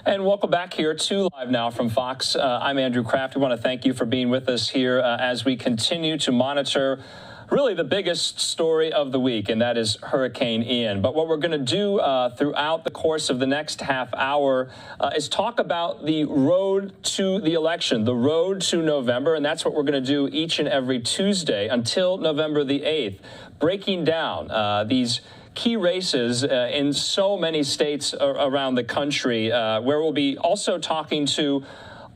And welcome back here to Live Now from Fox. I'm Andrew Kraft. We want to thank you for being with us here as we continue to monitor really the biggest story of the week, and that is Hurricane Ian. But what we're going to do throughout the course of the next half hour is talk about the road to the election, the road to November, and that's what we're going to do each and every Tuesday until November the 8th, breaking down these key races in so many states around the country, where we'll be also talking to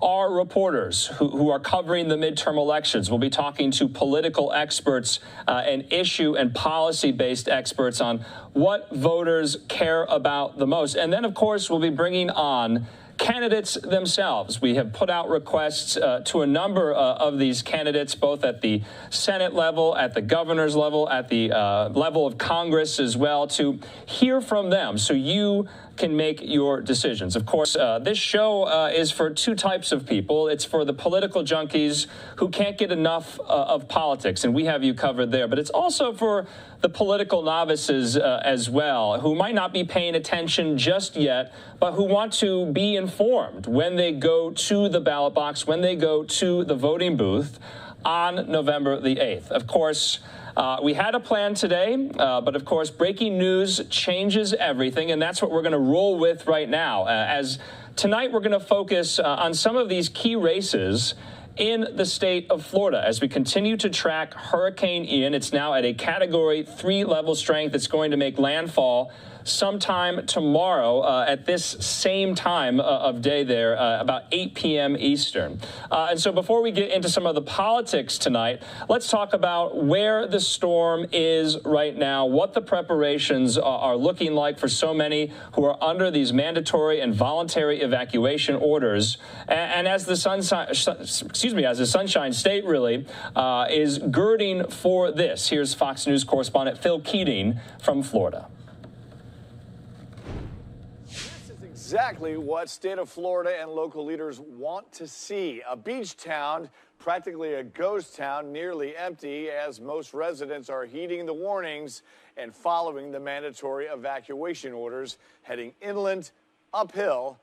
our reporters who are covering the midterm elections. We'll be talking to political experts and issue and policy-based experts on what voters care about the most. And then, of course, we'll be bringing on candidates themselves. We have put out requests to a number of these candidates, both at the Senate level, at the governor's level, at the level of Congress as well, to hear from them so you can make your decisions. Of course, this show is for two types of people. It's for the political junkies who can't get enough of politics, and we have you covered there. But it's also for the political novices as well, who might not be paying attention just yet, but who want to be informed when they go to the ballot box, when they go to the voting booth on November the 8th. Of course, we had a plan today, but of course, breaking news changes everything, and that's what we're going to roll with right now. As tonight, we're going to focus on some of these key races in the state of Florida as we continue to track Hurricane Ian. It's now at a Category 3 level strength. It's going to make landfall sometime tomorrow at this same time of day there, about 8 p.m. Eastern. And so before we get into some of the politics tonight, let's talk about where the storm is right now, what the preparations are looking like for so many who are under these mandatory and voluntary evacuation orders. And as the Sunshine State really is girding for this. Here's Fox News correspondent Phil Keating from Florida. Exactly what state of Florida and local leaders want to see. A beach town, practically a ghost town, nearly empty as most residents are heeding the warnings and following the mandatory evacuation orders, heading inland, uphill,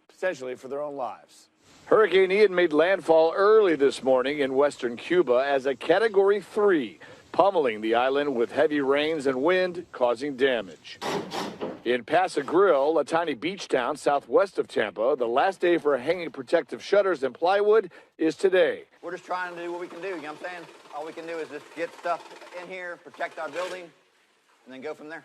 potentially for their own lives. Hurricane Ian made landfall early this morning in western Cuba as a Category 3, pummeling the island with heavy rains and wind, causing damage. In Paso Grill, a tiny beach town southwest of Tampa, the last day for hanging protective shutters and plywood is today. We're just trying to do what we can do, you know what I'm saying? All we can do is just get stuff in here, protect our building, and then go from there.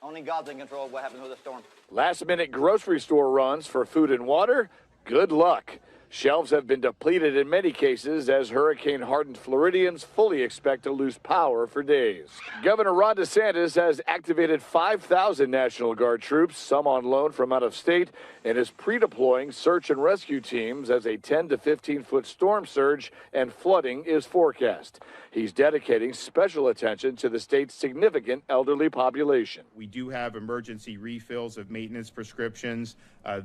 Only God's in control of what happens with a storm. Last-minute grocery store runs for food and water? Good luck. Shelves have been depleted in many cases as hurricane-hardened Floridians fully expect to lose power for days. Governor Ron DeSantis has activated 5,000 National Guard troops, some on loan from out of state, and is pre-deploying search and rescue teams as a 10 to 15-foot storm surge and flooding is forecast. He's dedicating special attention to the state's significant elderly population. We do have emergency refills of maintenance prescriptions.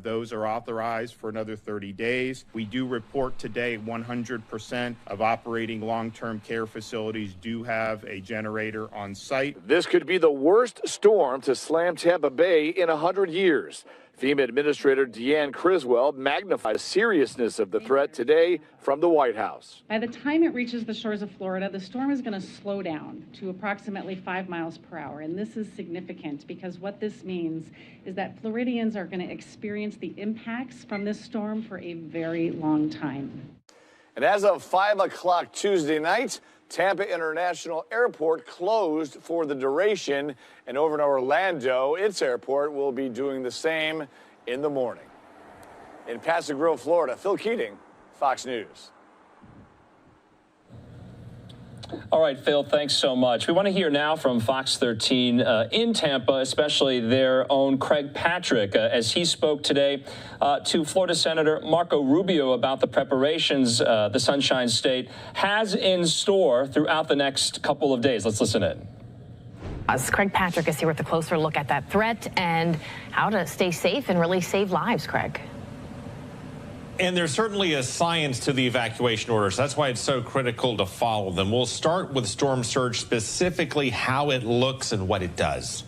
Those are authorized for another 30 days. We do report today 100% of operating long-term care facilities do have a generator on site. This could be the worst storm to slam Tampa Bay in 100 years. FEMA Administrator Deanne Criswell magnified the seriousness of the threat today from the White House. By the time it reaches the shores of Florida, the storm is going to slow down to approximately 5 miles per hour. And this is significant because what this means is that Floridians are going to experience the impacts from this storm for a very long time. And as of 5 o'clock Tuesday night, Tampa International Airport closed for the duration, and over in Orlando, its airport will be doing the same in the morning. In Paso Grill, Florida, Phil Keating, Fox News. All right, Phil, thanks so much. We want to hear now from Fox 13 in Tampa, especially their own Craig Patrick, as he spoke today to Florida Senator Marco Rubio about the preparations the Sunshine State has in store throughout the next couple of days. Let's listen in. As Craig Patrick is here with a closer look at that threat and how to stay safe and really save lives, Craig. And there's certainly a science to the evacuation orders. That's why it's so critical to follow them. We'll start with storm surge, specifically how it looks and what it does.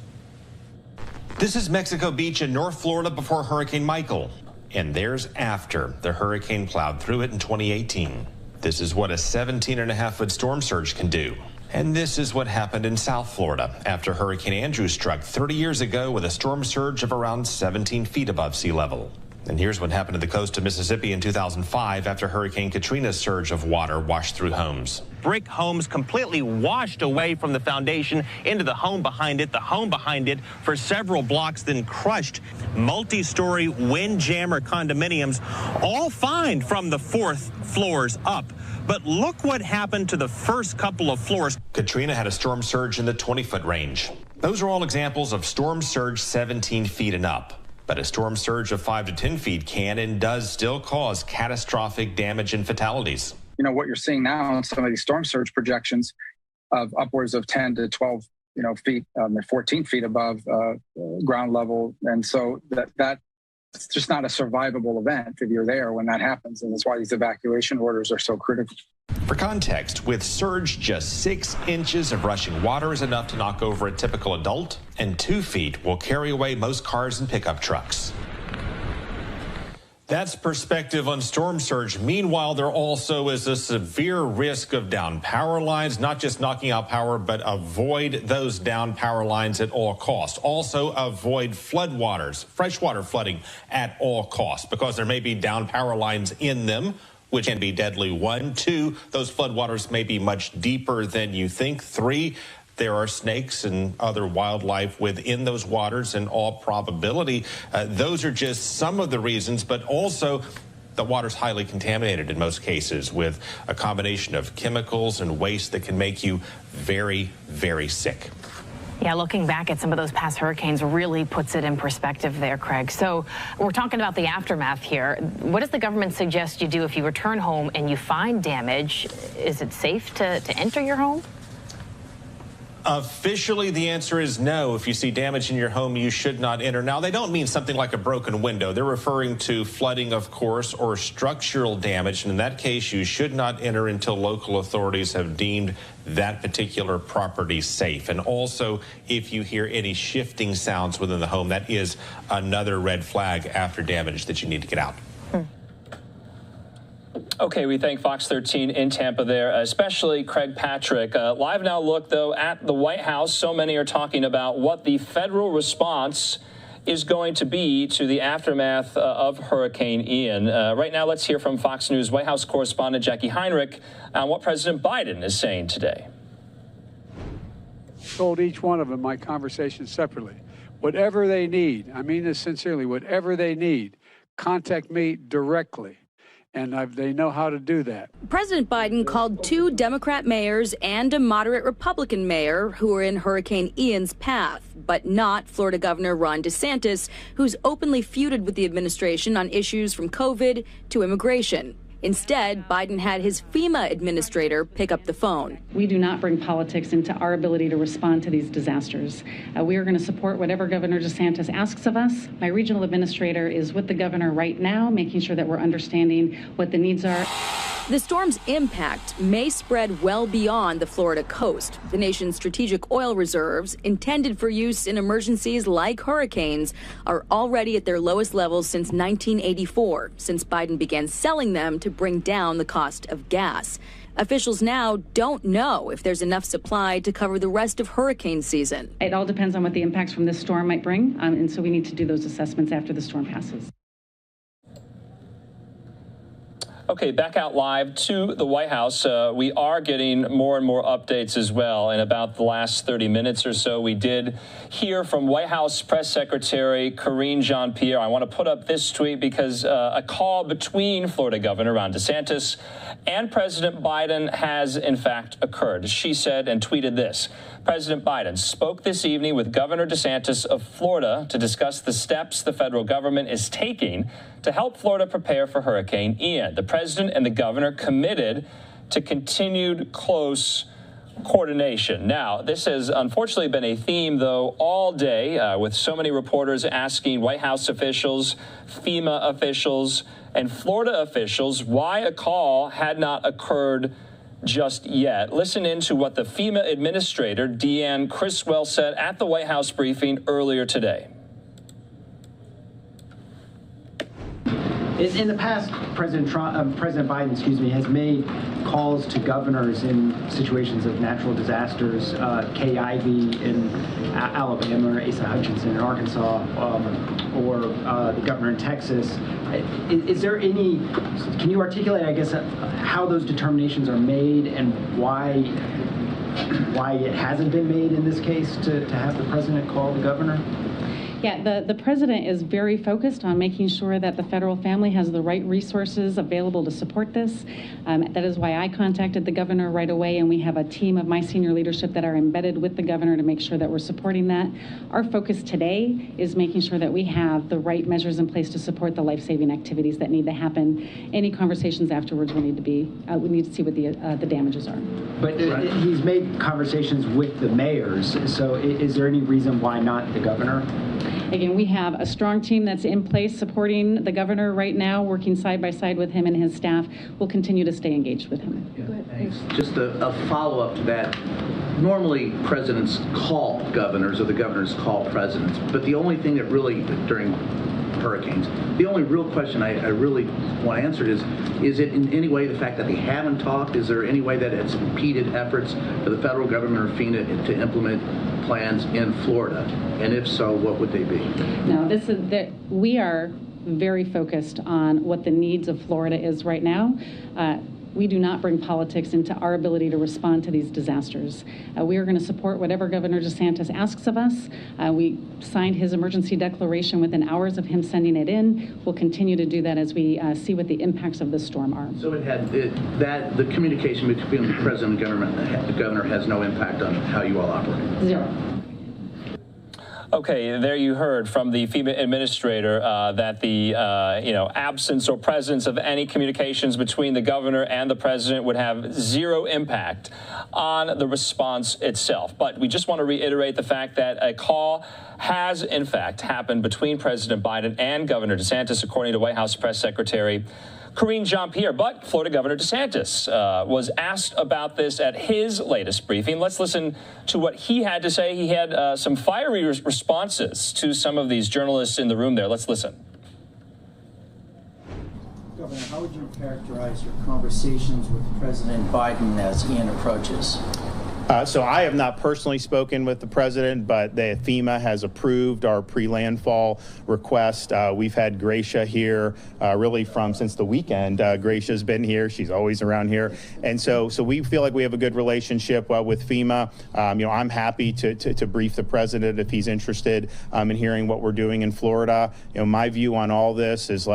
This is Mexico Beach in North Florida before Hurricane Michael. And there's after the hurricane plowed through it in 2018. This is what a 17.5-foot storm surge can do. And this is what happened in South Florida after Hurricane Andrew struck 30 years ago with a storm surge of around 17 feet above sea level. And here's what happened to the coast of Mississippi in 2005 after Hurricane Katrina's surge of water washed through homes. Brick homes completely washed away from the foundation into the home behind it. The home behind it for several blocks, then crushed. Multi-story windjammer condominiums, all fine from the 4th floors up. But look what happened to the first couple of floors. Katrina had a storm surge in the 20-foot range. Those are all examples of storm surge 17 feet and up. But a storm surge of 5 to 10 feet can and does still cause catastrophic damage and fatalities. You know, what you're seeing now in some of these storm surge projections of upwards of 10 to 12, feet, 14 feet above ground level. And so that's just not a survivable event if you're there when that happens. And that's why these evacuation orders are so critical. For context, with surge, just 6 inches of rushing water is enough to knock over a typical adult, and 2 feet will carry away most cars and pickup trucks. That's perspective on storm surge. Meanwhile, there also is a severe risk of down power lines, not just knocking out power, but avoid those down power lines at all costs. Also avoid floodwaters, freshwater flooding at all costs, because there may be down power lines in them, which can be deadly. 1, 2, those floodwaters may be much deeper than you think. 3, there are snakes and other wildlife within those waters. In all probability, those are just some of the reasons, but also the water's highly contaminated in most cases with a combination of chemicals and waste that can make you very, very sick. Yeah, looking back at some of those past hurricanes really puts it in perspective there, Craig. So we're talking about the aftermath here. What does the government suggest you do if you return home and you find damage? Is it safe to enter your home? Officially, the answer is no. If you see damage in your home, you should not enter. Now, they don't mean something like a broken window. They're referring to flooding, of course, or structural damage. And in that case, you should not enter until local authorities have deemed that particular property safe. And also, if you hear any shifting sounds within the home, that is another red flag after damage that you need to get out. Okay, we thank Fox 13 in Tampa there, especially Craig Patrick. Live now look, though, at the White House. So many are talking about what the federal response is going to be to the aftermath of Hurricane Ian. Right now, let's hear from Fox News White House correspondent Jackie Heinrich on what President Biden is saying today. Told each one of them my conversation separately. Whatever they need, I mean this sincerely, whatever they need, contact me directly. And they know how to do that. President Biden called 2 Democrat mayors and a moderate Republican mayor who were in Hurricane Ian's path, but not Florida Governor Ron DeSantis, who's openly feuded with the administration on issues from COVID to immigration. Instead, Biden had his FEMA administrator pick up the phone. We do not bring politics into our ability to respond to these disasters. We are going to support whatever Governor DeSantis asks of us. My regional administrator is with the governor right now, making sure that we're understanding what the needs are. The storm's impact may spread well beyond the Florida coast. The nation's strategic oil reserves, intended for use in emergencies like hurricanes, are already at their lowest levels since 1984, since Biden began selling them to bring down the cost of gas. Officials now don't know if there's enough supply to cover the rest of hurricane season. It all depends on what the impacts from this storm might bring, and so we need to do those assessments after the storm passes. Okay, back out live to the White House. We are getting more and more updates as well. In about the last 30 minutes or so, we did hear from White House Press Secretary Karine Jean-Pierre. I want to put up this tweet because a call between Florida Governor Ron DeSantis and President Biden has, in fact, occurred. She said and tweeted this: President Biden spoke this evening with Governor DeSantis of Florida to discuss the steps the federal government is taking to help Florida prepare for Hurricane Ian. The president and the governor committed to continued close coordination. Now, this has unfortunately been a theme, though, all day, with so many reporters asking White House officials, FEMA officials, and Florida officials why a call had not occurred just yet. Listen in to what the FEMA administrator, Deanne Criswell, said at the White House briefing earlier today. In the past, President Biden, has made calls to governors in situations of natural disasters. Kay Ivey in Alabama, or Asa Hutchinson in Arkansas, or the governor in Texas. Is there any? Can you articulate, I guess, how those determinations are made and why it hasn't been made in this case to have the president call the governor? Yeah, the president is very focused on making sure that the federal family has the right resources available to support this. That is why I contacted the governor right away, and we have a team of my senior leadership that are embedded with the governor to make sure that we're supporting that. Our focus today is making sure that we have the right measures in place to support the life-saving activities that need to happen. Any conversations afterwards will need to be, we need to see what the damages are. But he's made conversations with the mayors, so is there any reason why not the governor? Again, we have a strong team that's in place supporting the governor right now, working side by side with him and his staff. We'll continue to stay engaged with him. Yeah, go ahead. Thanks. Just a follow-up to that. Normally, presidents call governors or the governors call presidents, but the only thing that really, during hurricanes, the only real question I really want to answer is it in any way the fact that they haven't talked? Is there any way that it's impeded efforts of the federal government or FEMA to implement plans in Florida? And if so, what would they be? No, we are very focused on what the needs of Florida is right now. We do not bring politics into our ability to respond to these disasters. We are going to support whatever Governor DeSantis asks of us. We signed his emergency declaration within hours of him sending it in. We'll continue to do that as we see what the impacts of the storm are. So the communication between the president and the governor has no impact on how you all operate? Zero. Okay, there you heard from the FEMA administrator that the absence or presence of any communications between the governor and the president would have zero impact on the response itself. But we just want to reiterate the fact that a call has, in fact, happened between President Biden and Governor DeSantis, according to White House Press Secretary Karine Jean-Pierre. But Florida Governor DeSantis was asked about this at his latest briefing. Let's listen to what he had to say. He had some fiery responses to some of these journalists in the room there. Let's listen. Governor, how would you characterize your conversations with President Biden as Ian approaches? So I have not personally spoken with the president, but the FEMA has approved our pre-landfall request. We've had Gracia here really since the weekend. Gracia's been here. She's always around here. And so we feel like we have a good relationship with FEMA. I'm happy to brief the president if he's interested in hearing what we're doing in Florida. My view on all this is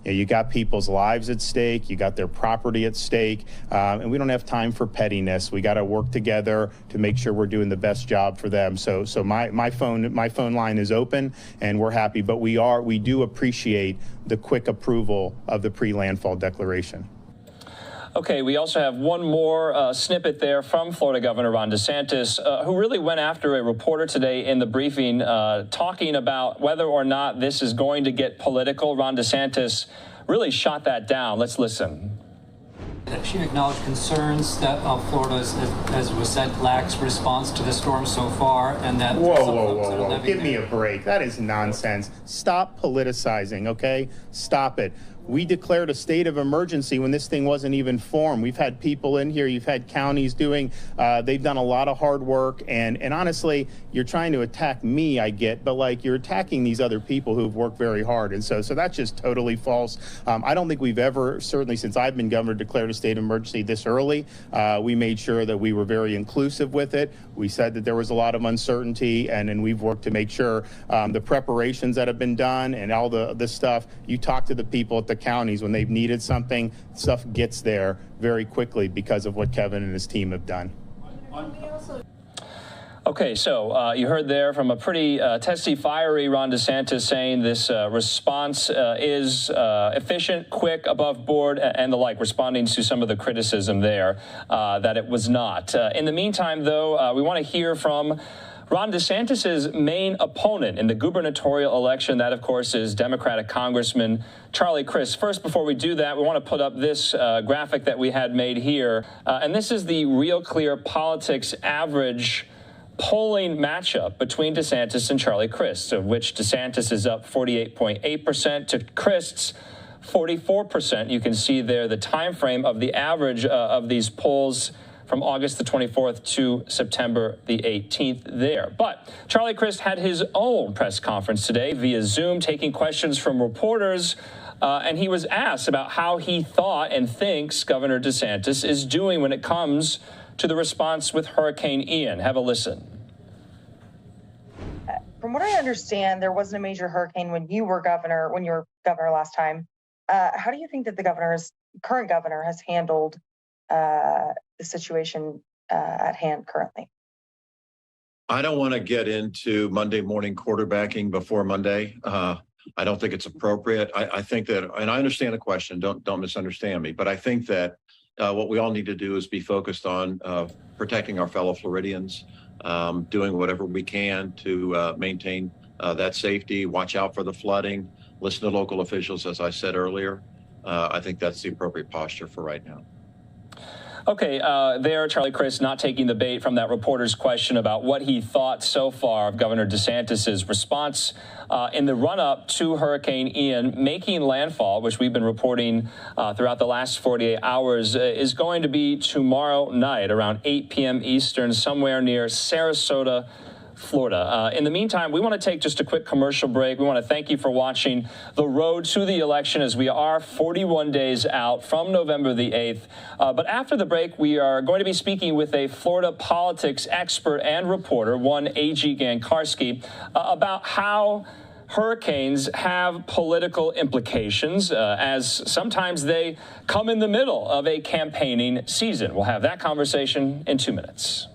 you got people's lives at stake. You got their property at stake. And we don't have time for pettiness. We got to work together to make sure we're doing the best job for them. So my phone line is open, and we're happy. But we do appreciate the quick approval of the pre-landfall declaration. Okay, we also have one more snippet there from Florida Governor Ron DeSantis, who really went after a reporter today in the briefing, talking about whether or not this is going to get political. Ron DeSantis really shot that down. Let's listen. She acknowledged concerns that Florida, as was said, lacks response to the storm so far, and that... Whoa. Give me a break. That is nonsense. Stop politicizing, okay? Stop it. We declared a state of emergency when this thing wasn't even formed. We've had people in here, you've had counties doing, they've done a lot of hard work, and honestly, you're trying to attack me, I get, but you're attacking these other people who've worked very hard, and so that's just totally false. I don't think we've ever, certainly since I've been governor, declared a state of emergency this early. We made sure that we were very inclusive with it. We said that there was a lot of uncertainty, and we've worked to make sure the preparations that have been done and all this stuff, you talk to the people at the counties when they've needed something, stuff gets there very quickly because of what Kevin and his team have done. Okay, so you heard there from a pretty testy, fiery Ron DeSantis saying this response is efficient, quick, above board, and the like, responding to some of the criticism there that it was not. In the meantime, though, we want to hear from Ron DeSantis' main opponent in the gubernatorial election. That, of course, is Democratic Congressman Charlie Crist. First, before we do that, we want to put up this graphic that we had made here. And this is the Real Clear Politics average polling matchup between DeSantis and Charlie Crist, of which DeSantis is up 48.8% to Crist's 44%. You can see there the time frame of the average of these polls from August the 24th to September the 18th there. But Charlie Crist had his own press conference today via Zoom, taking questions from reporters, and he was asked about how he thought and thinks Governor DeSantis is doing when it comes to the response with Hurricane Ian. Have a listen. From what I understand, there wasn't a major hurricane when you were governor last time. How do you think that the current governor has handled the situation at hand currently? I don't want to get into Monday morning quarterbacking before Monday. I don't think it's appropriate. I think that, and I understand the question, don't misunderstand me, but I think that what we all need to do is be focused on protecting our fellow Floridians, doing whatever we can to maintain that safety, watch out for the flooding, listen to local officials, as I said earlier. I think that's the appropriate posture for right now. Okay, there, Charlie Crist not taking the bait from that reporter's question about what he thought so far of Governor DeSantis's response in the run-up to Hurricane Ian making landfall, which we've been reporting throughout the last 48 hours, is going to be tomorrow night around 8 p.m. Eastern, somewhere near Sarasota, Florida. In the meantime, we want to take just a quick commercial break. We want to thank you for watching the road to the election as we are 41 days out from November the 8th. But after the break, we are going to be speaking with a Florida politics expert and reporter, one A.G. Gankarski, about how hurricanes have political implications, as sometimes they come in the middle of a campaigning season. We'll have that conversation in 2 minutes.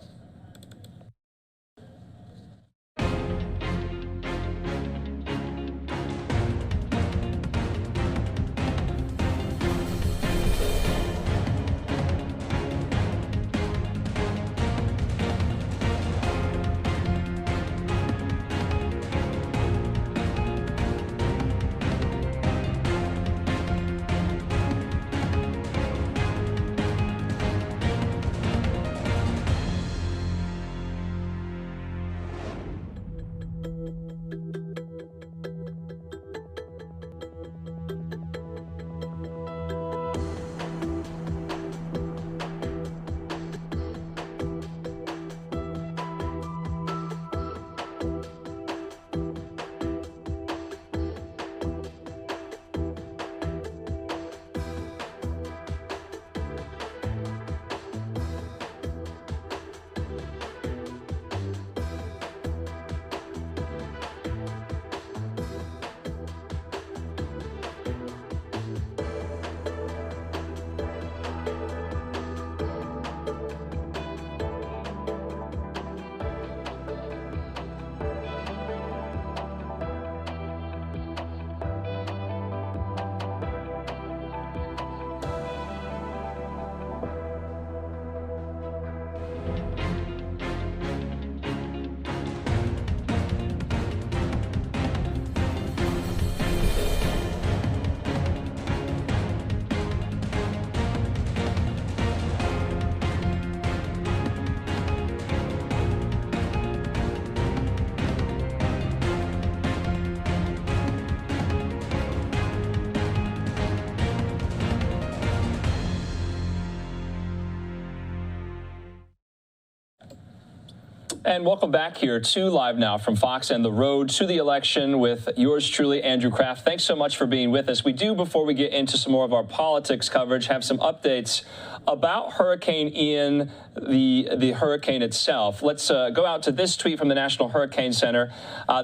And welcome back here to Live Now from Fox and the road to the election with yours truly, Andrew Kraft. Thanks so much for being with us. We do, before we get into some more of our politics coverage, have some updates about Hurricane Ian, the hurricane itself. Let's go out to this tweet from the National Hurricane Center.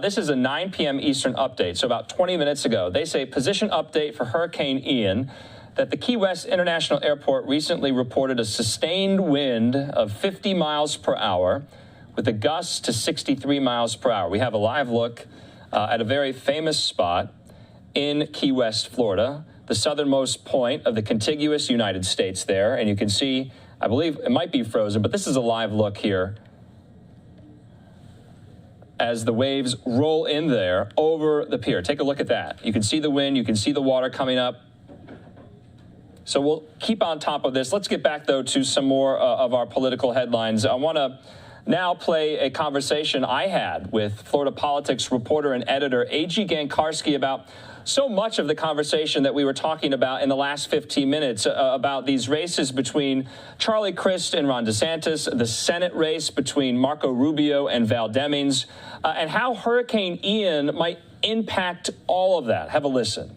This is a 9 p.m. Eastern update, so about 20 minutes ago. They say, position update for Hurricane Ian, that the Key West International Airport recently reported a sustained wind of 50 miles per hour with a gust to 63 miles per hour. We have a live look at a very famous spot in Key West, Florida, the southernmost point of the contiguous United States there. And you can see, I believe it might be frozen, but this is a live look here as the waves roll in there over the pier. Take a look at that. You can see the wind, you can see the water coming up. So we'll keep on top of this. Let's get back, though, to some more of our political headlines. I want to now play a conversation I had with Florida politics reporter and editor A.G. Gankarski about so much of the conversation that we were talking about in the last 15 minutes about these races between Charlie Crist and Ron DeSantis, the Senate race between Marco Rubio and Val Demings, and how Hurricane Ian might impact all of that. Have a listen.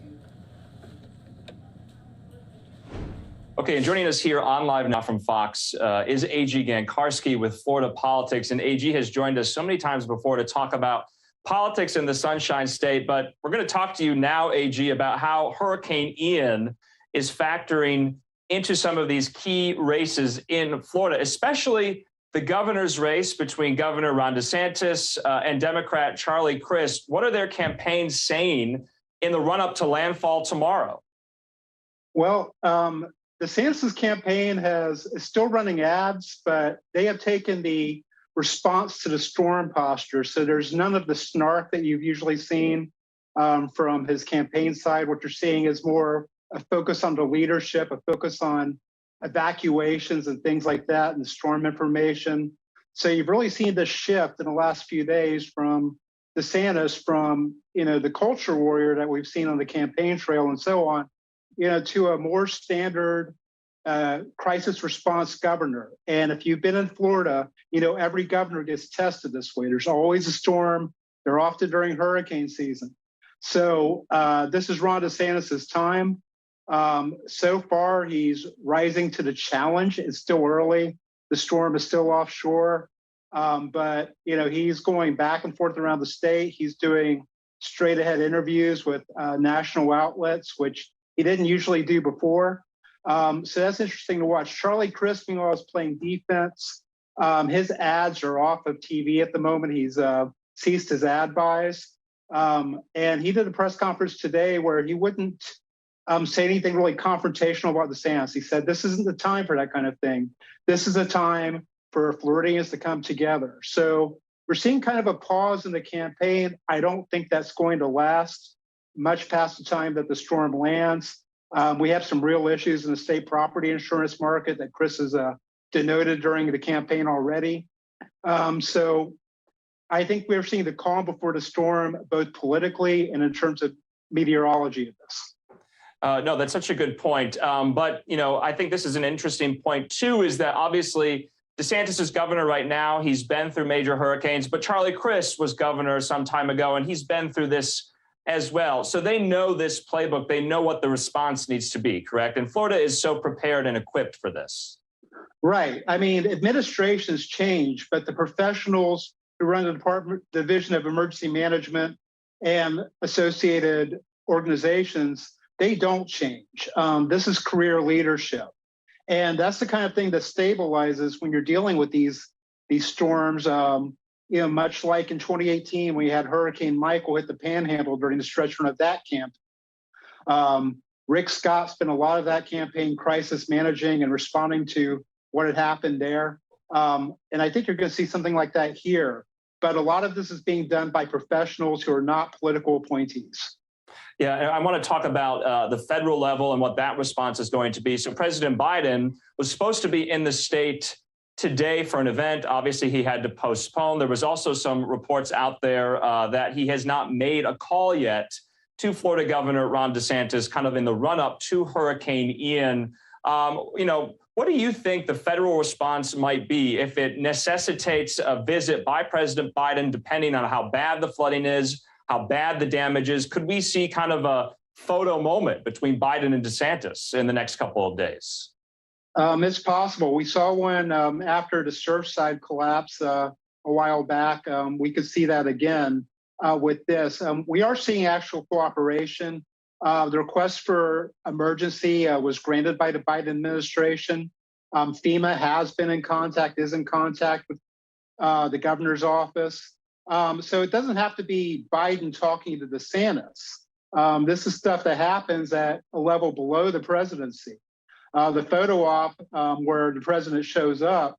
Okay, and joining us here on Live Now from Fox is A.G. Gankarski with Florida Politics. And A.G. has joined us so many times before to talk about politics in the Sunshine State. But we're going to talk to you now, A.G., about how Hurricane Ian is factoring into some of these key races in Florida, especially the governor's race between Governor Ron DeSantis and Democrat Charlie Crist. What are their campaigns saying in the run-up to landfall tomorrow? Well, DeSantis' campaign is still running ads, but they have taken the response to the storm posture. So there's none of the snark that you've usually seen from his campaign side. What you're seeing is more a focus on the leadership, a focus on evacuations and things like that, and storm information. So you've really seen this shift in the last few days from DeSantis, from the culture warrior that we've seen on the campaign trail and so on, to a more standard crisis response governor. And if you've been in Florida, every governor gets tested this way. There's always a storm. They're often during hurricane season. So this is Ron DeSantis' time. So far, he's rising to the challenge. It's still early. The storm is still offshore. But he's going back and forth around the state. He's doing straight ahead interviews with national outlets, which he didn't usually do before. So that's interesting to watch. Charlie Crist, meanwhile, is playing defense. His ads are off of TV at the moment. He's ceased his ad buys. And he did a press conference today where he wouldn't say anything really confrontational about DeSantis. He said, this isn't the time for that kind of thing. This is a time for Floridians to come together. So we're seeing kind of a pause in the campaign. I don't think that's going to last much past the time that the storm lands. We have some real issues in the state property insurance market that Chris has denoted during the campaign already. So I think we're seeing the calm before the storm, both politically and in terms of meteorology of this. No, that's such a good point. But, I think this is an interesting point, too, is that obviously DeSantis is governor right now. He's been through major hurricanes, but Charlie Crist was governor some time ago, and he's been through this as well. So they know this playbook. They know what the response needs to be, correct? And Florida is so prepared and equipped for this. Right. I mean, administrations change, but the professionals who run the Division of Emergency Management and associated organizations, they don't change. This is career leadership. And that's the kind of thing that stabilizes when you're dealing with these storms. Much like in 2018, we had Hurricane Michael hit the Panhandle during the stretch run of that campaign. Rick Scott spent a lot of that campaign crisis managing and responding to what had happened there. And I think you're going to see something like that here. But a lot of this is being done by professionals who are not political appointees. Yeah, I want to talk about the federal level and what that response is going to be. So President Biden was supposed to be in the state today for an event. Obviously, he had to postpone. There was also some reports out there that he has not made a call yet to Florida Governor Ron DeSantis, kind of in the run-up to Hurricane Ian. What do you think the federal response might be if it necessitates a visit by President Biden, depending on how bad the flooding is, how bad the damage is? Could we see kind of a photo moment between Biden and DeSantis in the next couple of days? It's possible. We saw one after the Surfside collapse a while back. We could see that again with this. We are seeing actual cooperation. The request for emergency was granted by the Biden administration. FEMA has been in contact, is in contact with the governor's office. So it doesn't have to be Biden talking to DeSantis. This is stuff that happens at a level below the presidency. The photo op where the president shows up,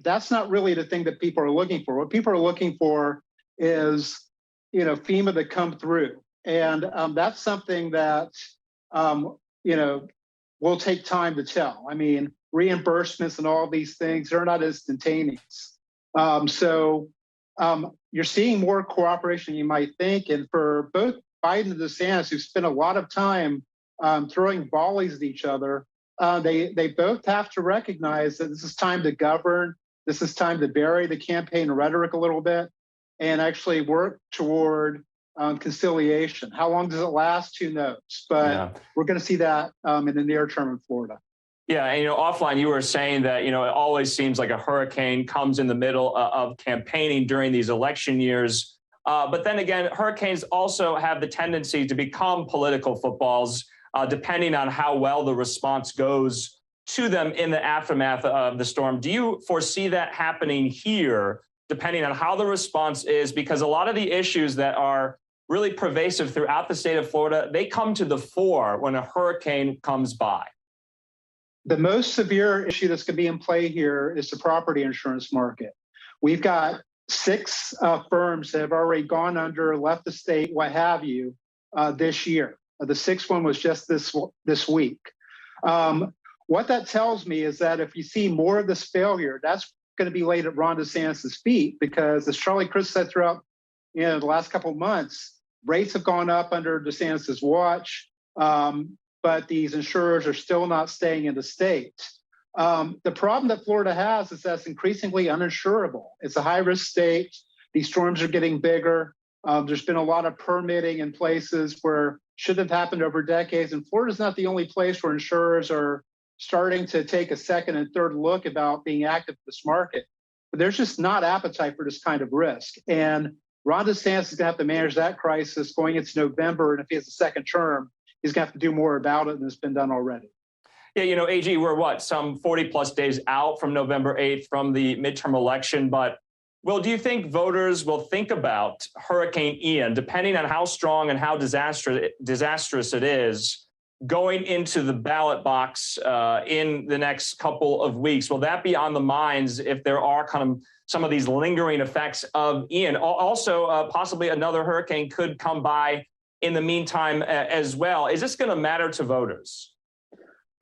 that's not really the thing that people are looking for. What people are looking for is, FEMA to come through. And that's something that, will take time to tell. I mean, reimbursements and all these things, they're not instantaneous. You're seeing more cooperation than you might think. And for both Biden and DeSantis, who spent a lot of time throwing volleys at each other, they both have to recognize that this is time to govern. This is time to bury the campaign rhetoric a little bit and actually work toward conciliation. How long does it last? Who knows? But we're going to see that in the near term in Florida. Yeah, and offline, you were saying that it always seems like a hurricane comes in the middle of campaigning during these election years. But then again, hurricanes also have the tendency to become political footballs, depending on how well the response goes to them in the aftermath of the storm. Do you foresee that happening here, depending on how the response is? Because a lot of the issues that are really pervasive throughout the state of Florida, they come to the fore when a hurricane comes by. The most severe issue that's going to be in play here is the property insurance market. We've got 6 firms that have already gone under, left the state, what have you, this year. The 6th one was just this week. What that tells me is that if you see more of this failure, that's going to be laid at Ron DeSantis' feet, because as Charlie Crist said throughout the last couple of months, rates have gone up under DeSantis' watch. But these insurers are still not staying in the state. The problem that Florida has is that it's increasingly uninsurable. It's a high-risk state. These storms are getting bigger. There's been a lot of permitting in places where should have happened over decades. And Florida's not the only place where insurers are starting to take a second and third look about being active in this market. But there's just not appetite for this kind of risk. And Ron DeSantis is going to have to manage that crisis going into November. And if he has a second term, he's going to have to do more about it than has been done already. Yeah, AG, we're some 40 plus days out from November 8th from the midterm election. But, Will, do you think voters will think about Hurricane Ian, depending on how strong and how disastrous it is, going into the ballot box in the next couple of weeks? Will that be on the minds if there are kind of some of these lingering effects of Ian? Also, possibly another hurricane could come by in the meantime as well. Is this going to matter to voters?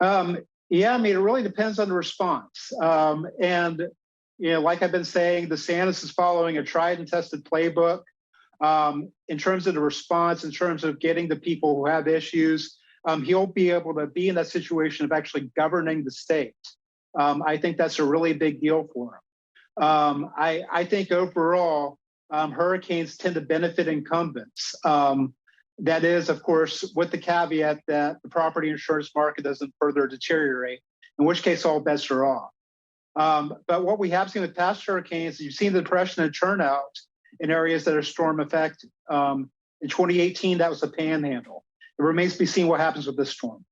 Yeah, it really depends on the response. Like I've been saying, DeSantis is following a tried and tested playbook in terms of the response, in terms of getting the people who have issues. He'll be able to be in that situation of actually governing the state. I think that's a really big deal for him. I think overall, hurricanes tend to benefit incumbents. That is, of course, with the caveat that the property insurance market doesn't further deteriorate, in which case all bets are off. But what we have seen with past hurricanes, you've seen the depression and turnout in areas that are storm affected. In 2018, that was the Panhandle. It remains to be seen what happens with this storm.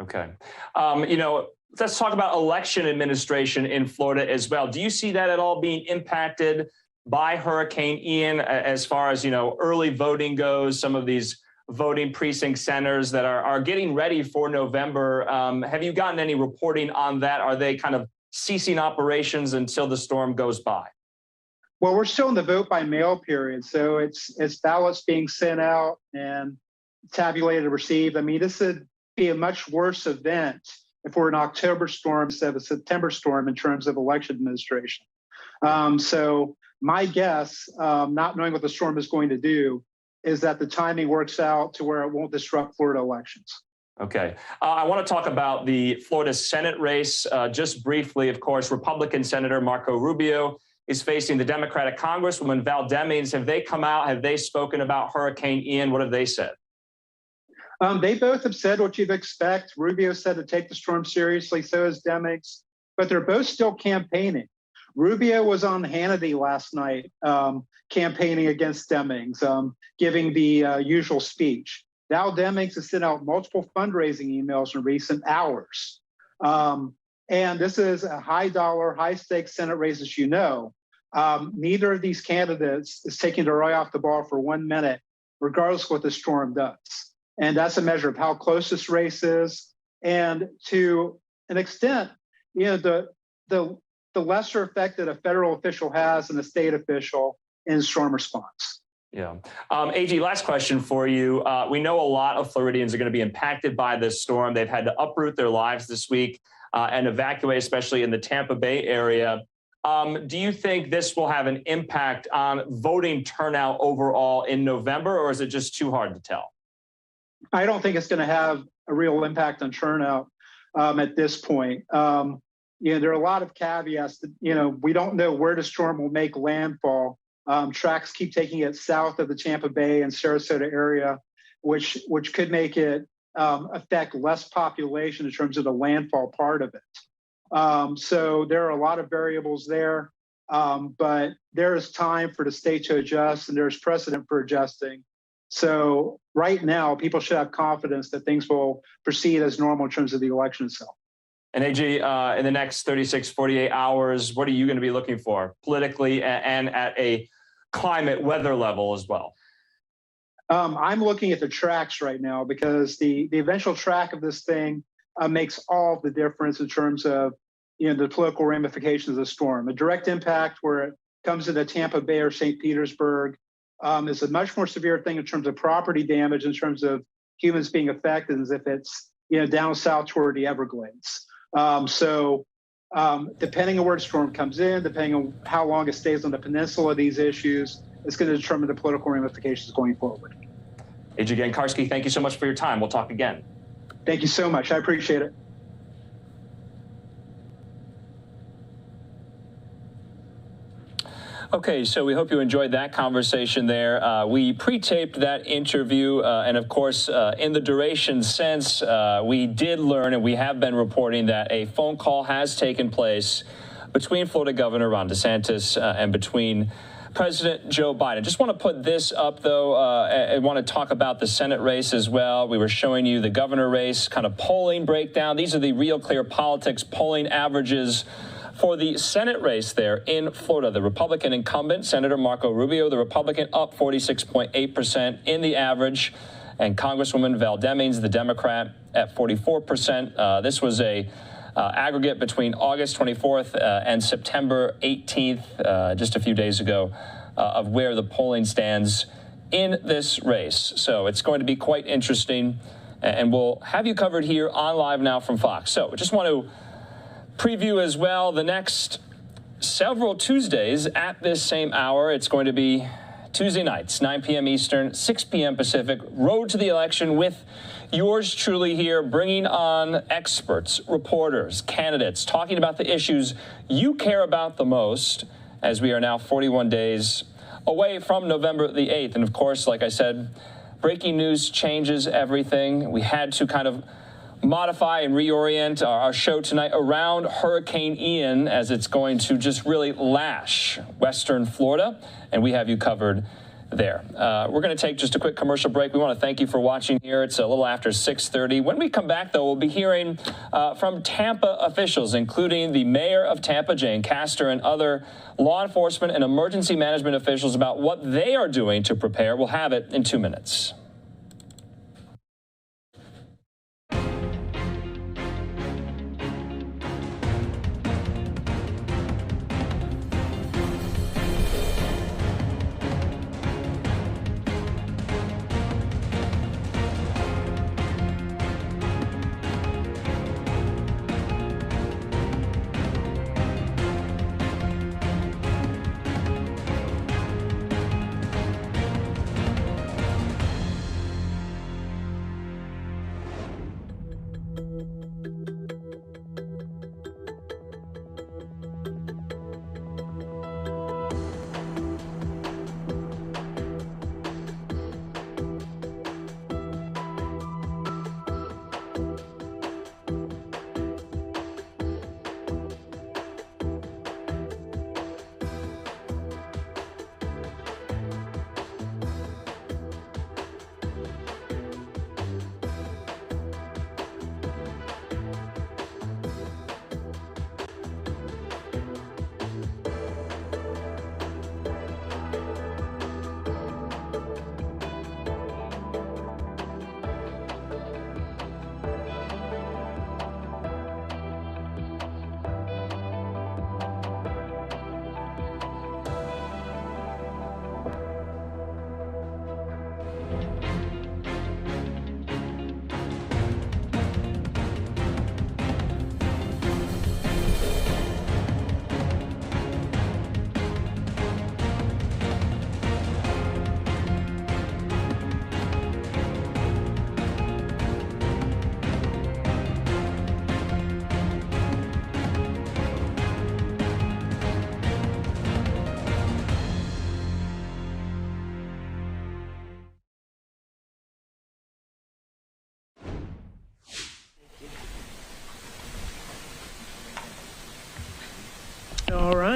Okay. Let's talk about election administration in Florida as well. Do you see that at all being impacted by Hurricane Ian as far as, early voting goes, some of these voting precinct centers that are getting ready for November? Have you gotten any reporting on that? Are they kind of ceasing operations until the storm goes by? Well, we're still in the vote by mail period. So it's ballots being sent out and tabulated and received. This would be a much worse event if we're an October storm instead of a September storm in terms of election administration. So my guess, not knowing what the storm is going to do, is that the timing works out to where it won't disrupt Florida elections. Okay. I want to talk about the Florida Senate race just briefly. Of course, Republican Senator Marco Rubio is facing the Democratic Congresswoman Val Demings. Have they come out? Have they spoken about Hurricane Ian? What have they said? They both have said what you'd expect. Rubio said to take the storm seriously, so has Demings, but they're both still campaigning. Rubio was on Hannity last night campaigning against Demings, giving the usual speech. Val Demings has sent out multiple fundraising emails in recent hours. And this is a high-dollar, high-stakes Senate race, as you know. Neither of these candidates is taking their eye off the ball for 1 minute, regardless of what the storm does. And that's a measure of how close this race is. And to an extent, the lesser effect that a federal official has than a state official in storm response. Yeah. AG, last question for you. We know a lot of Floridians are going to be impacted by this storm. They've had to uproot their lives this week and evacuate, especially in the Tampa Bay area. Do you think this will have an impact on voting turnout overall in November, or is it just too hard to tell? I don't think it's going to have a real impact on turnout at this point. There are a lot of caveats that, we don't know where the storm will make landfall. Tracks keep taking it south of the Tampa Bay and Sarasota area, which could make it affect less population in terms of the landfall part of it. So there are a lot of variables there, but there is time for the state to adjust, and there's precedent for adjusting. So right now, people should have confidence that things will proceed as normal in terms of the election itself. And AG, in the next 36, 48 hours, what are you going to be looking for politically and at a climate weather level as well? I'm looking at the tracks right now, because the eventual track of this thing makes all the difference in terms of the political ramifications of the storm. A direct impact where it comes to the Tampa Bay or St. Petersburg is a much more severe thing in terms of property damage, in terms of humans being affected, as if it's down south toward the Everglades. Depending on where the storm comes in, depending on how long it stays on the peninsula, these issues, it's going to determine the political ramifications going forward. AG Gankarski, thank you so much for your time. We'll talk again. Thank you so much. I appreciate it. Okay, so we hope you enjoyed that conversation there. We pre-taped that interview, and of course, in the duration since, we did learn, and we have been reporting, that a phone call has taken place between Florida Governor Ron DeSantis and between President Joe Biden. Just want to put this up, though. I want to talk about the Senate race as well. We were showing you the governor race kind of polling breakdown. These are the Real Clear Politics polling averages for the Senate race there in Florida. The Republican incumbent, Senator Marco Rubio, the Republican, up 46.8% in the average, and Congresswoman Val Demings, the Democrat, at 44%. This was a aggregate between August 24th and September 18th, just a few days ago, of where the polling stands in this race. So it's going to be quite interesting, and we'll have you covered here on Live Now from Fox. So I just want to preview as well the next several Tuesdays at this same hour. It's going to be Tuesday nights, 9 p.m. Eastern, 6 p.m. Pacific, Road to the Election with yours truly here, bringing on experts, reporters, candidates, talking about the issues you care about the most, as we are now 41 days away from November the 8th. And of course, like I said, breaking news changes everything. We had to kind of modify and reorient our show tonight around Hurricane Ian, as it's going to just really lash Western Florida, and we have you covered there. We're going to take just a quick commercial break. We want to thank you for watching here. It's a little after 6:30. When we come back, though, we'll be hearing from Tampa officials, including the mayor of Tampa, Jane Castor, and other law enforcement and emergency management officials about what they are doing to prepare. We'll have it in 2 minutes.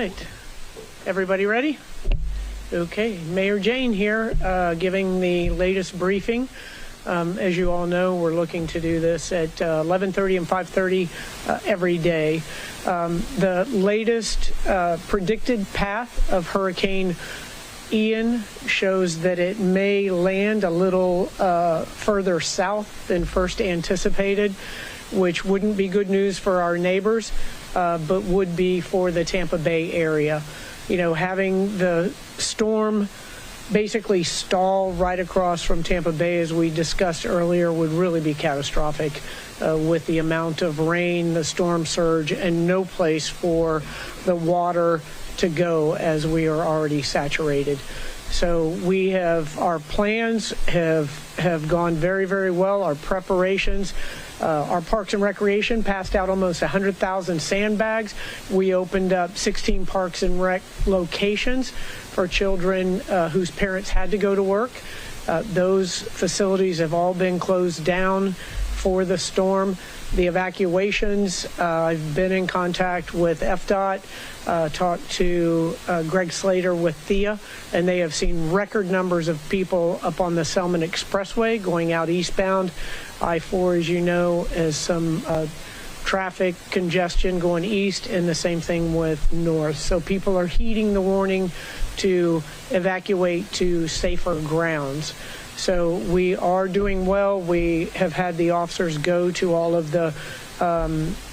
right. Everybody ready? Okay. Mayor Jane here, giving the latest briefing. As you all know, we're looking to do this at 11:30 and 5:30 every day. The latest predicted path of Hurricane Ian shows that it may land a little further south than first anticipated, which wouldn't be good news for our neighbors, but would be for the Tampa Bay area. You know, having the storm basically stall right across from Tampa Bay, as we discussed earlier, would really be catastrophic with the amount of rain, the storm surge, and no place for the water to go, as we are already saturated. So we have, our plans have gone very, very well. Our preparations, our Parks and Recreation passed out almost 100,000 sandbags. We opened up 16 Parks and Rec locations for children whose parents had to go to work. Those facilities have all been closed down for the storm. The evacuations, I've been in contact with FDOT, talked to Greg Slater with Thea, and they have seen record numbers of people up on the Selman Expressway going out eastbound. I-4, as you know, has some traffic congestion going east, and the same thing with north. So people are heeding the warning to evacuate to safer grounds. So we are doing well. We have had the officers go to all of the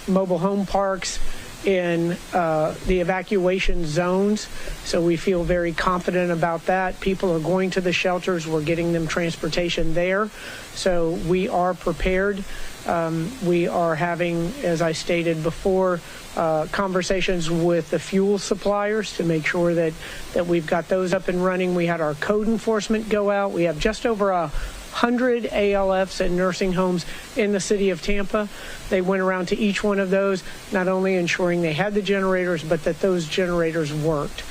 mobile home parks in the evacuation zones. So we feel very confident about that. People are going to the shelters. We're getting them transportation there. So we are prepared. We are having, as I stated before, conversations with the fuel suppliers to make sure that we've got those up and running. We had our code enforcement go out. We have just over 100 ALFs and nursing homes in the city of Tampa. They went around to each one of those, not only ensuring they had the generators, but that those generators worked.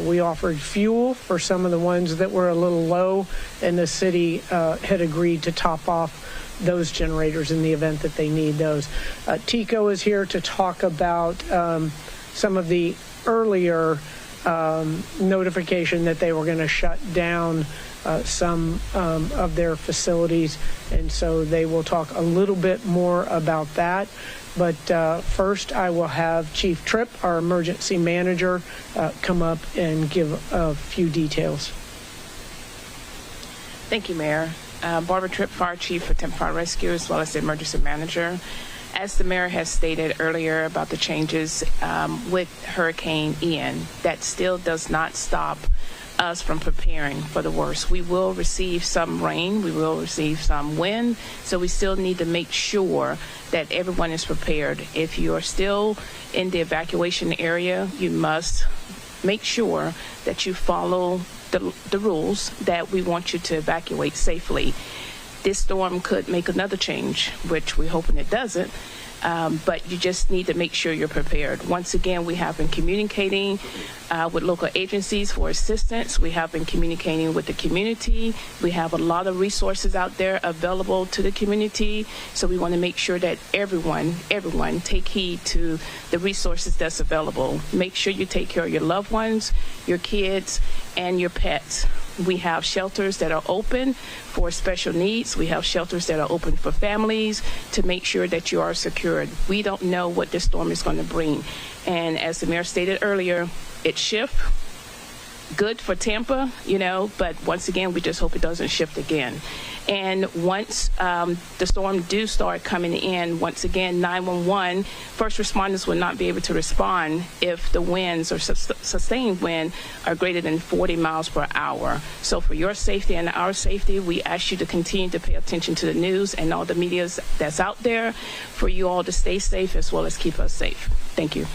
We offered fuel for some of the ones that were a little low, and the city had agreed to top off those generators in the event that they need those. Tico is here to talk about some of the earlier notification that they were going to shut down some of their facilities, and so they will talk a little bit more about that. But first, I will have Chief Tripp, our emergency manager, come up and give a few details. Thank you, Mayor. Barbara Tripp, Fire Chief for Tampa Fire Rescue, as well as the emergency manager. As the mayor has stated earlier about the changes with Hurricane Ian, that still does not stop us from preparing for the worst. We will receive some rain, we will receive some wind, so we still need to make sure that everyone is prepared. If you are still in the evacuation area, you must make sure that you follow the rules that we want you to evacuate safely. This storm could make another change, which we're hoping it doesn't, but you just need to make sure you're prepared. Once again, we have been communicating with local agencies for assistance. We have been communicating with the community. We have a lot of resources out there available to the community, so we want to make sure that everyone take heed to the resources that's available. Make sure you take care of your loved ones, your kids, and your pets. We have shelters that are open for special needs. We have shelters that are open for families to make sure that you are secured. We don't know what this storm is going to bring. And as the mayor stated earlier, it shifts. Good for Tampa, you know, but once again, we just hope it doesn't shift again. And once the storm do start coming in, once again, 911, first responders will not be able to respond if the winds or sustained wind are greater than 40 miles per hour. So for your safety and our safety, we ask you to continue to pay attention to the news and all the media that's out there for you all to stay safe as well as keep us safe. Thank you.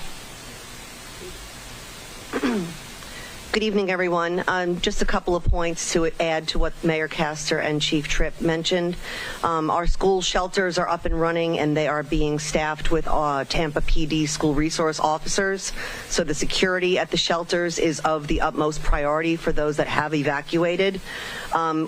Good evening, everyone. Just a couple of points to add to what Mayor Castor and Chief Tripp mentioned. Our school shelters are up and running, and they are being staffed with Tampa PD school resource officers. So the security at the shelters is of the utmost priority for those that have evacuated.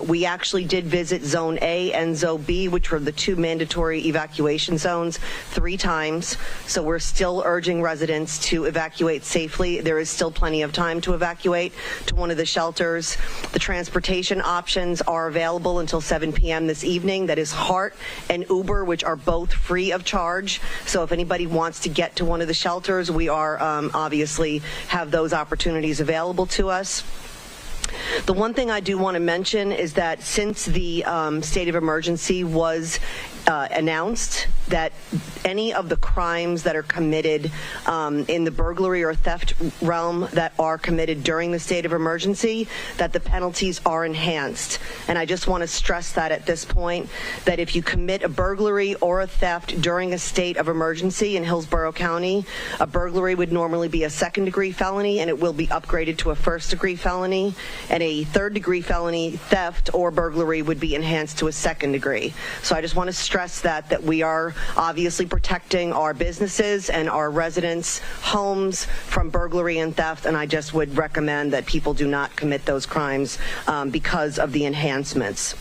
We actually did visit Zone A and Zone B, which were the two mandatory evacuation zones, 3 times. So we're still urging residents to evacuate safely. There is still plenty of time to evacuate to one of the shelters. The transportation options are available until 7 p.m. this evening. That is Hart and Uber, which are both free of charge. So if anybody wants to get to one of the shelters, we are obviously have those opportunities available to us. The one thing I do want to mention is that since the state of emergency was announced, that any of the crimes that are committed in the burglary or theft realm that are committed during the state of emergency, that the penalties are enhanced. And I just want to stress that at this point, that if you commit a burglary or a theft during a state of emergency in Hillsborough County, a burglary would normally be a 2nd-degree felony, and it will be upgraded to a 1st-degree felony, and a 3rd-degree felony, theft or burglary, would be enhanced to a 2nd degree. So I just want to stress that we are obviously protecting our businesses and our residents' homes from burglary and theft, and I just would recommend that people do not commit those crimes because of the enhancements.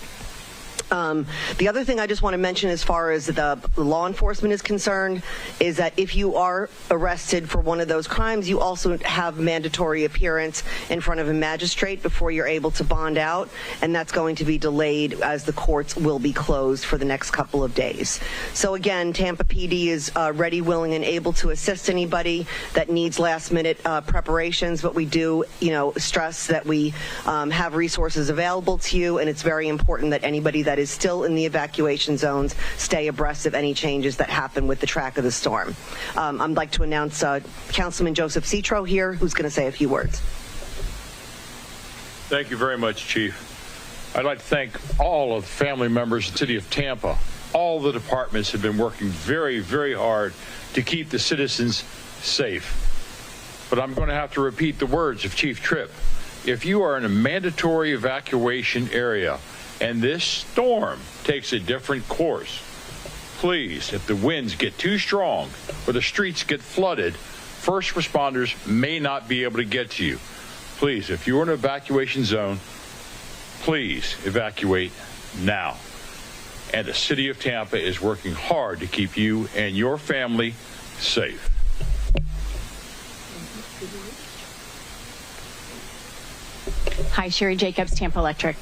The other thing I just want to mention as far as the law enforcement is concerned is that if you are arrested for one of those crimes, you also have mandatory appearance in front of a magistrate before you're able to bond out, and that's going to be delayed as the courts will be closed for the next couple of days. So again, Tampa PD is ready, willing, and able to assist anybody that needs last-minute preparations, but we do, stress that we have resources available to you, and it's very important that anybody that is still in the evacuation zones stay abreast of any changes that happen with the track of the storm. I'd like to announce Councilman Joseph Citro here, who's going to say a few words. Thank you very much, Chief. I'd like to thank all of the family members of the city of Tampa. All the departments have been working very, very hard to keep the citizens safe. But I'm going to have to repeat the words of Chief Tripp. If you are in a mandatory evacuation area and this storm takes a different course, please, if the winds get too strong or the streets get flooded, first responders may not be able to get to you. Please, if you're in an evacuation zone, please evacuate now. And the city of Tampa is working hard to keep you and your family safe. Hi, Sherry Jacobs, Tampa Electric.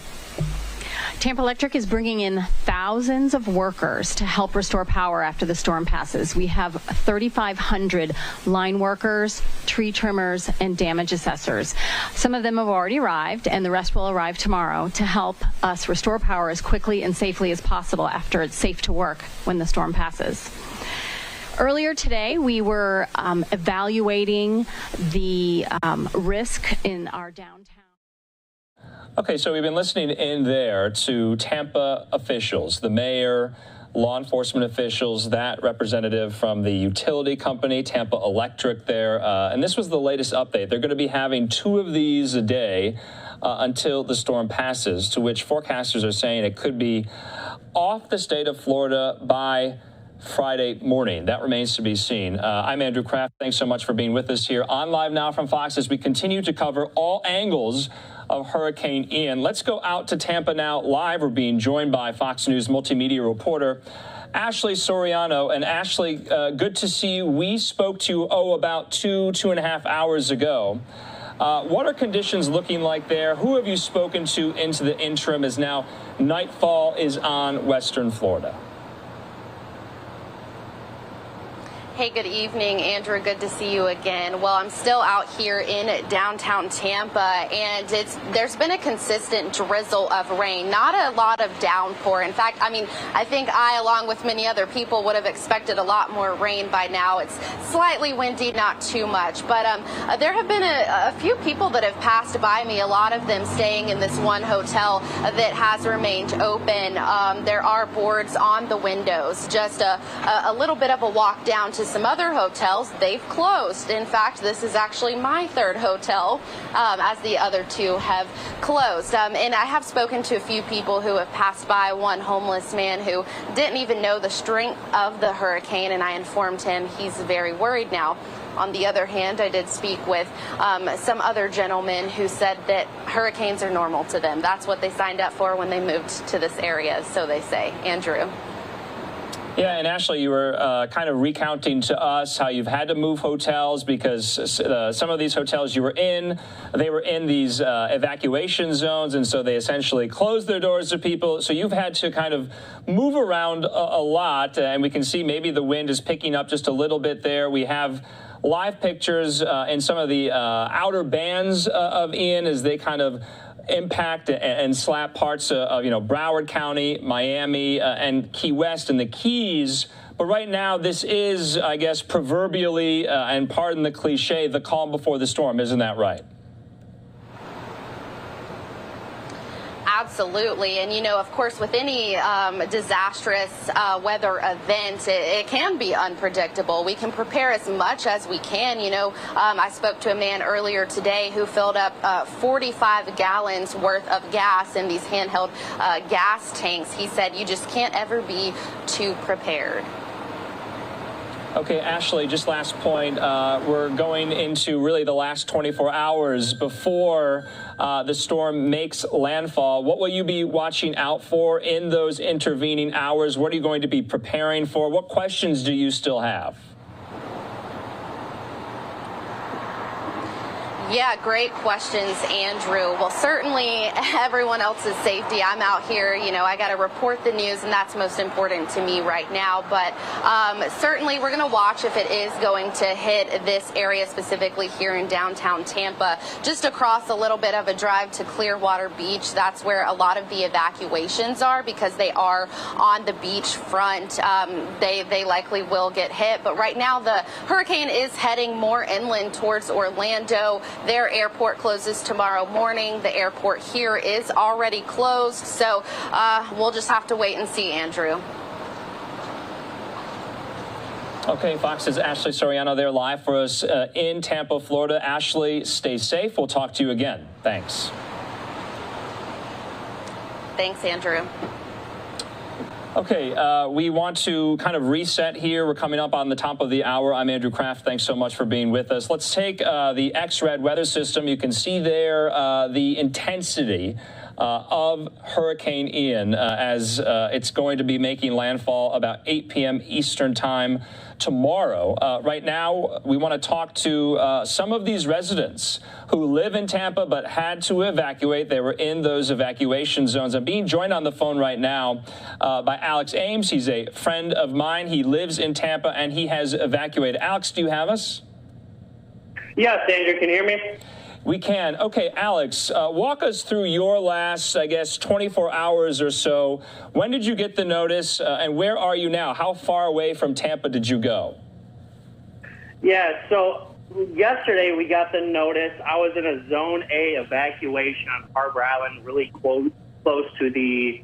Tampa Electric is bringing in thousands of workers to help restore power after the storm passes. We have 3,500 line workers, tree trimmers, and damage assessors. Some of them have already arrived, and the rest will arrive tomorrow to help us restore power as quickly and safely as possible after it's safe to work when the storm passes. Earlier today, we were evaluating the risk in our downtown. Okay, so we've been listening in there to Tampa officials, the mayor, law enforcement officials, that representative from the utility company, Tampa Electric there. And this was the latest update. They're going to be having 2 of these a day until the storm passes, to which forecasters are saying it could be off the state of Florida by Friday morning. That remains to be seen. I'm Andrew Kraft. Thanks so much for being with us here on Live Now from Fox as we continue to cover all angles of Hurricane Ian. Let's go out to Tampa now live. We're being joined by Fox News multimedia reporter Ashley Soriano. And Ashley, good to see you. We spoke to you, about 2.5 hours ago. What are conditions looking like there? Who have you spoken to into the interim as now nightfall is on Western Florida? Hey, good evening, Andrew. Good to see you again. Well, I'm still out here in downtown Tampa, and there's been a consistent drizzle of rain, not a lot of downpour. In fact, I think I, along with many other people, would have expected a lot more rain by now. It's slightly windy, not too much, but there have been a few people that have passed by me, a lot of them staying in this one hotel that has remained open. There are boards on the windows, just a little bit of a walk down to some other hotels. They've closed. In fact, this is actually my 3rd hotel, as the other 2 have closed. And I have spoken to a few people who have passed by, one homeless man who didn't even know the strength of the hurricane, and I informed him he's very worried now. On the other hand, I did speak with some other gentlemen who said that hurricanes are normal to them. That's what they signed up for when they moved to this area, so they say. Andrew. Yeah, and Ashley, you were kind of recounting to us how you've had to move hotels because some of these hotels you were in, they were in these evacuation zones, and so they essentially closed their doors to people. So you've had to kind of move around a lot, and we can see maybe the wind is picking up just a little bit there. We have live pictures in some of the outer bands of Ian as they kind of impact and slap parts of, Broward County, Miami, and Key West and the Keys. But right now, this is, I guess, proverbially, and pardon the cliche, the calm before the storm. Isn't that right? Absolutely. And, of course, with any disastrous weather event, it can be unpredictable. We can prepare as much as we can. I spoke to a man earlier today who filled up 45 gallons worth of gas in these handheld gas tanks. He said you just can't ever be too prepared. Okay, Ashley, just last point. We're going into really the last 24 hours before the storm makes landfall. What will you be watching out for in those intervening hours? What are you going to be preparing for? What questions do you still have? Yeah, great questions, Andrew. Well, certainly everyone else's safety. I'm out here, I got to report the news, and that's most important to me right now. But certainly we're going to watch if it is going to hit this area, specifically here in downtown Tampa, just across a little bit of a drive to Clearwater Beach. That's where a lot of the evacuations are because they are on the beach front. They likely will get hit. But right now the hurricane is heading more inland towards Orlando. Their airport closes tomorrow morning. The airport here is already closed. So we'll just have to wait and see, Andrew. Okay, Fox's Ashley Soriano there live for us in Tampa, Florida. Ashley, stay safe. We'll talk to you again. Thanks. Thanks, Andrew. Okay, we want to kind of reset here. We're coming up on the top of the hour. I'm Andrew Kraft. Thanks so much for being with us. Let's take the X-Red weather system. You can see there the intensity of Hurricane Ian as it's going to be making landfall about 8 p.m. Eastern time tomorrow. Right now, we want to talk to some of these residents who live in Tampa but had to evacuate. They were in those evacuation zones. I'm being joined on the phone right now by Alex Ames. He's a friend of mine. He lives in Tampa and he has evacuated. Alex, do you have us? Yes, Andrew, can you hear me? We can. Okay, Alex, walk us through your last, 24 hours or so. When did you get the notice, and where are you now? How far away from Tampa did you go? Yeah, so yesterday we got the notice. I was in a Zone A evacuation on Harbor Island, really close to the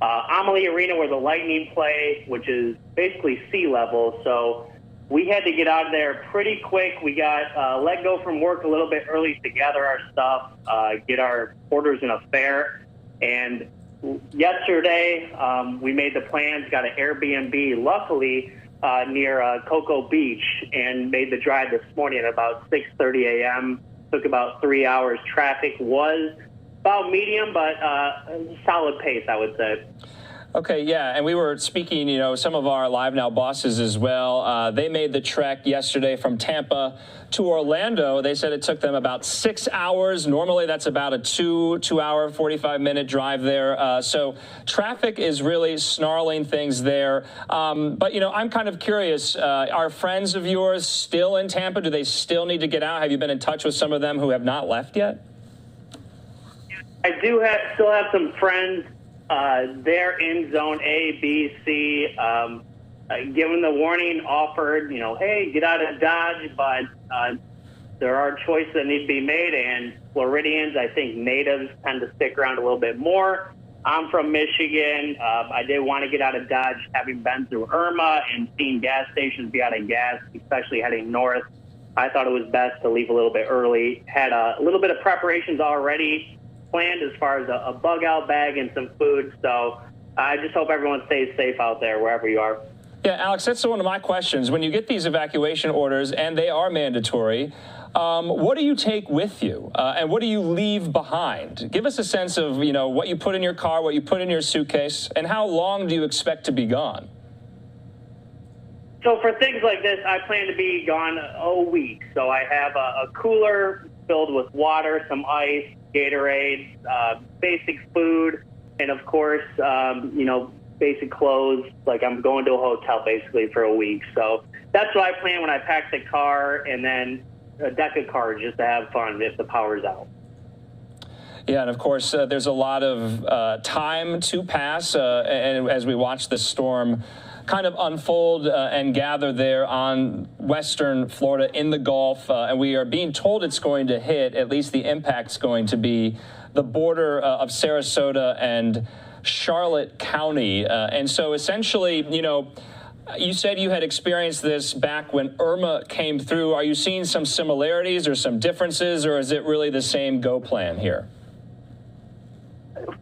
Amalie Arena where the Lightning play, which is basically sea level. So we had to get out of there pretty quick. We got let go from work a little bit early to gather our stuff, get our quarters in a fair. And yesterday we made the plans, got an Airbnb, luckily, near Cocoa Beach, and made the drive this morning at about 6:30 a.m. Took about 3 hours. Traffic was about medium, but solid pace, I would say. Okay, yeah, and we were speaking, some of our Live Now bosses as well. They made the trek yesterday from Tampa to Orlando. They said it took them about 6 hours. Normally, that's about a two-hour, 45-minute drive there. So traffic is really snarling things there. But, I'm kind of curious. Are friends of yours still in Tampa? Do they still need to get out? Have you been in touch with some of them who have not left yet? I do still have some friends. They're in Zone A, B, C. Given the warning, offered, hey, get out of Dodge, but there are choices that need to be made, and Floridians, I think natives tend to stick around a little bit more. I'm from Michigan. I did want to get out of Dodge, having been through Irma and seen gas stations be out of gas, especially heading north. I thought it was best to leave a little bit early. Had a little bit of preparations already planned as far as a bug out bag and some food. So I just hope everyone stays safe out there wherever you are. Yeah, Alex, that's one of my questions. When you get these evacuation orders, and they are mandatory, what do you take with you, and what do you leave behind? Give us a sense of, what you put in your car, what you put in your suitcase, and how long do you expect to be gone? So for things like this, I plan to be gone a week. So I have a cooler filled with water, some ice, Gatorade, basic food, and of course, basic clothes. Like I'm going to a hotel basically for a week. So that's what I plan when I pack the car, and then a deck of cards just to have fun if the power's out. Yeah, and of course, there's a lot of time to pass, and as we watch this storm kind of unfold and gather there on western Florida in the Gulf, and we are being told it's going to hit, at least the impact's going to be the border of Sarasota and Charlotte County. And so essentially, you said you had experienced this back when Irma came through. Are you seeing some similarities or some differences, or is it really the same go plan here?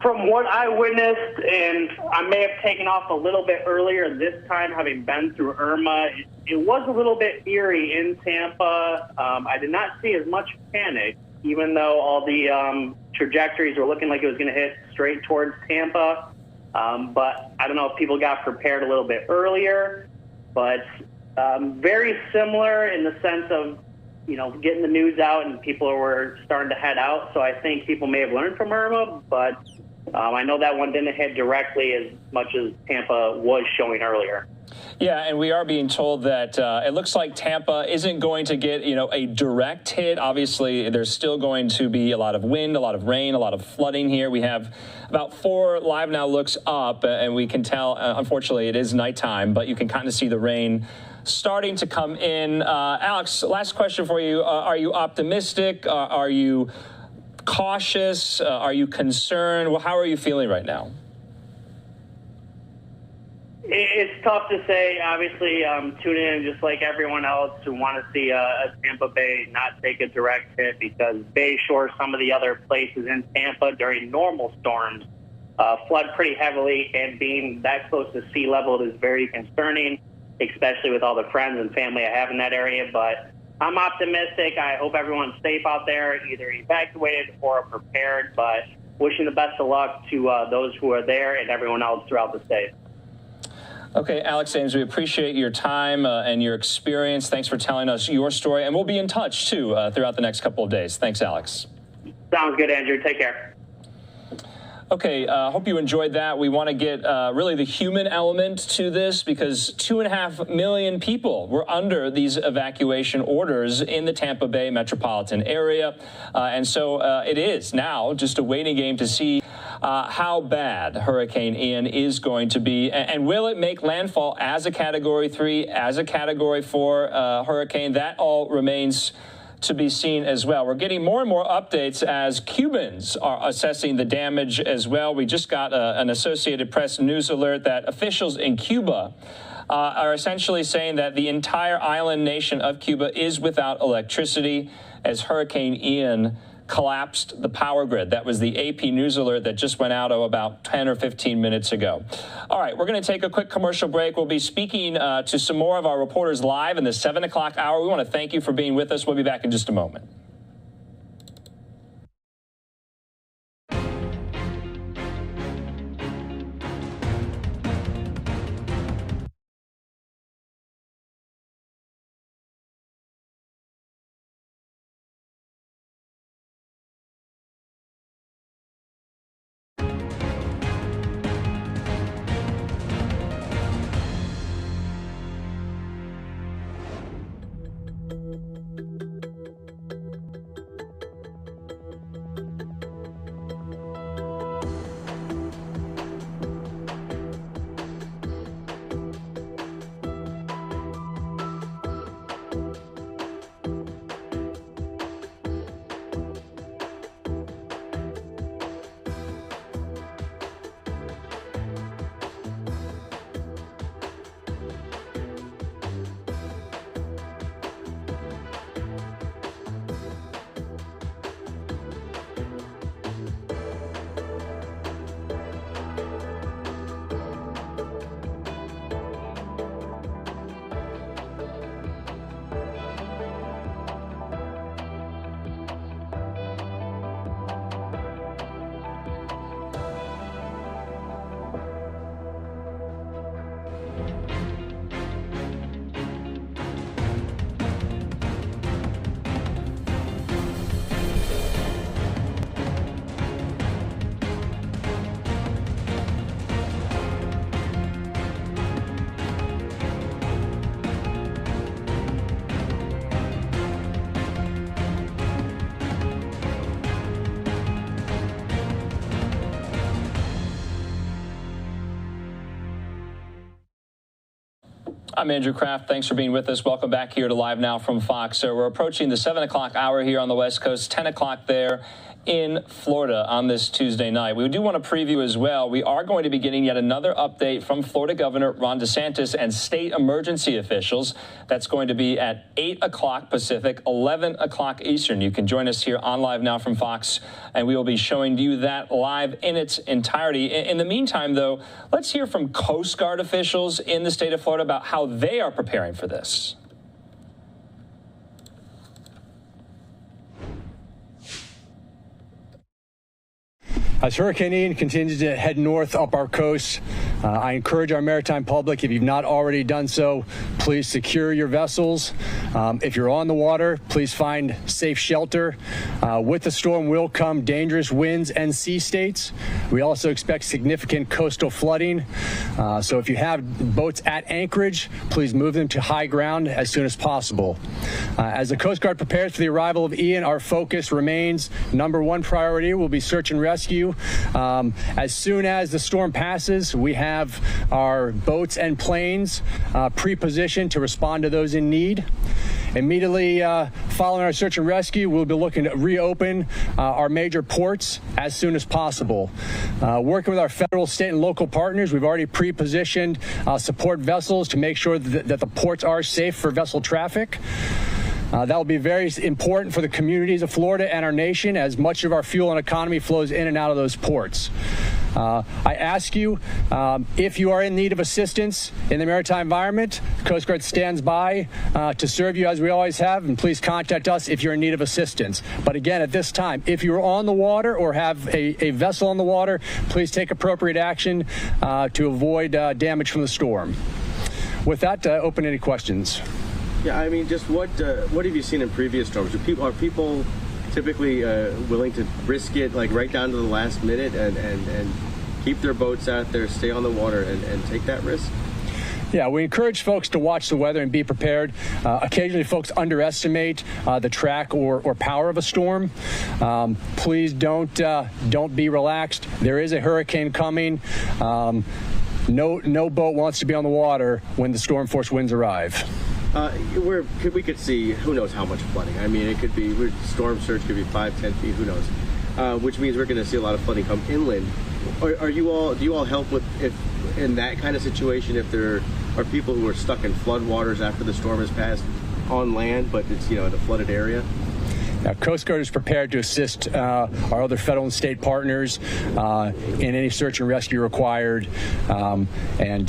From what I witnessed, and I may have taken off a little bit earlier this time, having been through Irma, it was a little bit eerie in Tampa. I did not see as much panic, even though all the trajectories were looking like it was going to hit straight towards Tampa. But I don't know if people got prepared a little bit earlier, but very similar in the sense of, getting the news out and people were starting to head out. So I think people may have learned from Irma, but I know that one didn't hit directly as much as Tampa was showing earlier. Yeah, and we are being told that it looks like Tampa isn't going to get, a direct hit. Obviously, there's still going to be a lot of wind, a lot of rain, a lot of flooding here. We have about 4 Live Now looks up, and we can tell, unfortunately, it is nighttime, but you can kind of see the rain starting to come in. Alex, last question for you. Are you optimistic? Are you cautious? Are you concerned? Well, how are you feeling right now? It's tough to say. Obviously, tuning in just like everyone else who want to see a Tampa Bay not take a direct hit, because Bay Shore, some of the other places in Tampa during normal storms, flood pretty heavily, and being that close to sea level is very concerning, especially with all the friends and family I have in that area. But I'm optimistic. I hope everyone's safe out there, either evacuated or prepared, but wishing the best of luck to those who are there and everyone else throughout the state. Okay, Alex Ames, we appreciate your time and your experience. Thanks for telling us your story, and we'll be in touch, too, throughout the next couple of days. Thanks, Alex. Sounds good, Andrew. Take care. Okay, hope you enjoyed that. We want to get really the human element to this, because 2.5 million people were under these evacuation orders in the Tampa Bay metropolitan area. And so it is now just a waiting game to see how bad Hurricane Ian is going to be. And will it make landfall as a Category 3, as a Category 4 hurricane? That all remains to be seen as well. We're getting more and more updates as Cubans are assessing the damage as well. We just got an Associated Press news alert that officials in Cuba are essentially saying that the entire island nation of Cuba is without electricity as Hurricane Ian collapsed the power grid. That was the AP news alert that just went out about 10 or 15 minutes ago. All right, we're going to take a quick commercial break. We'll be speaking to some more of our reporters live in the 7 o'clock hour. We want to thank you for being with us. We'll be back in just a moment. I'm Andrew Kraft. Thanks for being with us. Welcome back here to Live Now from Fox. So we're approaching the 7 o'clock hour here on the West Coast, 10 o'clock there in Florida on this Tuesday night. We do want to preview as well. We are going to be getting yet another update from Florida Governor Ron DeSantis and state emergency officials. That's going to be at 8 o'clock Pacific, 11 o'clock Eastern. You can join us here on Live Now from Fox, and we will be showing you that live in its entirety. In the meantime, though, let's hear from Coast Guard officials in the state of Florida about how they are preparing for this. As Hurricane Ian continues to head north up our coast, I encourage our maritime public, if you've not already done so, please secure your vessels. If you're on the water, please find safe shelter. With the storm will come dangerous winds and sea states. We also expect significant coastal flooding. So if you have boats at anchorage, please move them to high ground as soon as possible. As the Coast Guard prepares for the arrival of Ian, our focus remains #1 priority will be search and rescue. As soon as the storm passes, we have our boats and planes pre-positioned to respond to those in need. Immediately following our search and rescue, we'll be looking to reopen our major ports as soon as possible. Working with our federal, state, and local partners, we've already pre-positioned support vessels to make sure that the ports are safe for vessel traffic. That will be very important for the communities of Florida and our nation, as much of our fuel and economy flows in and out of those ports. I ask you, if you are in need of assistance in the maritime environment, the Coast Guard stands by to serve you as we always have, and please contact us if you're in need of assistance. But again, at this time, if you're on the water or have a vessel on the water, please take appropriate action to avoid damage from the storm. With that, open any questions. Yeah, I mean, just what have you seen in previous storms? Are people typically willing to risk it, like right down to the last minute, and keep their boats out there, stay on the water, and take that risk? Yeah, we encourage folks to watch the weather and be prepared. Occasionally, folks underestimate the track or power of a storm. Please don't be relaxed. There is a hurricane coming. No boat wants to be on the water when the storm force winds arrive. We could see, who knows how much flooding. I mean, it could be, storm surge could be 5-10 feet, who knows, which means we're going to see a lot of flooding come inland. Do you all help with, if in that kind of situation, if there are people who are stuck in floodwaters after the storm has passed on land, but it's, in a flooded area? Now, Coast Guard is prepared to assist our other federal and state partners in any search and rescue required, and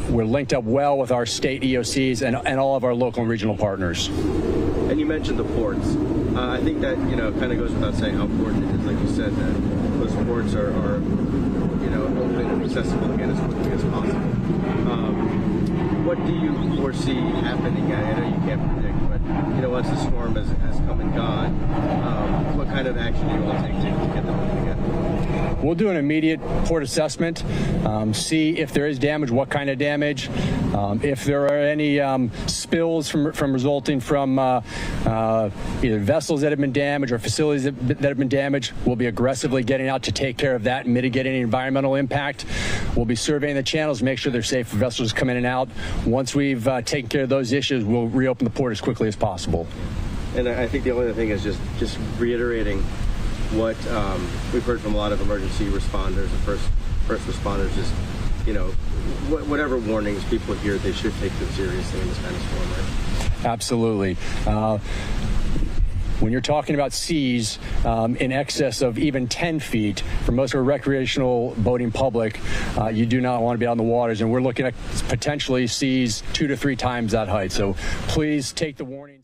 we're linked up well with our state EOCs and all of our local and regional partners. And you mentioned the ports. I think that kind of goes without saying how important it is, like you said, that those ports are open and accessible again as quickly as possible. What do you foresee happening? I know you can't predict, but once the storm has come and gone, what kind of action do you all take to get them moving again? We'll do an immediate port assessment, see if there is damage, what kind of damage, if there are any spills from resulting from either vessels that have been damaged or facilities that have been damaged. We'll be aggressively getting out to take care of that and mitigate any environmental impact. We'll be surveying the channels, make sure they're safe for vessels to come in and out. Once we've taken care of those issues, we'll reopen the port as quickly as possible. And I think the only other thing is just reiterating what we've heard from a lot of emergency responders and first responders is, whatever warnings people hear, they should take them seriously in this kind of storm, right? Absolutely. When you're talking about seas in excess of even 10 feet, for most of our recreational boating public, you do not want to be on the waters, and we're looking at potentially seas 2 to 3 times that height. So please take the warnings.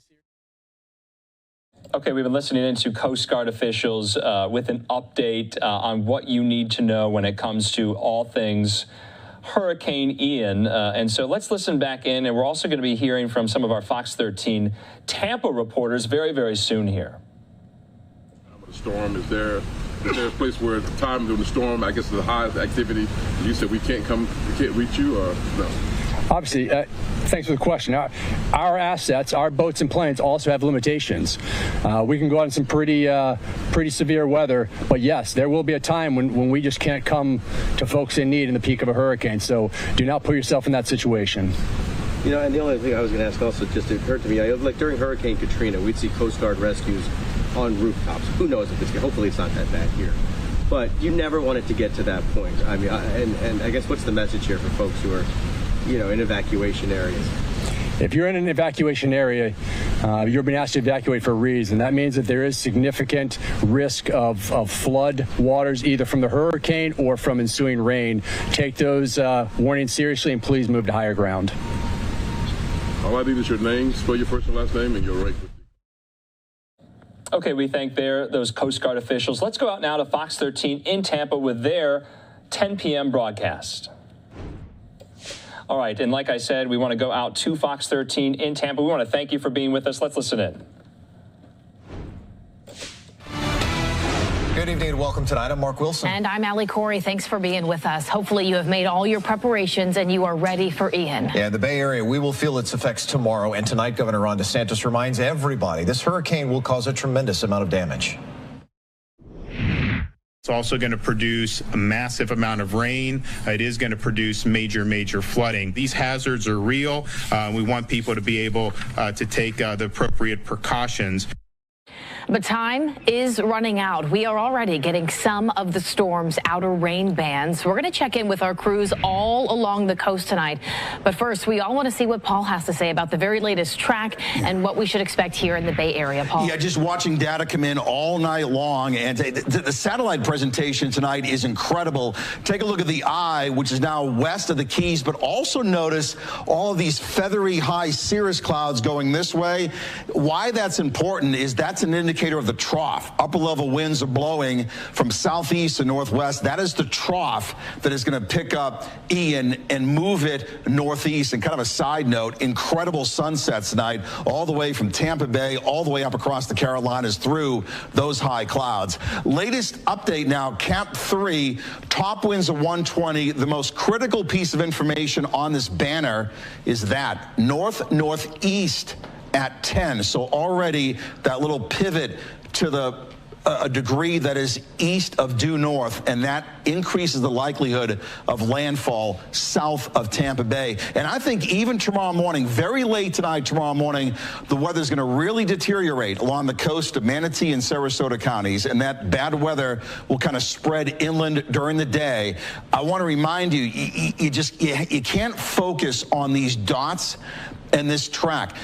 Okay, we've been listening into Coast Guard officials with an update on what you need to know when it comes to all things Hurricane Ian. And so let's listen back in, and we're also going to be hearing from some of our Fox 13 Tampa reporters very, very soon here. The storm, is there a place where at the time during the storm, I guess the highest activity, you said we can't reach you, or no? Obviously, thanks for the question. Our assets, our boats and planes also have limitations. We can go out in some pretty severe weather, but yes, there will be a time when we just can't come to folks in need in the peak of a hurricane. So do not put yourself in that situation. You know, and the only thing I was going to ask also just occurred to me, like during Hurricane Katrina, we'd see Coast Guard rescues on rooftops. Who knows if hopefully it's not that bad here. But you never want it to get to that point. I mean, and I guess what's the message here for folks who are, in evacuation areas? If you're in an evacuation area, you're being asked to evacuate for a reason. That means that there is significant risk of flood waters, either from the hurricane or from ensuing rain. Take those warnings seriously and please move to higher ground. All I need is your name, spell your first and last name, and you're right. Okay, we thank those Coast Guard officials. Let's go out now to Fox 13 in Tampa with their 10 p.m. broadcast. All right, and like I said, we want to go out to Fox 13 in Tampa. We want to thank you for being with us. Let's listen in. Good evening and welcome tonight. I'm Mark Wilson. And I'm Allie Corey. Thanks for being with us. Hopefully you have made all your preparations and you are ready for Ian. Yeah, the Bay Area, we will feel its effects tomorrow. And tonight, Governor Ron DeSantis reminds everybody this hurricane will cause a tremendous amount of damage. It's also going to produce a massive amount of rain. It is going to produce major flooding. These hazards are real. We want people to be able to take the appropriate precautions. But time is running out. We are already getting some of the storm's outer rain bands. We're going to check in with our crews all along the coast tonight. But first, we all want to see what Paul has to say about the very latest track and what we should expect here in the Bay Area. Paul? Yeah, just watching data come in all night long. And the satellite presentation tonight is incredible. Take a look at the eye, which is now west of the Keys, but also notice all of these feathery high cirrus clouds going this way. Why that's important is that's an indicator of the trough. Upper level winds are blowing from southeast and northwest. That is the trough that is going to pick up Ian and move it northeast. And kind of a side note, incredible sunsets tonight, all the way from Tampa Bay, all the way up across the Carolinas through those high clouds. Latest update now, Camp 3, top winds of 120. The most critical piece of information on this banner is that northeast at 10. So already that little pivot to a degree that is east of due north, and that increases the likelihood of landfall south of Tampa Bay. And I think even tomorrow morning, very late tonight, tomorrow morning, the weather's going to really deteriorate along the coast of Manatee and Sarasota counties, and that bad weather will kind of spread inland during the day. I want to remind you, you can't focus on these dots and this track.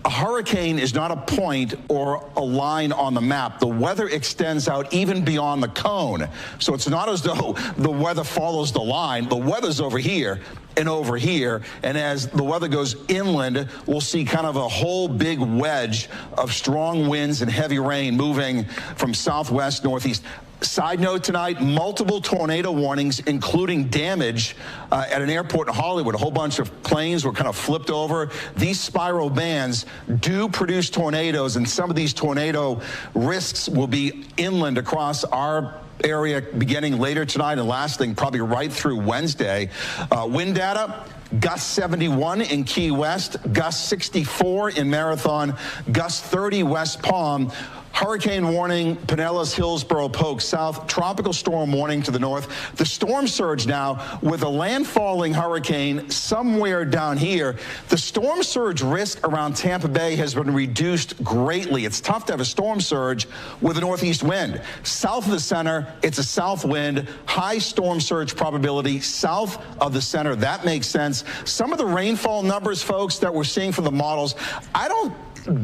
A hurricane is not a point or a line on the map. The weather extends out even beyond the cone. So it's not as though the weather follows the line. The weather's over here and over here. And as the weather goes inland, we'll see kind of a whole big wedge of strong winds and heavy rain moving from southwest, northeast. Side note tonight, multiple tornado warnings, including damage at an airport in Hollywood. A whole bunch of planes were kind of flipped over. These spiral bands do produce tornadoes, and some of these tornado risks will be inland across our area beginning later tonight and lasting probably right through Wednesday. Wind data. Gust 71 in Key West, gust 64 in Marathon, gust 30 West Palm. Hurricane warning, Pinellas, Hillsborough, Polk South. Tropical storm warning to the north. The storm surge now with a landfalling hurricane somewhere down here. The storm surge risk around Tampa Bay has been reduced greatly. It's tough to have a storm surge with a northeast wind. South of the center, it's a south wind. High storm surge probability south of the center. That makes sense. Some of the rainfall numbers, folks, that we're seeing from the models, I don't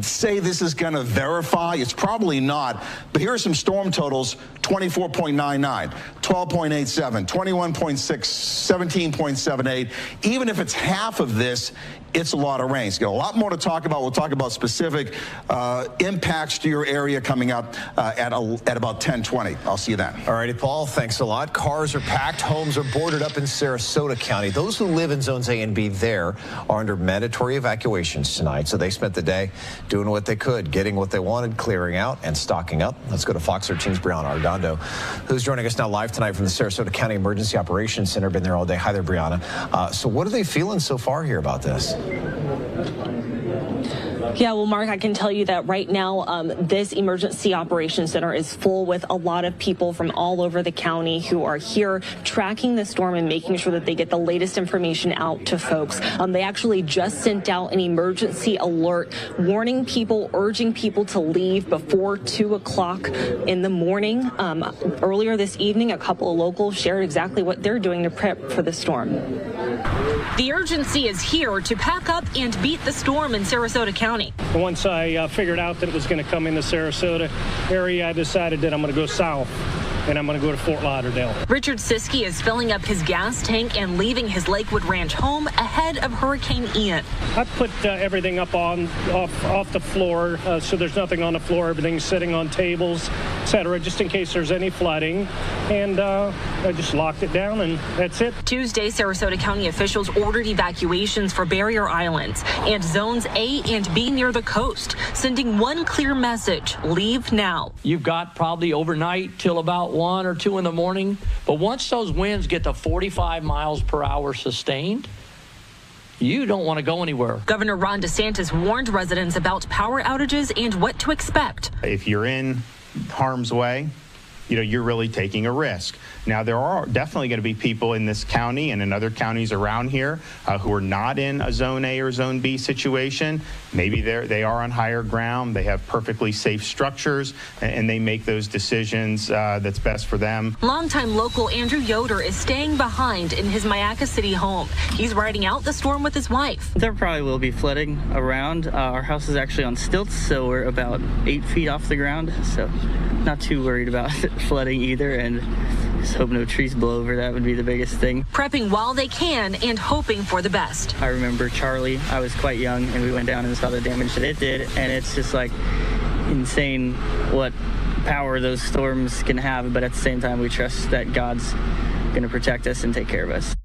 say this is going to verify. It's probably not. But here are some storm totals: 24.99, 12.87, 21.6, 17.78. Even if it's half of this, it's a lot of rain. So got a lot more to talk about. We'll talk about specific impacts to your area coming up at about 10:20. I'll see you then. All righty, Paul, thanks a lot. Cars are packed. Homes are boarded up in Sarasota County. Those who live in zones A and B there are under mandatory evacuations tonight. So they spent the day doing what they could, getting what they wanted, clearing out and stocking up. Let's go to Fox 13's Brianna Ardondo, who's joining us now live tonight from the Sarasota County Emergency Operations Center. Been there all day. Hi there, Brianna. So what are they feeling so far here about this? Yeah, well, Mark, I can tell you that right now, this emergency operations center is full with a lot of people from all over the county who are here tracking the storm and making sure that they get the latest information out to folks. They actually just sent out an emergency alert warning people, urging people to leave before 2 o'clock in the morning. Earlier this evening, a couple of locals shared exactly what they're doing to prep for the storm. The urgency is here to pack up and beat the storm in Sarasota County. Once I figured out that it was going to come into Sarasota area, I decided that I'm going to go south. And I'm going to go to Fort Lauderdale. Richard Siskey is filling up his gas tank and leaving his Lakewood Ranch home ahead of Hurricane Ian. I put everything up off the floor, so there's nothing on the floor. Everything's sitting on tables, etc., just in case there's any flooding. And I just locked it down, and that's it. Tuesday, Sarasota County officials ordered evacuations for barrier islands and zones A and B near the coast, sending one clear message: leave now. You've got probably overnight till about 1 or 2 in the morning, but once those winds get to 45 miles per hour sustained, you don't want to go anywhere. Governor Ron DeSantis warned residents about power outages and what to expect. If you're in harm's way, you're really taking a risk. Now, there are definitely going to be people in this county and in other counties around here who are not in a Zone A or Zone B situation. Maybe they are on higher ground. They have perfectly safe structures, and they make those decisions that's best for them. Longtime local Andrew Yoder is staying behind in his Mayaca City home. He's riding out the storm with his wife. There probably will be flooding around. Our house is actually on stilts, so we're about 8 feet off the ground, so not too worried about flooding either, and just hope no trees blow over. That would be the biggest thing. Prepping while they can and hoping for the best. I remember Charlie. I was quite young, and we went down and saw the damage that it did, and it's just like insane what power those storms can have, but at the same time we trust that God's going to protect us and take care of us.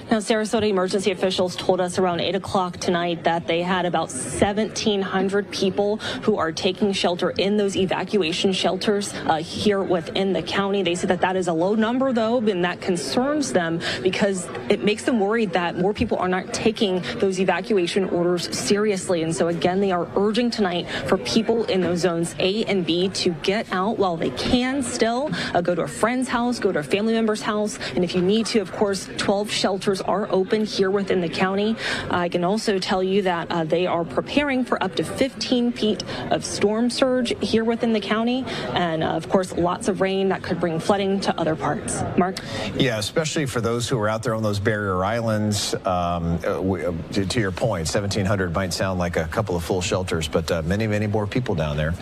Now, Sarasota emergency officials told us around 8 o'clock tonight that they had about 1,700 people who are taking shelter in those evacuation shelters here within the county. They said that that is a low number, though, and that concerns them because it makes them worried that more people are not taking those evacuation orders seriously. And so, again, they are urging tonight for people in those zones A and B to get out while they can still. Go to a friend's house, go to a family member's house, and if you need to, of course, 12 shelters are open here within the county. I can also tell you that they are preparing for up to 15 feet of storm surge here within the county, and of course lots of rain that could bring flooding to other parts. Mark? Yeah, especially for those who are out there on those barrier islands. To your point, 1,700 might sound like a couple of full shelters, but many more people down there,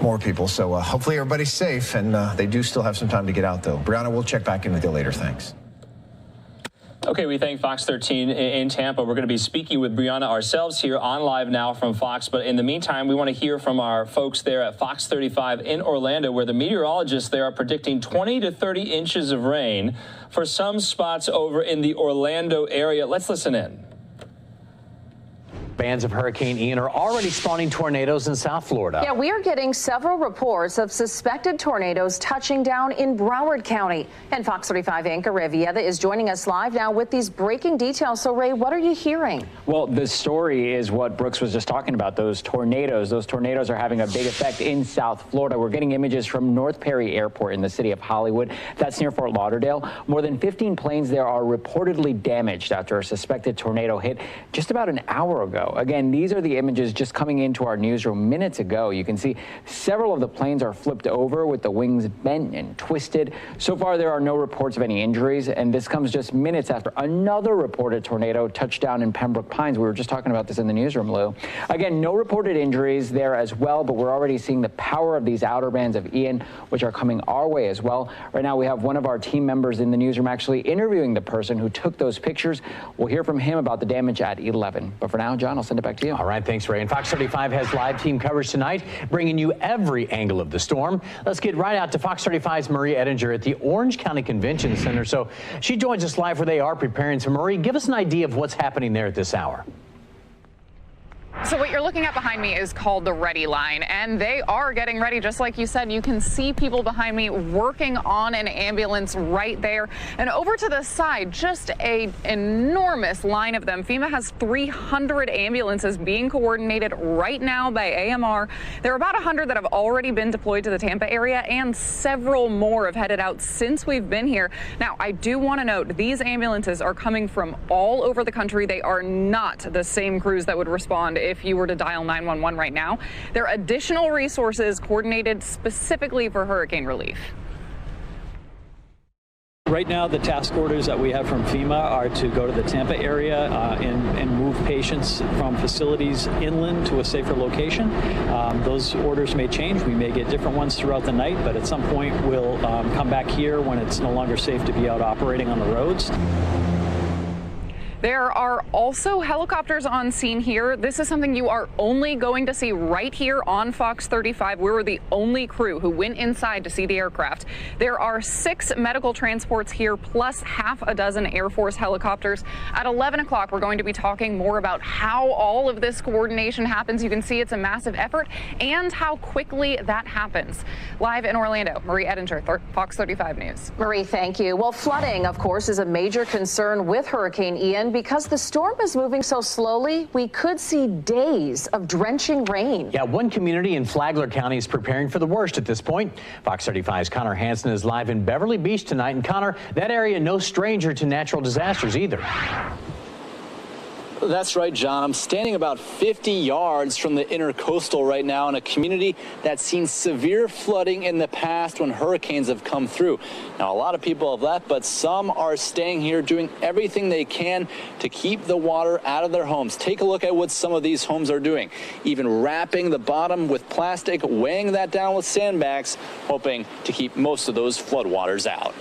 more people. So hopefully everybody's safe, and they do still have some time to get out, though. Brianna, we'll check back in with you later. Thanks. Okay, we thank Fox 13 in Tampa. We're going to be speaking with Brianna ourselves here on Live Now from Fox. But in the meantime, we want to hear from our folks there at Fox 35 in Orlando, where the meteorologists there are predicting 20 to 30 inches of rain for some spots over in the Orlando area. Let's listen in. Bands of Hurricane Ian are already spawning tornadoes in South Florida. Yeah, we are getting several reports of suspected tornadoes touching down in Broward County. And Fox 35 anchor Ray Vieta is joining us live now with these breaking details. So, Ray, what are you hearing? Well, the story is what Brooks was just talking about, those tornadoes. Those tornadoes are having a big effect in South Florida. We're getting images from North Perry Airport in the city of Hollywood. That's near Fort Lauderdale. More than 15 planes there are reportedly damaged after a suspected tornado hit just about an hour ago. Again, these are the images just coming into our newsroom minutes ago. You can see several of the planes are flipped over with the wings bent and twisted. So far, there are no reports of any injuries, and this comes just minutes after another reported tornado touched down in Pembroke Pines. We were just talking about this in the newsroom, Lou. Again, no reported injuries there as well, but we're already seeing the power of these outer bands of Ian, which are coming our way as well. Right now, we have one of our team members in the newsroom actually interviewing the person who took those pictures. We'll hear from him about the damage at 11. But for now, John, I'll send it back to you. All right, thanks, Ray. And Fox 35 has live team coverage tonight, bringing you every angle of the storm. Let's get right out to Fox 35's Marie Ettinger at the Orange County Convention Center. So she joins us live where they are preparing. So, Marie, give us an idea of what's happening there at this hour. So what you're looking at behind me is called the Ready Line, and they are getting ready. Just like you said, you can see people behind me working on an ambulance right there. And over to the side, just an enormous line of them. FEMA has 300 ambulances being coordinated right now by AMR. There are about 100 that have already been deployed to the Tampa area, and several more have headed out since we've been here. Now, I do want to note these ambulances are coming from all over the country. They are not the same crews that would respond if you were to dial 911 right now. They're additional resources coordinated specifically for hurricane relief. Right now, the task orders that we have from FEMA are to go to the Tampa area and move patients from facilities inland to a safer location. Those orders may change. We may get different ones throughout the night, but at some point we'll come back here when it's no longer safe to be out operating on the roads. There are also helicopters on scene here. This is something you are only going to see right here on Fox 35. We were the only crew who went inside to see the aircraft. There are 6 medical transports here, plus half a dozen Air Force helicopters. At 11 o'clock, we're going to be talking more about how all of this coordination happens. You can see it's a massive effort and how quickly that happens. Live in Orlando, Marie Edinger, Fox 35 News. Marie, thank you. Well, flooding, of course, is a major concern with Hurricane Ian. Because the storm is moving so slowly, we could see days of drenching rain. Yeah, one community in Flagler County is preparing for the worst at this point. Fox 35's Connor Hansen is live in Beverly Beach tonight. And Connor, that area no stranger to natural disasters either. That's right, John. I'm standing about 50 yards from the intercoastal right now in a community that's seen severe flooding in the past when hurricanes have come through. Now, a lot of people have left, but some are staying here doing everything they can to keep the water out of their homes. Take a look at what some of these homes are doing, even wrapping the bottom with plastic, weighing that down with sandbags, hoping to keep most of those floodwaters out.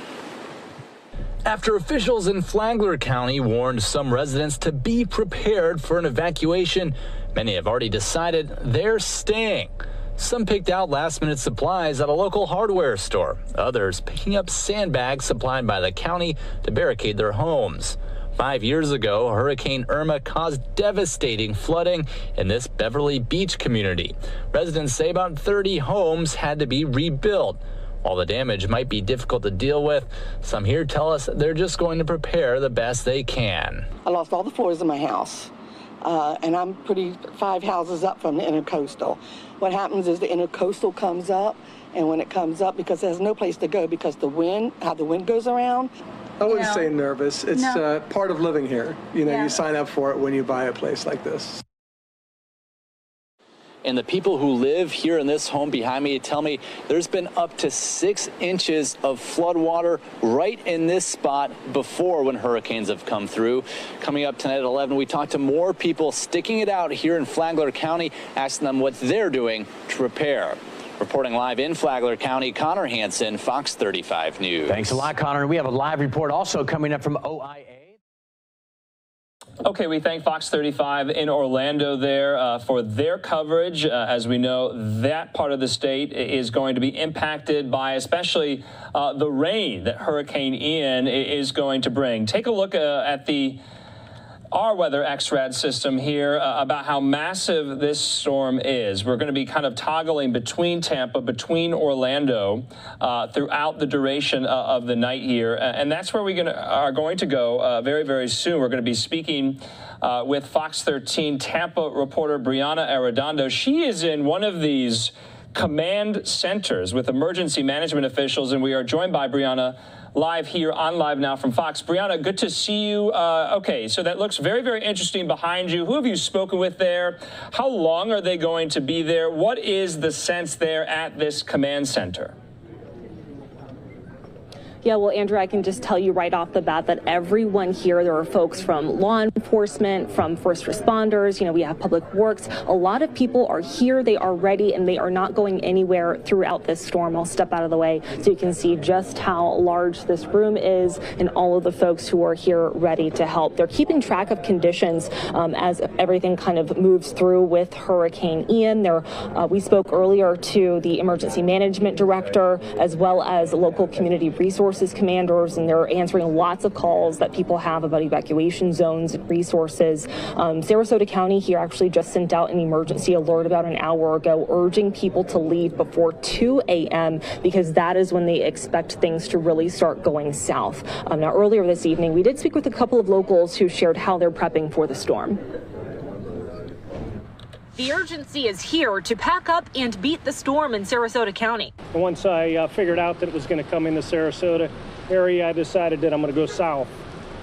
After officials in Flagler County warned some residents to be prepared for an evacuation, many have already decided they're staying. Some picked out last-minute supplies at a local hardware store. Others picking up sandbags supplied by the county to barricade their homes. 5 years ago, Hurricane Irma caused devastating flooding in this Beverly Beach community. Residents say about 30 homes had to be rebuilt. While the damage might be difficult to deal with, some here tell us they're just going to prepare the best they can. I lost all the floors in my house, and I'm 5 houses up from the intercoastal. What happens is the intercoastal comes up, and when it comes up, because there's no place to go because the wind, how the wind goes around. I wouldn't say nervous. It's part of living here. You know, you sign up for it when you buy a place like this. And the people who live here in this home behind me tell me there's been up to 6 inches of flood water right in this spot before when hurricanes have come through. Coming up tonight at 11, we talk to more people sticking it out here in Flagler County, asking them what they're doing to prepare. Reporting live in Flagler County, Connor Hansen, Fox 35 News. Thanks a lot, Connor. We have a live report also coming up from OIA. Okay, we thank Fox 35 in Orlando there for their coverage. As we know, that part of the state is going to be impacted by especially the rain that Hurricane Ian is going to bring. Take a look at our weather XRAD system here about how massive this storm is. We're going to be kind of toggling between Tampa, between Orlando throughout the duration of the night here. And that's where we are going to go very, very soon. We're going to be speaking with Fox 13 Tampa reporter Brianna Arredondo. She is in one of these command centers with emergency management officials, and we are joined by Brianna live here on Live Now from Fox. Brianna, good to see you. Okay, so that looks very, very interesting behind you. Who have you spoken with there? How long are they going to be there? What is the sense there at this command center? Yeah, well, Andrew, I can just tell you right off the bat that everyone here, there are folks from law enforcement, from first responders, we have public works. A lot of people are here, they are ready, and they are not going anywhere throughout this storm. I'll step out of the way so you can see just how large this room is and all of the folks who are here ready to help. They're keeping track of conditions as everything kind of moves through with Hurricane Ian. We spoke earlier to the emergency management director as well as local community resource resources commanders, and they're answering lots of calls that people have about evacuation zones and resources. Sarasota County here actually just sent out an emergency alert about an hour ago, urging people to leave before 2 a.m. because that is when they expect things to really start going south. Now, earlier this evening, we did speak with a couple of locals who shared how they're prepping for the storm. The urgency is here to pack up and beat the storm in Sarasota County. Once I figured out that it was going to come in the Sarasota area, I decided that I'm going to go south,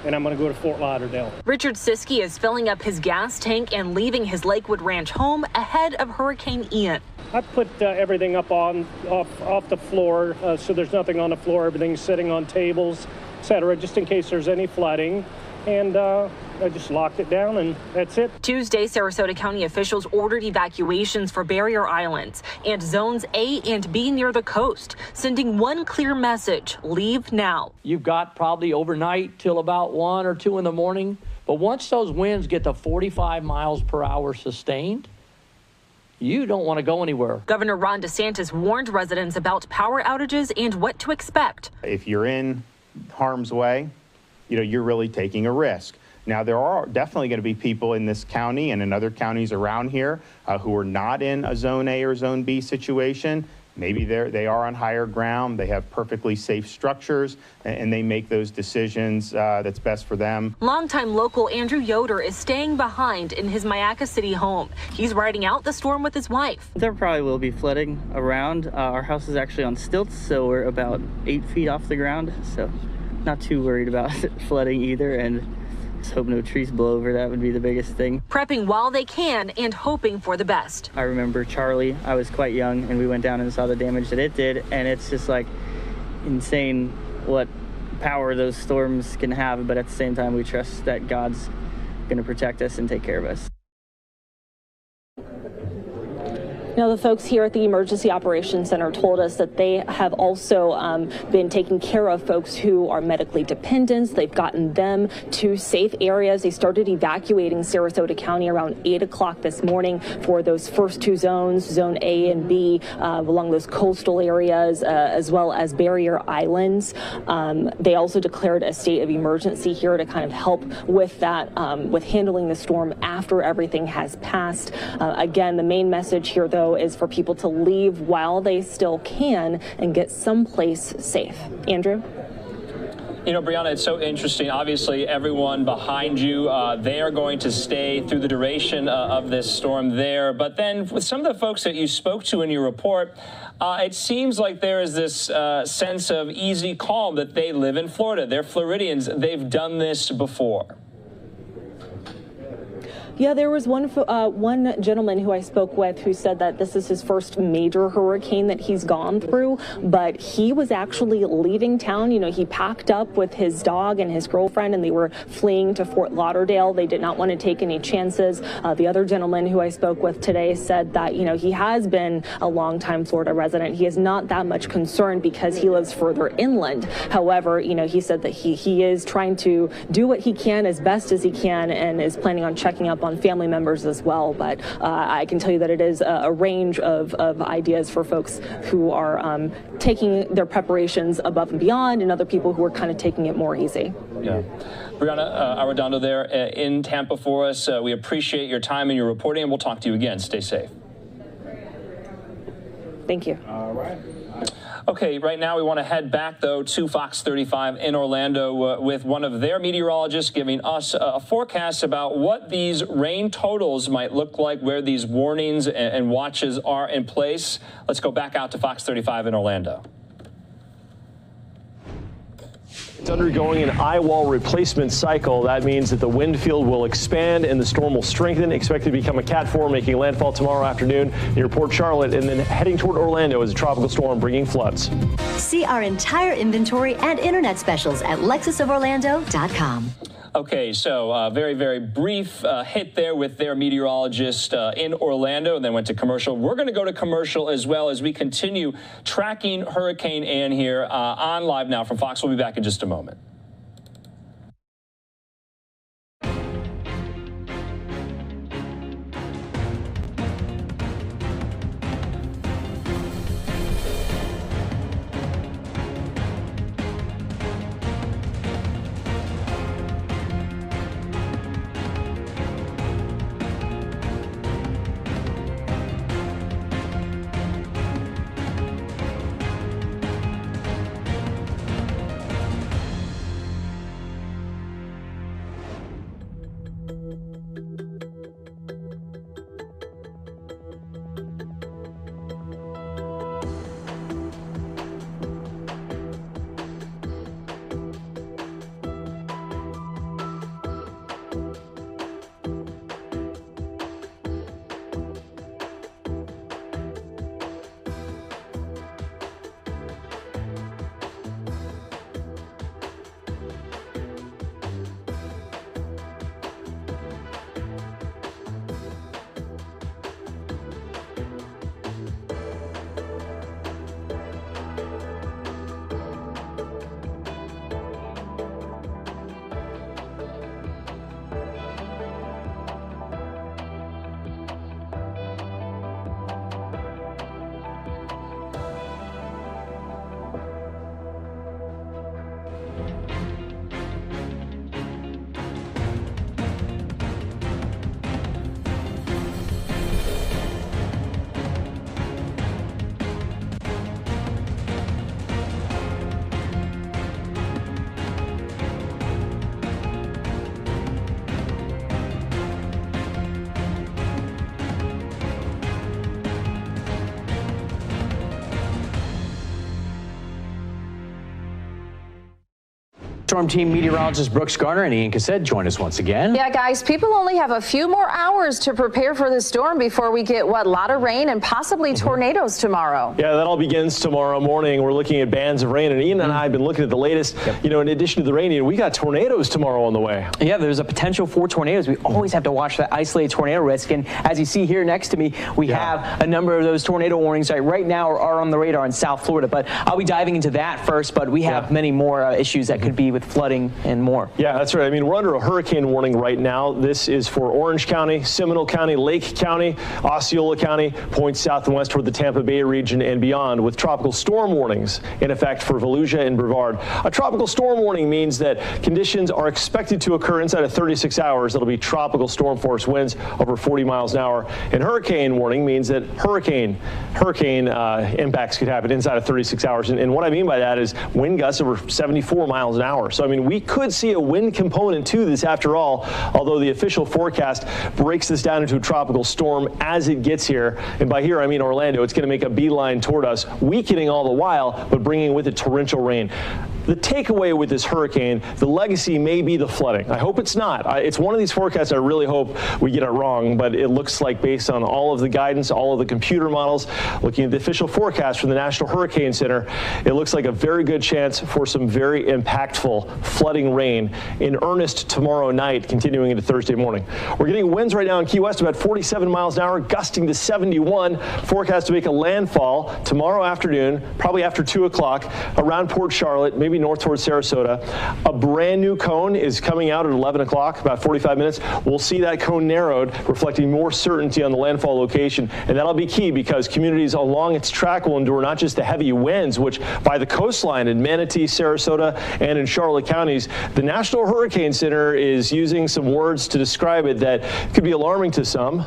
and I'm going to go to Fort Lauderdale. Richard Siskey is filling up his gas tank and leaving his Lakewood Ranch home ahead of Hurricane Ian. I put everything up off the floor, so there's nothing on the floor. Everything's sitting on tables, etc., just in case there's any flooding. And I just locked it down, and that's it. Tuesday, Sarasota County officials ordered evacuations for barrier islands and zones A and B near the coast, sending one clear message: leave now. You've got probably overnight till about 1 or 2 in the morning. But once those winds get to 45 miles per hour sustained, you don't want to go anywhere. Governor Ron DeSantis warned residents about power outages and what to expect. If you're in harm's way, you're really taking a risk. Now, there are definitely going to be people in this county and in other counties around here who are not in a Zone A or Zone B situation. Maybe they are on higher ground, they have perfectly safe structures, and they make those decisions that's best for them. Longtime local Andrew Yoder is staying behind in his Mayaca City home. He's riding out the storm with his wife. There probably will be flooding around. Our house is actually on stilts, so we're about 8 feet off the ground, so not too worried about flooding either, and just hope no trees blow over. That would be the biggest thing. Prepping while they can and hoping for the best. I remember Charlie. I was quite young, and we went down and saw the damage that it did, and it's just like insane what power those storms can have, but at the same time we trust that God's going to protect us and take care of us. Now, the folks here at the Emergency Operations Center told us that they have also been taking care of folks who are medically dependent. They've gotten them to safe areas. They started evacuating Sarasota County around 8 o'clock this morning for those first two zones, Zone A and B, along those coastal areas, as well as barrier islands. They also declared a state of emergency here to kind of help with that, with handling the storm after everything has passed. Again, the main message here, though, is for people to leave while they still can and get someplace safe. Andrew? Brianna, it's so interesting. Obviously, everyone behind you, they are going to stay through the duration of this storm there. But then with some of the folks that you spoke to in your report, it seems like there is this sense of easy calm that they live in Florida. They're Floridians. They've done this before. Yeah, there was one gentleman who I spoke with who said that this is his first major hurricane that he's gone through, but he was actually leaving town. He packed up with his dog and his girlfriend, and they were fleeing to Fort Lauderdale. They did not want to take any chances. The other gentleman who I spoke with today said that, he has been a longtime Florida resident. He is not that much concerned because he lives further inland. However, he said that he is trying to do what he can as best as he can and is planning on checking up on family members as well. But I can tell you that it is a range of ideas for folks who are taking their preparations above and beyond, and other people who are kind of taking it more easy. Yeah. Brianna Arredondo there in Tampa for us. We appreciate your time and your reporting, and we'll talk to you again. Stay safe. Thank you. All right. Okay, right now we want to head back, though, to Fox 35 in Orlando with one of their meteorologists giving us a forecast about what these rain totals might look like, where these warnings and watches are in place. Let's go back out to Fox 35 in Orlando. It's undergoing an eye wall replacement cycle. That means that the wind field will expand and the storm will strengthen, expected to become a Cat 4, making landfall tomorrow afternoon near Port Charlotte, and then heading toward Orlando as a tropical storm bringing floods. See our entire inventory and internet specials at lexusoforlando.com. Okay, so very, very brief hit there with their meteorologist in Orlando, and then went to commercial. We're going to go to commercial as well as we continue tracking Hurricane Ian here on Live Now from Fox. We'll be back in just a moment. Storm Team meteorologist Brooks Garner and Ian Cassett join us once again. Yeah, guys, people only have a few more hours to prepare for the storm before we get, a lot of rain and possibly tornadoes tomorrow. Yeah, that all begins tomorrow morning. We're looking at bands of rain, and Ian and I have been looking at the latest. You know, in addition to the rain, we got tornadoes tomorrow on the way. Yeah, there's a potential for tornadoes. We always have to watch that isolated tornado risk, and as you see here next to me, we have a number of those tornado warnings right now are on the radar in South Florida, but I'll be diving into that first, but we have many more issues that could be with flooding and more. Yeah, that's right. I mean, we're under a hurricane warning right now. This is for Orange County, Seminole County, Lake County, Osceola County, points south and west toward the Tampa Bay region and beyond, with tropical storm warnings in effect for Volusia and Brevard. A tropical storm warning means that conditions are expected to occur inside of 36 hours. It'll be tropical storm force winds over 40 miles an hour. And hurricane warning means that hurricane impacts could happen inside of 36 hours. And what I mean by that is wind gusts over 74 miles an hour. So, I mean, we could see a wind component to this after all, although the official forecast breaks this down into a tropical storm as it gets here. And by here, I mean Orlando. It's going to make a beeline toward us, weakening all the while, but bringing with it torrential rain. The takeaway with this hurricane, the legacy may be the flooding. I hope it's not. It's one of these forecasts I really hope we get it wrong, but it looks like based on all of the guidance, all of the computer models, looking at the official forecast from the National Hurricane Center, it looks like a very good chance for some very impactful flooding rain in earnest tomorrow night, continuing into Thursday morning. We're getting winds right now in Key West about 47 miles an hour, gusting to 71. Forecast to make a landfall tomorrow afternoon, probably after 2 o'clock, around Port Charlotte, maybe north towards Sarasota. A brand new cone is coming out at 11 o'clock, about 45 minutes. We'll see that cone narrowed, reflecting more certainty on the landfall location. And that'll be key because communities along its track will endure not just the heavy winds, which by the coastline in Manatee, Sarasota, and in Charlotte counties, the National Hurricane Center is using some words to describe it that could be alarming to some,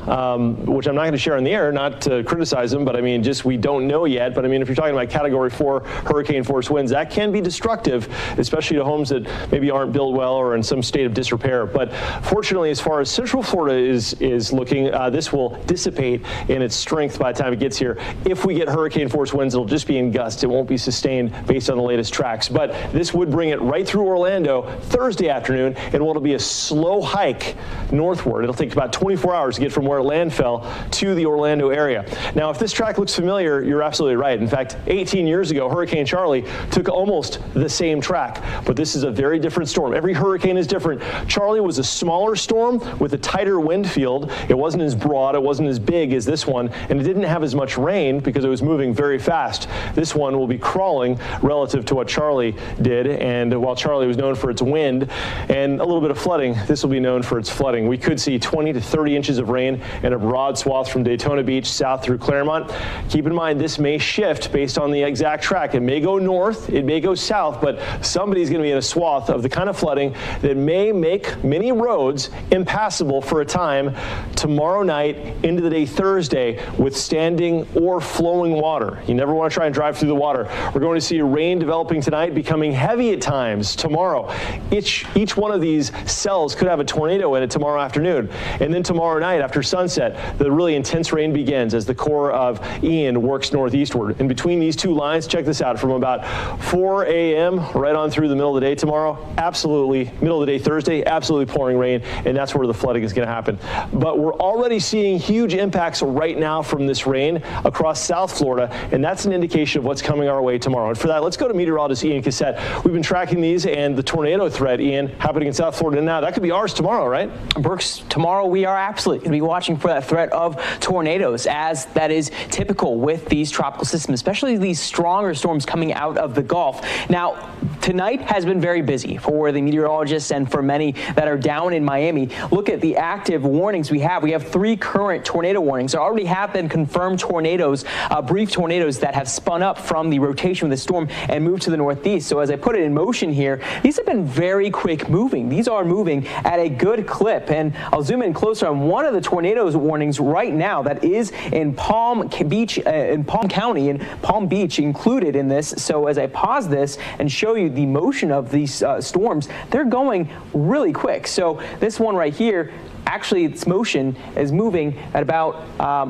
which I'm not going to share on the air, not to criticize them, but I mean, just we don't know yet. But I mean, if you're talking about Category 4 hurricane force winds, that can be destructive, especially to homes that maybe aren't built well or in some state of disrepair. But fortunately, as far as Central Florida is looking, this will dissipate in its strength by the time it gets here. If we get hurricane force winds, it'll just be in gusts. It won't be sustained based on the latest tracks. But this would bring it right through Orlando Thursday afternoon, and it'll be a slow hike northward. It'll take about 24 hours to get from where it landfell to the Orlando area. Now, if this track looks familiar, you're absolutely right. In fact, 18 years ago, Hurricane Charlie took almost the same track, but this is a very different storm. Every hurricane is different. Charlie was a smaller storm with a tighter wind field. It wasn't as broad, it wasn't as big as this one, and it didn't have as much rain because it was moving very fast. This one will be crawling relative to what Charlie did, and while Charlie was known for its wind and a little bit of flooding, this will be known for its flooding. We could see 20 to 30 inches of rain in a broad swath from Daytona Beach south through Claremont. Keep in mind, this may shift based on the exact track. It may go north, it may go south, but somebody's going to be in a swath of the kind of flooding that may make many roads impassable for a time tomorrow night into the day Thursday with standing or flowing water. You never want to try and drive through the water. We're going to see rain developing tonight, becoming heavy at times tomorrow. Each one of these cells could have a tornado in it tomorrow afternoon. And then tomorrow night after sunset, the really intense rain begins as the core of Ian works northeastward. In between these two lines, check this out, from about 4 a.m. right on through the middle of the day tomorrow, absolutely, middle of the day Thursday, absolutely pouring rain, and that's where the flooding is going to happen. But we're already seeing huge impacts right now from this rain across South Florida, and that's an indication of what's coming our way tomorrow. And for that, let's go to meteorologist Ian Cassett. We've been tracking these and the tornado threat, Ian, happening in South Florida now. That could be ours tomorrow, right? Brooks, tomorrow we are absolutely going to be watching for that threat of tornadoes, as that is typical with these tropical systems, especially these stronger storms coming out of the Gulf. Now, tonight has been very busy for the meteorologists and for many that are down in Miami. Look at the active warnings we have. We have 3 current tornado warnings. There already have been confirmed tornadoes, brief tornadoes that have spun up from the rotation of the storm and moved to the northeast. So as I put it in motion here, these have been very quick moving. These are moving at a good clip. And I'll zoom in closer on one of the tornadoes warnings right now that is in Palm Beach, in Palm County, and Palm Beach included in this. So as I pause this and show you the motion of these storms, they're going really quick. So this one right here, actually its motion is moving at about,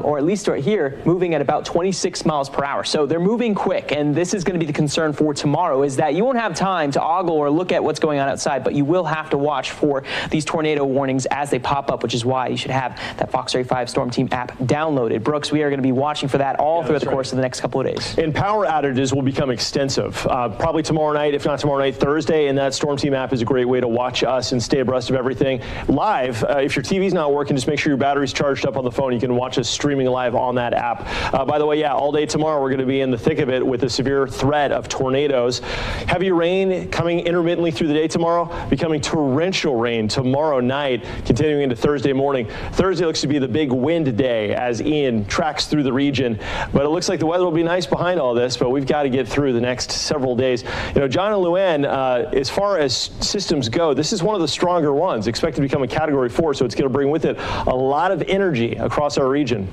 or at least right here, moving at about 26 miles per hour. So they're moving quick, and this is going to be the concern for tomorrow, is that you won't have time to ogle or look at what's going on outside, but you will have to watch for these tornado warnings as they pop up, which is why you should have that Fox 35 Storm Team app downloaded. Brooks, we are going to be watching for that all throughout the course of the next couple of days. And power outages will become extensive, probably tomorrow night, if not tomorrow night, Thursday, and that Storm Team app is a great way to watch us and stay abreast of everything live. If your TV's not working, just make sure your battery's charged up on the phone. You can watch us streaming live on that app. By the way, yeah, all day tomorrow we're going to be in the thick of it with a severe threat of tornadoes. Heavy rain coming intermittently through the day tomorrow, becoming torrential rain tomorrow night, continuing into Thursday morning. Thursday looks to be the big wind day as Ian tracks through the region, but it looks like the weather will be nice behind all this, but we've got to get through the next several days. You know, John and Luann, as far as systems go, this is one of the stronger ones, expected to become a Category 4, so it's going to bring with it a lot of energy across our region.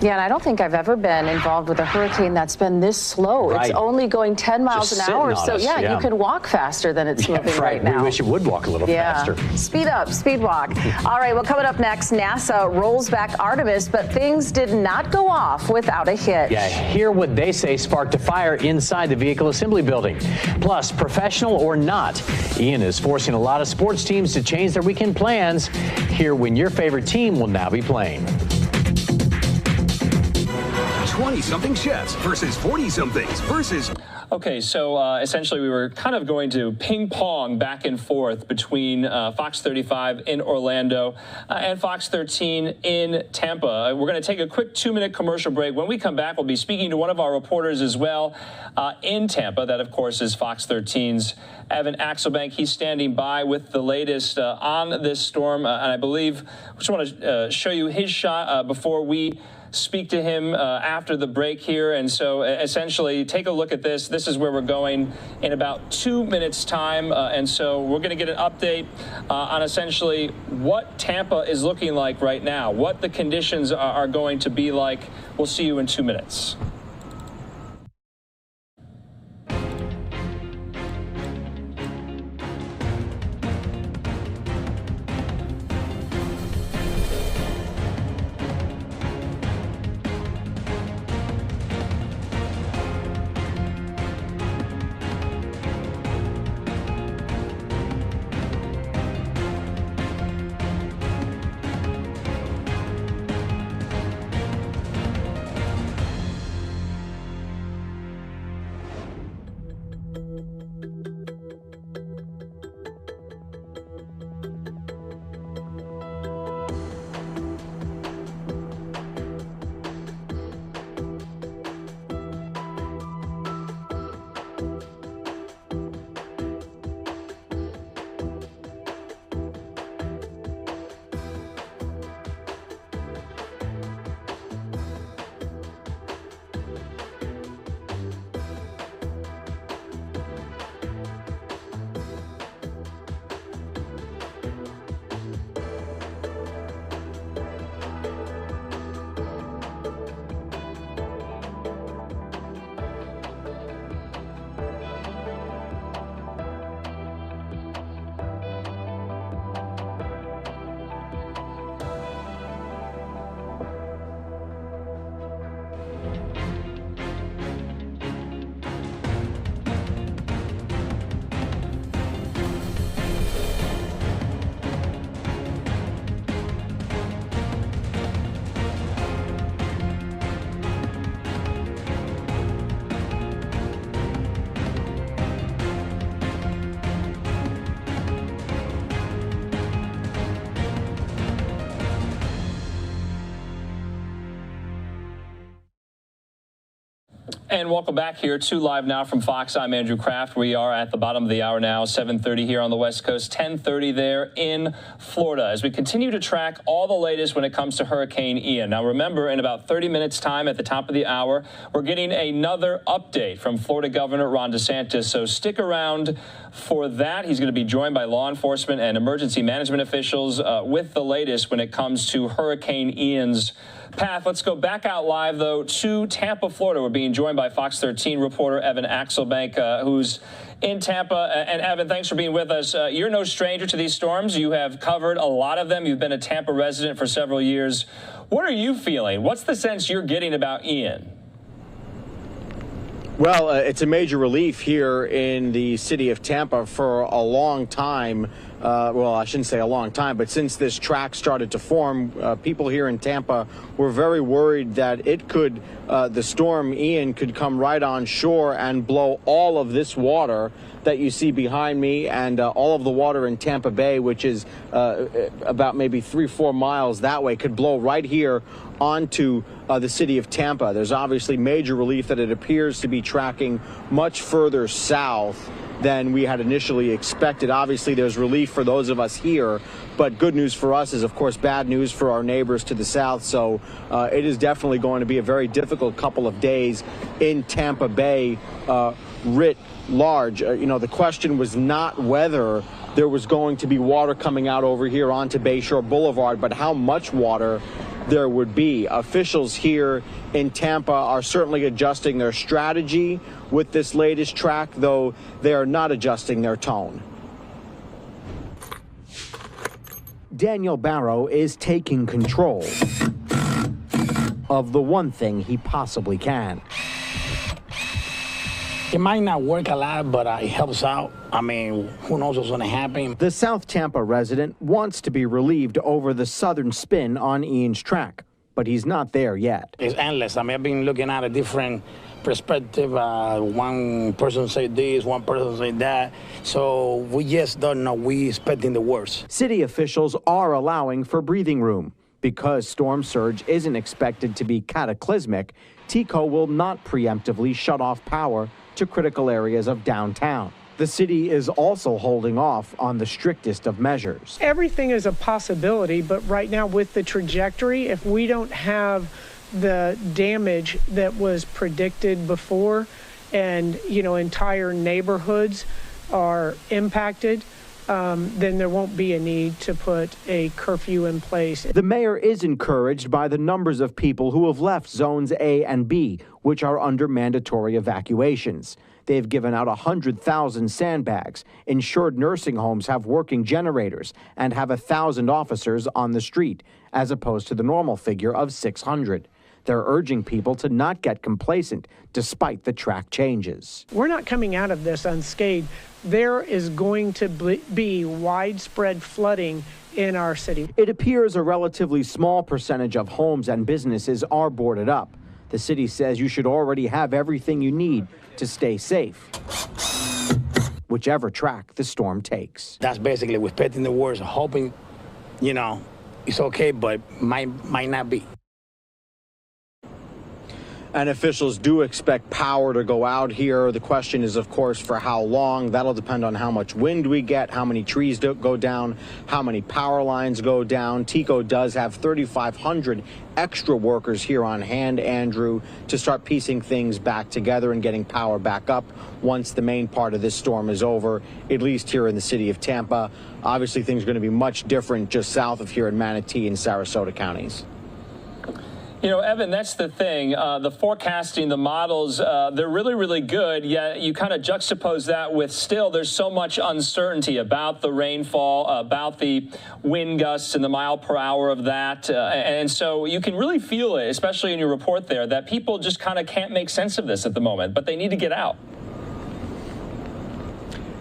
Yeah, and I don't think I've ever been involved with a hurricane that's been this slow. Right. It's only going 10 miles an hour, so yeah, you can walk faster than it's moving right now. We wish it would walk a little faster. Speed up, speed walk. All right, well, coming up next, NASA rolls back Artemis, but things did not go off without a hitch. Yeah, hear what they say sparked a fire inside the vehicle assembly building. Plus, professional or not, Ian is forcing a lot of sports teams to change their weekend plans. Hear when your favorite team will now be playing. 20-something chefs versus 40-somethings versus... Okay, so essentially we were kind of going to ping pong back and forth between Fox 35 in Orlando and Fox 13 in Tampa. We're going to take a quick 2-minute commercial break. When we come back, we'll be speaking to one of our reporters as well in Tampa. That, of course, is Fox 13's Evan Axelbank. He's standing by with the latest on this storm. And I believe I just want to show you his shot before we speak to him after the break here. And so essentially take a look at this. This is where we're going in about 2 minutes time. And so we're going to get an update on essentially what Tampa is looking like right now, what the conditions are going to be like. We'll see you in 2 minutes. And welcome back here to Live Now from Fox. I'm Andrew Kraft. We are at the bottom of the hour now, 7:30 here on the West Coast, 10:30 there in Florida, as we continue to track all the latest when it comes to Hurricane Ian. Now, remember, in about 30 minutes' time at the top of the hour, we're getting another update from Florida Governor Ron DeSantis. So stick around for that. He's going to be joined by law enforcement and emergency management officials with the latest when it comes to Hurricane Ian's path. Let's go back out live, though, to Tampa, Florida. We're being joined by Fox 13 reporter Evan Axelbank, who's in Tampa. And Evan, thanks for being with us. You're no stranger to these storms. You have covered a lot of them. You've been a Tampa resident for several years. What are you feeling? What's the sense you're getting about Ian? Well, it's a major relief here in the city of Tampa for a long time. Well, I shouldn't say a long time, but since this track started to form, people here in Tampa were very worried that it could, the storm Ian could come right on shore and blow all of this water that you see behind me and all of the water in Tampa Bay, which is about maybe 3-4 miles that way, could blow right here onto the city of Tampa. There's obviously major relief that it appears to be tracking much further south than we had initially expected. Obviously, there's relief for those of us here, but good news for us is, of course, bad news for our neighbors to the south. So it is definitely going to be a very difficult couple of days in Tampa Bay writ large. The question was not whether there was going to be water coming out over here onto Bayshore Boulevard, but how much water there would be. Officials here in Tampa are certainly adjusting their strategy with this latest track, though they are not adjusting their tone. Daniel Barrow is taking control of the one thing he possibly can. It might not work a lot, but it helps out. I mean, who knows what's going to happen? The South Tampa resident wants to be relieved over the southern spin on Ian's track, but he's not there yet. It's endless. I mean, I've been looking at a different perspective. One person say this, one person say that. So we just don't know. We expecting the worst. City officials are allowing for breathing room. Because storm surge isn't expected to be cataclysmic, TECO will not preemptively shut off power to critical areas of downtown. The city is also holding off on the strictest of measures. Everything is a possibility, but right now with the trajectory, if we don't have the damage that was predicted before and, entire neighborhoods are impacted, then there won't be a need to put a curfew in place. The mayor is encouraged by the numbers of people who have left zones A and B, which are under mandatory evacuations. They've given out 100,000 sandbags, ensured nursing homes have working generators, and have 1,000 officers on the street, as opposed to the normal figure of 600. They're urging people to not get complacent despite the track changes. We're not coming out of this unscathed. There is going to be widespread flooding in our city. It appears a relatively small percentage of homes and businesses are boarded up. The city says you should already have everything you need to stay safe, whichever track the storm takes. That's basically we're expecting the worst, hoping, it's okay, but might not be. And officials do expect power to go out here. The question is, of course, for how long. That'll depend on how much wind we get, how many trees go down, how many power lines go down. TECO does have 3,500 extra workers here on hand, Andrew, to start piecing things back together and getting power back up once the main part of this storm is over, at least here in the city of Tampa. Obviously, things are going to be much different just south of here in Manatee and Sarasota counties. Evan, that's the thing. The forecasting, the models, they're really, really good, yet you kind of juxtapose that with still there's so much uncertainty about the rainfall, about the wind gusts and the mile per hour of that. And so you can really feel it, especially in your report there, that people just kind of can't make sense of this at the moment, but they need to get out.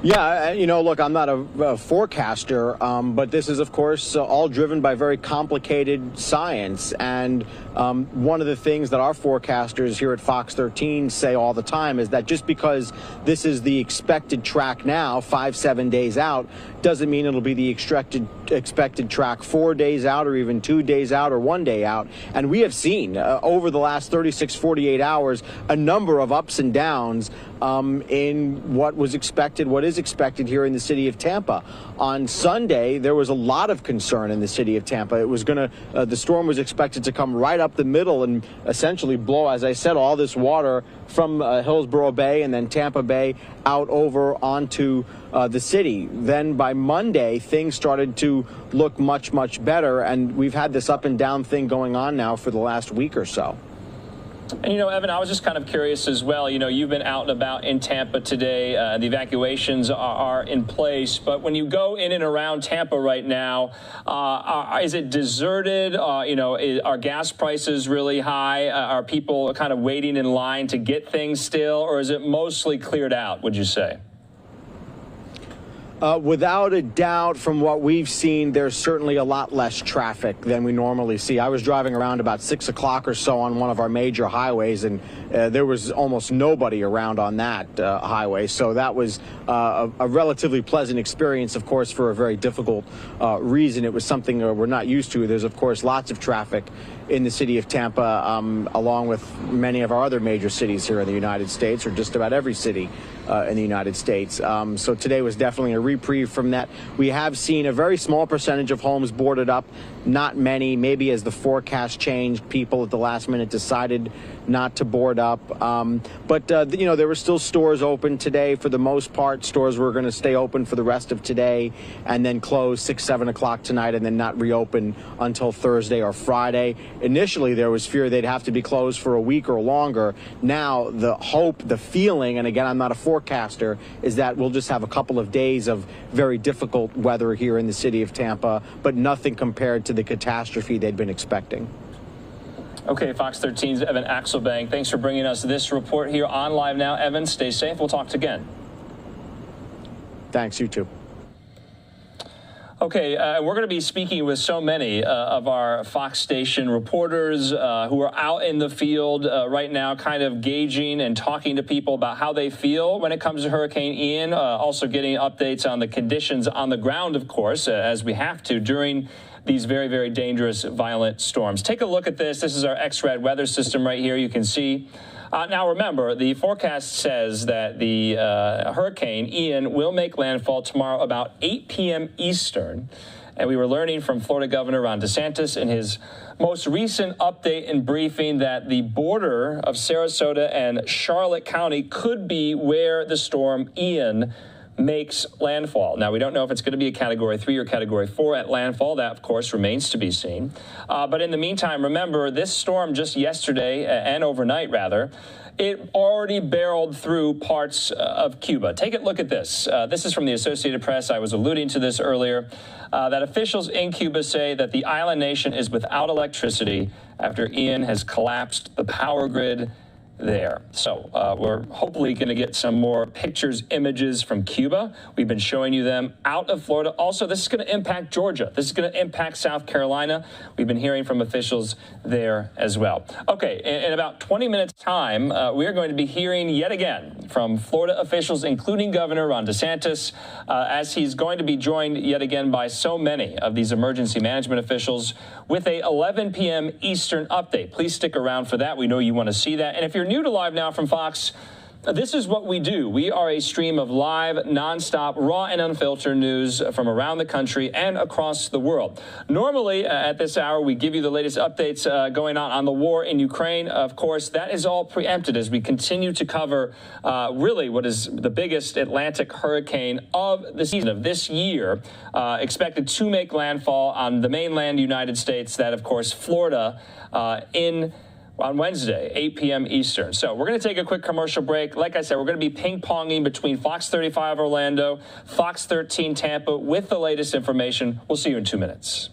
Yeah, look, I'm not a forecaster, but this is, of course, all driven by very complicated science. And one of the things that our forecasters here at Fox 13 say all the time is that just because this is the expected track now, 5-7 days out, doesn't mean it'll be the expected track 4 days out or even 2 days out or 1 day out. And we have seen over the last 36, 48 hours a number of ups and downs in what is expected here in the city of Tampa. On Sunday, there was a lot of concern in the city of Tampa. It was the storm was expected to come right up the middle and essentially blow, as I said, all this water from Hillsborough Bay and then Tampa Bay out over onto the city. Then by Monday, things started to look much, much better, and we've had this up and down thing going on now for the last week or so. And, Evan, I was just kind of curious as well. You've been out and about in Tampa today. The evacuations are in place. But when you go in and around Tampa right now, is it deserted? Are gas prices really high? Are people kind of waiting in line to get things still? Or is it mostly cleared out, would you say? Without a doubt, from what we've seen, there's certainly a lot less traffic than we normally see. I was driving around about 6 o'clock or so on one of our major highways, and there was almost nobody around on that highway. So that was a relatively pleasant experience, of course, for a very difficult reason. It was something we're not used to. There's, of course, lots of traffic in the city of Tampa, along with many of our other major cities here in the United States, or just about every city in the United States. So today was definitely a reprieve from that. We have seen a very small percentage of homes boarded up, not many. Maybe as the forecast changed, people at the last minute decided not to board up. But there were still stores open today for the most part. Stores were going to stay open for the rest of today and then close 6, 7 o'clock tonight and then not reopen until Thursday or Friday. Initially, there was fear they'd have to be closed for a week or longer. Now, the hope, the feeling, and again, I'm not a forecaster, is that we'll just have a couple of days of very difficult weather here in the city of Tampa, but nothing compared to the catastrophe they'd been expecting. Okay, Fox 13's Evan Axelbank, thanks for bringing us this report here on Live Now. Evan, stay safe. We'll talk again. Thanks, you too. Okay, we're going to be speaking with so many of our Fox station reporters who are out in the field right now, kind of gauging and talking to people about how they feel when it comes to Hurricane Ian, also getting updates on the conditions on the ground, of course, as we have to during these very, very dangerous, violent storms. Take a look at this. This is our X-Rad weather system right here. You can see. Now, remember, the forecast says that the Hurricane Ian will make landfall tomorrow about 8 p.m. Eastern. And we were learning from Florida Governor Ron DeSantis in his most recent update and briefing that the border of Sarasota and Charlotte County could be where the storm Ian makes landfall. Now, we don't know if it's going to be a Category 3 or Category 4 at landfall. That, of course, remains to be seen. But in the meantime, remember, this storm just yesterday, and overnight, rather, it already barreled through parts of Cuba. Take a look at this. This is from the Associated Press. I was alluding to this earlier, that officials in Cuba say that the island nation is without electricity after Ian has collapsed the power grid there. So we're hopefully going to get some more pictures, images from Cuba. We've been showing you them out of Florida. Also, this is going to impact Georgia. This is going to impact South Carolina. We've been hearing from officials there as well. Okay, in about 20 minutes time, we are going to be hearing yet again from Florida officials, including Governor Ron DeSantis, as he's going to be joined yet again by so many of these emergency management officials with a 11 p.m. Eastern update. Please stick around for that. We know you want to see that. And if you're new to Live Now from Fox, this is what we do. We are a stream of live, nonstop, raw and unfiltered news from around the country and across the world. Normally, at this hour, we give you the latest updates going on the war in Ukraine. Of course, that is all preempted as we continue to cover really what is the biggest Atlantic hurricane of the season of this year, expected to make landfall on the mainland United States. That, of course, Florida on Wednesday, 8 p.m. Eastern. So we're going to take a quick commercial break. Like I said, we're going to be ping-ponging between Fox 35 Orlando, Fox 13 Tampa with the latest information. We'll see you in 2 minutes.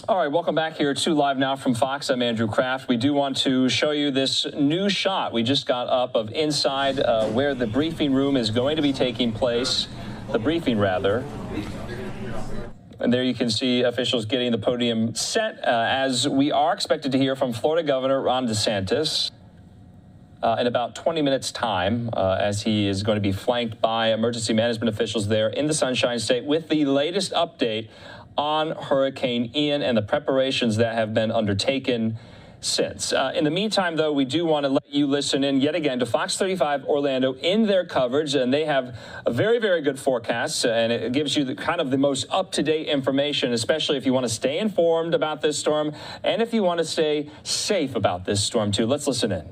All right, welcome back here to Live Now from Fox. I'm Andrew Kraft. We do want to show you this new shot we just got up of inside where the briefing room is going to be taking place. The briefing, rather. And there you can see officials getting the podium set as we are expected to hear from Florida Governor Ron DeSantis in about 20 minutes' time as he is going to be flanked by emergency management officials there in the Sunshine State with the latest update on Hurricane Ian and the preparations that have been undertaken since. In the meantime, though, we do want to let you listen in yet again to Fox 35 Orlando in their coverage, and they have a very, very good forecast, and it gives you the most up-to-date information, especially if you want to stay informed about this storm and if you want to stay safe about this storm, too. Let's listen in.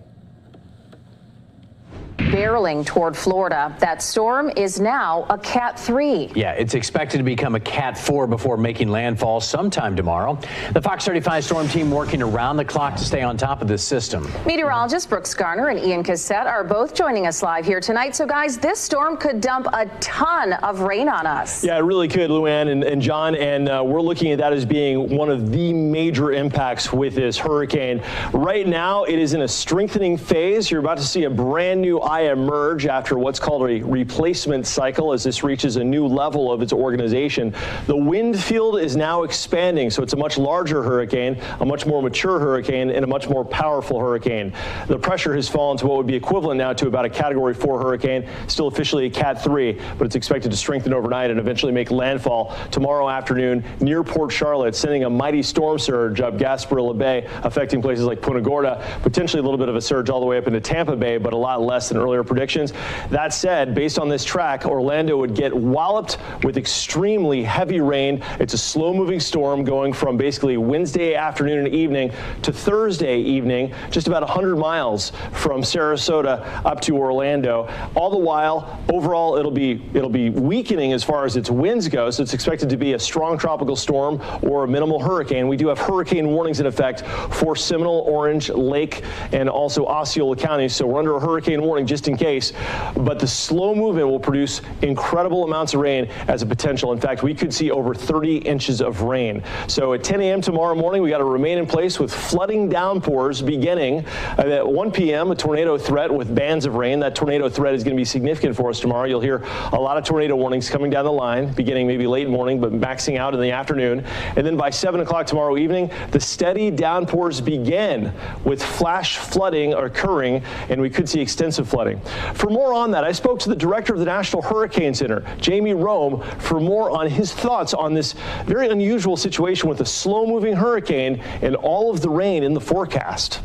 Barreling toward Florida. That storm is now a Cat 3. Yeah, it's expected to become a Cat 4 before making landfall sometime tomorrow. The Fox 35 storm team working around the clock to stay on top of this system. Meteorologists Brooks Garner and Ian Cassette are both joining us live here tonight. So, guys, this storm could dump a ton of rain on us. Yeah, it really could, Luann and John, and we're looking at that as being one of the major impacts with this hurricane. Right now, it is in a strengthening phase. You're about to see a brand new eye emerge after what's called a replacement cycle as this reaches a new level of its organization. The wind field is now expanding, so it's a much larger hurricane, a much more mature hurricane, and a much more powerful hurricane. The pressure has fallen to what would be equivalent now to about a Category 4 hurricane, still officially a Cat 3, but it's expected to strengthen overnight and eventually make landfall tomorrow afternoon near Port Charlotte, sending a mighty storm surge up Gasparilla Bay, affecting places like Punta Gorda, potentially a little bit of a surge all the way up into Tampa Bay, but a lot less than earlier predictions. That said, based on this track, Orlando would get walloped with extremely heavy rain. It's a slow-moving storm going from basically Wednesday afternoon and evening to Thursday evening, just about 100 miles from Sarasota up to Orlando. All the while, overall, it'll be weakening as far as its winds go, so it's expected to be a strong tropical storm or a minimal hurricane. We do have hurricane warnings in effect for Seminole, Orange, Lake, and also Osceola counties, so we're under a hurricane warning just in case, but the slow movement will produce incredible amounts of rain as a potential. In fact, we could see over 30 inches of rain. So at 10 a.m. tomorrow morning, we got to remain in place with flooding downpours beginning at 1 p.m., a tornado threat with bands of rain. That tornado threat is going to be significant for us tomorrow. You'll hear a lot of tornado warnings coming down the line, beginning maybe late morning, but maxing out in the afternoon. And then by 7 o'clock tomorrow evening, the steady downpours begin with flash flooding occurring, and we could see extensive flooding. For more on that, I spoke to the director of the National Hurricane Center, Jamie Rome, for more on his thoughts on this very unusual situation with a slow-moving hurricane and all of the rain in the forecast.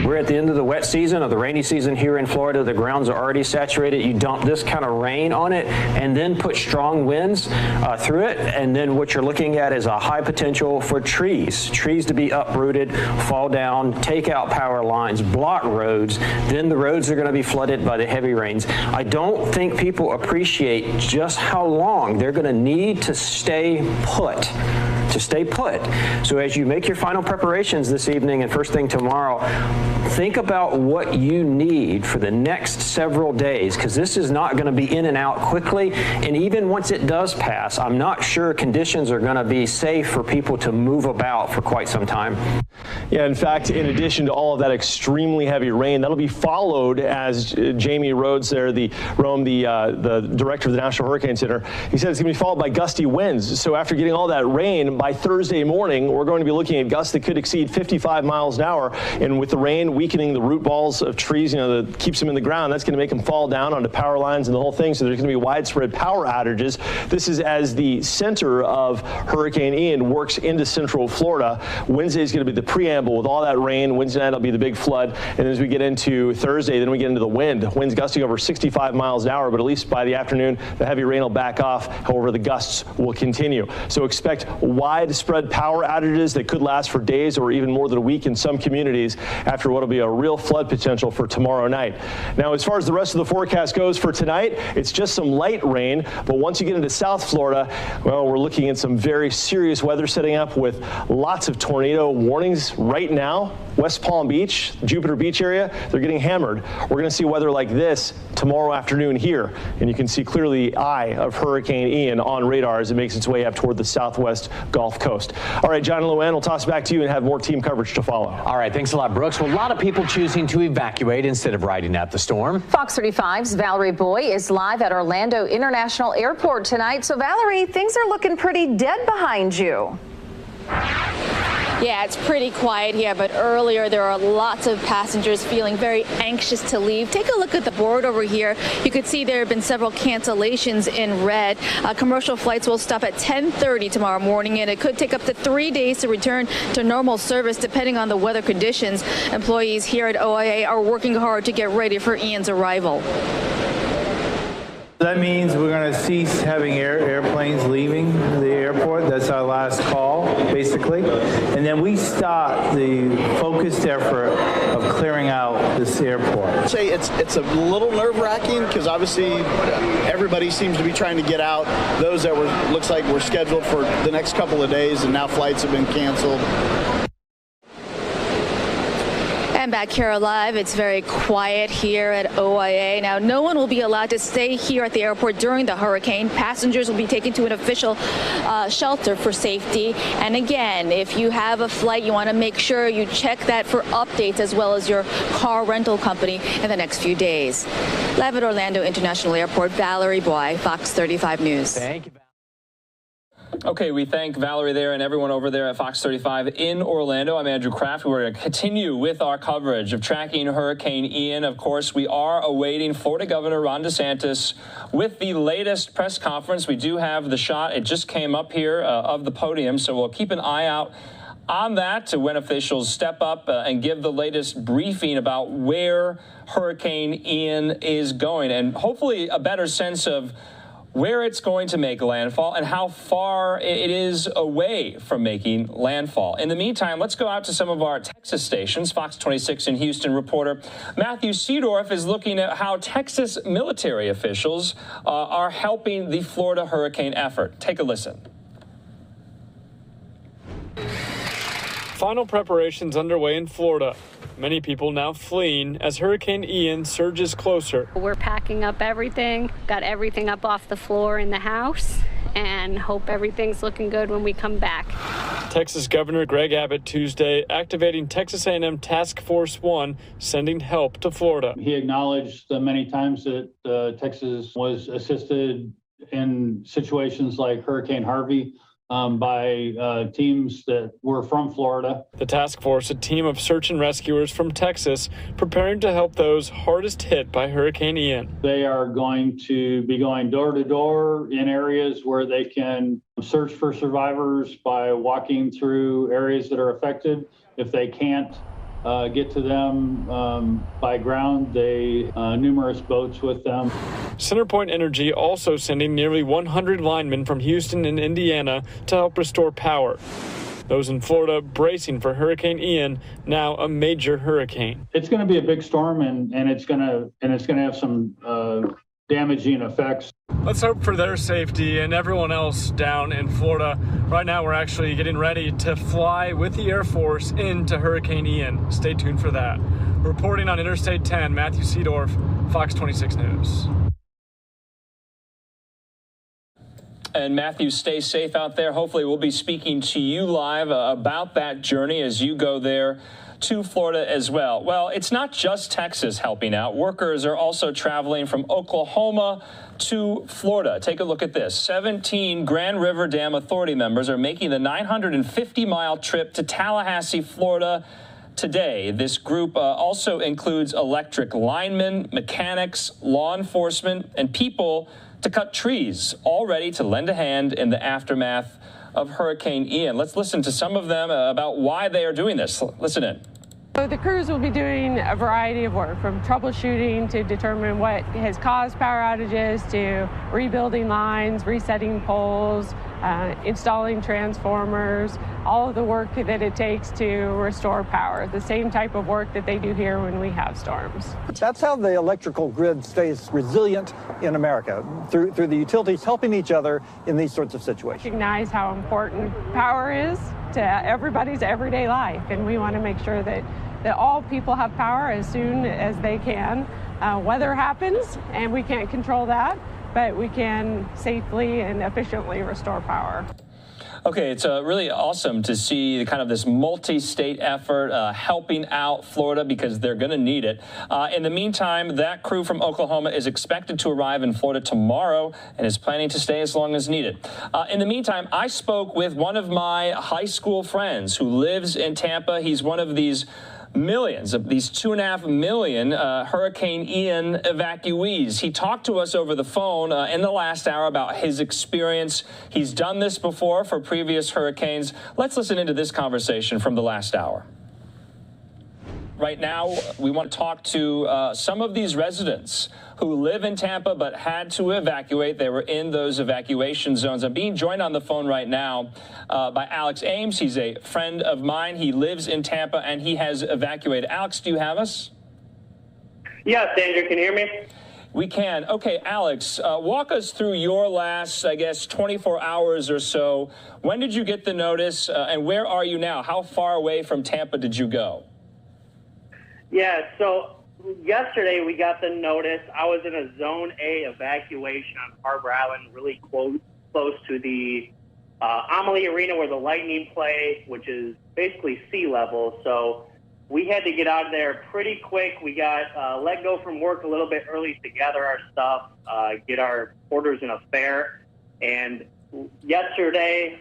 We're at the end of the wet season, of the rainy season here in Florida. The grounds are already saturated. You dump this kind of rain on it and then put strong winds through it. And then what you're looking at is a high potential for trees to be uprooted, fall down, take out power lines, block roads. Then the roads are going to be flooded by the heavy rains. I don't think people appreciate just how long they're going to need to stay put. So as you make your final preparations this evening and first thing tomorrow, think about what you need for the next several days, because this is not going to be in and out quickly. And even once it does pass, I'm not sure conditions are going to be safe for people to move about for quite some time. Yeah, in fact, in addition to all of that extremely heavy rain, that'll be followed, as Jamie Rhodes there, the director of the National Hurricane Center, he said it's going to be followed by gusty winds. So after getting all that rain, by Thursday morning, we're going to be looking at gusts that could exceed 55 miles an hour. And with the rain weakening the root balls of trees, that keeps them in the ground, that's going to make them fall down onto power lines and the whole thing. So there's going to be widespread power outages. This is as the center of Hurricane Ian works into central Florida. Wednesday is going to be the preamble with all that rain. Wednesday night will be the big flood. And as we get into Thursday, then we get into the wind. Winds gusting over 65 miles an hour, but at least by the afternoon, the heavy rain will back off. However, the gusts will continue. So expect widespread power outages that could last for days or even more than a week in some communities after what will be a real flood potential for tomorrow night. Now, as far as the rest of the forecast goes for tonight, it's just some light rain, but once you get into South Florida, well, we're looking at some very serious weather setting up with lots of tornado warnings right now. West Palm Beach, Jupiter Beach area, they're getting hammered. We're going to see weather like this tomorrow afternoon here, and you can see clearly the eye of Hurricane Ian on radar as it makes its way up toward the southwest Gulf Gulf Coast. All right, John and Luann, we'll toss it back to you and have more team coverage to follow. All right, thanks a lot, Brooks. Well, a lot of people choosing to evacuate instead of riding out the storm. Fox 35's Valerie Boy is live at Orlando International Airport tonight. So, Valerie, things are looking pretty dead behind you. Yeah, it's pretty quiet here, but earlier there are lots of passengers feeling very anxious to leave. Take a look at the board over here. You could see there have been several cancellations in red. Commercial flights will stop at 10:30 tomorrow morning, and it could take up to 3 days to return to normal service depending on the weather conditions. Employees here at OIA are working hard to get ready for Ian's arrival. That means we're going to cease having airplanes leaving the airport. That's our last call, basically. And then we start the focused effort of clearing out this airport. I'd say it's a little nerve-wracking because obviously everybody seems to be trying to get out. Those that looks like were scheduled for the next couple of days, and now flights have been canceled. And back here live, it's very quiet here at OIA. Now, no one will be allowed to stay here at the airport during the hurricane. Passengers will be taken to an official shelter for safety. And again, if you have a flight, you want to make sure you check that for updates as well as your car rental company in the next few days. Live at Orlando International Airport, Valerie Boy, Fox 35 News. Thank you. Okay, we thank Valerie there and everyone over there at Fox 35 in Orlando. I'm Andrew Kraft. We're going to continue with our coverage of tracking Hurricane Ian. Of course, we are awaiting Florida Governor Ron DeSantis with the latest press conference. We do have the shot. It just came up here of the podium, so we'll keep an eye out on that to when officials step up and give the latest briefing about where Hurricane Ian is going, and hopefully a better sense of where it's going to make landfall and how far it is away from making landfall. In the meantime, let's go out to some of our Texas stations. Fox 26 in Houston reporter Matthew Seedorf is looking at how Texas military officials are helping the Florida hurricane effort. Take a listen. Final preparations underway in Florida. Many people now fleeing as Hurricane Ian surges closer. We're packing up everything, got everything up off the floor in the house, and hope everything's looking good when we come back. Texas Governor Greg Abbott Tuesday activating Texas A&M Task Force 1, sending help to Florida. He acknowledged many times that Texas was assisted in situations like Hurricane Harvey by teams that were from Florida. The task force, a team of search and rescuers from Texas, preparing to help those hardest hit by Hurricane Ian. They are going to be going door to door in areas where they can search for survivors by walking through areas that are affected. If they can't get to them by ground, they numerous boats with them. CenterPoint Energy also sending nearly 100 linemen from Houston and Indiana to help restore power. Those in Florida bracing for Hurricane Ian, now a major hurricane. It's going to be a big storm, and it's going to have some damaging effects. Let's hope for their safety and everyone else down in Florida. Right now, we're actually getting ready to fly with the Air Force into Hurricane Ian. Stay tuned for that. Reporting on Interstate 10, Matthew Seedorf, Fox 26 News. And Matthew, stay safe out there. Hopefully we'll be speaking to you live about that journey as you go there to Florida as well. Well, it's not just Texas helping out. Workers are also traveling from Oklahoma to Florida. Take a look at this. 17 Grand River Dam Authority members are making the 950-mile trip to Tallahassee, Florida today. This group also includes electric linemen, mechanics, law enforcement, and people to cut trees, all ready to lend a hand in the aftermath of Hurricane Ian. Let's listen to some of them about why they are doing this. Listen in. So the crews will be doing a variety of work, from troubleshooting to determine what has caused power outages, to rebuilding lines, resetting poles, installing transformers, all of the work that it takes to restore power, the same type of work that they do here when we have storms. That's how the electrical grid stays resilient in America, through the utilities helping each other in these sorts of situations. Recognize how important power is to everybody's everyday life, and we want to make sure that all people have power as soon as they can. Weather happens, and we can't control that, but we can safely and efficiently restore power. Okay, it's really awesome to see kind of this multi-state effort helping out Florida because they're going to need it. In the meantime, that crew from Oklahoma is expected to arrive in Florida tomorrow and is planning to stay as long as needed. In the meantime, I spoke with one of my high school friends who lives in Tampa. He's one of these millions of these 2.5 million Hurricane Ian evacuees. He talked to us over the phone in the last hour about his experience. He's done this before for previous hurricanes. Let's listen into this conversation from the last hour. Right now, we want to talk to some of these residents who live in Tampa but had to evacuate. They were in those evacuation zones. I'm being joined on the phone right now by Alex Ames. He's a friend of mine. He lives in Tampa, and he has evacuated. Alex, do you have us? Yes, Andrew, can you hear me? We can. Okay, Alex, walk us through your last, I guess, 24 hours or so. When did you get the notice, and where are you now? How far away from Tampa did you go? Yeah, so yesterday we got the notice. I was in a Zone A evacuation on Harbor Island, really close to the Amalie Arena where the Lightning play, which is basically sea level. So we had to get out of there pretty quick. We got let go from work a little bit early to gather our stuff, get our orders in a fair. And yesterday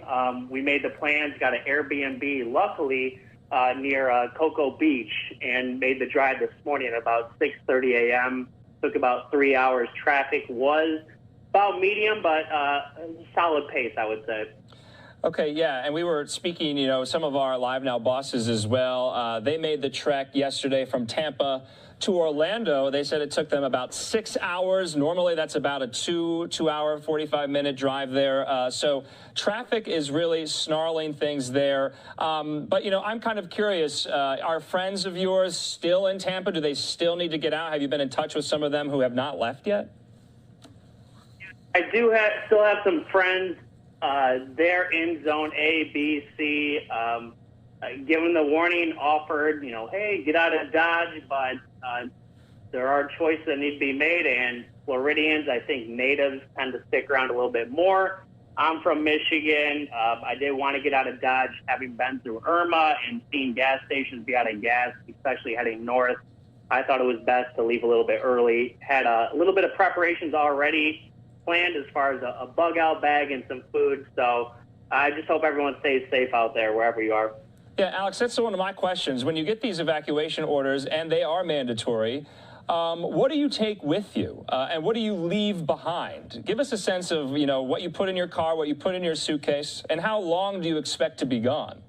we made the plans, got an Airbnb, luckily, near Cocoa Beach, and made the drive this morning at about 6:30 a.m. Took about 3 hours. Traffic was about medium, but solid pace, I would say. Okay, yeah, and we were speaking, some of our Live Now bosses as well. They made the trek yesterday from Tampa to Orlando. They said it took them about 6 hours. Normally, that's about a two-hour, 45-minute drive there. So traffic is really snarling things there. But, I'm kind of curious. Are friends of yours still in Tampa? Do they still need to get out? Have you been in touch with some of them who have not left yet? I do still have some friends. They're in Zone A, B, C. Given the warning, offered, hey, get out of Dodge, but there are choices that need to be made, and Floridians, I think natives, tend to stick around a little bit more. I'm from Michigan. I did want to get out of Dodge, having been through Irma and seeing gas stations be out of gas, especially heading north. I thought it was best to leave a little bit early. Had a little bit of preparations already planned as far as a bug out bag and some food. So I just hope everyone stays safe out there wherever you are. Yeah, Alex, that's one of my questions. When you get these evacuation orders, and they are mandatory, what do you take with you, and what do you leave behind? Give us a sense of, what you put in your car, what you put in your suitcase, and how long do you expect to be gone?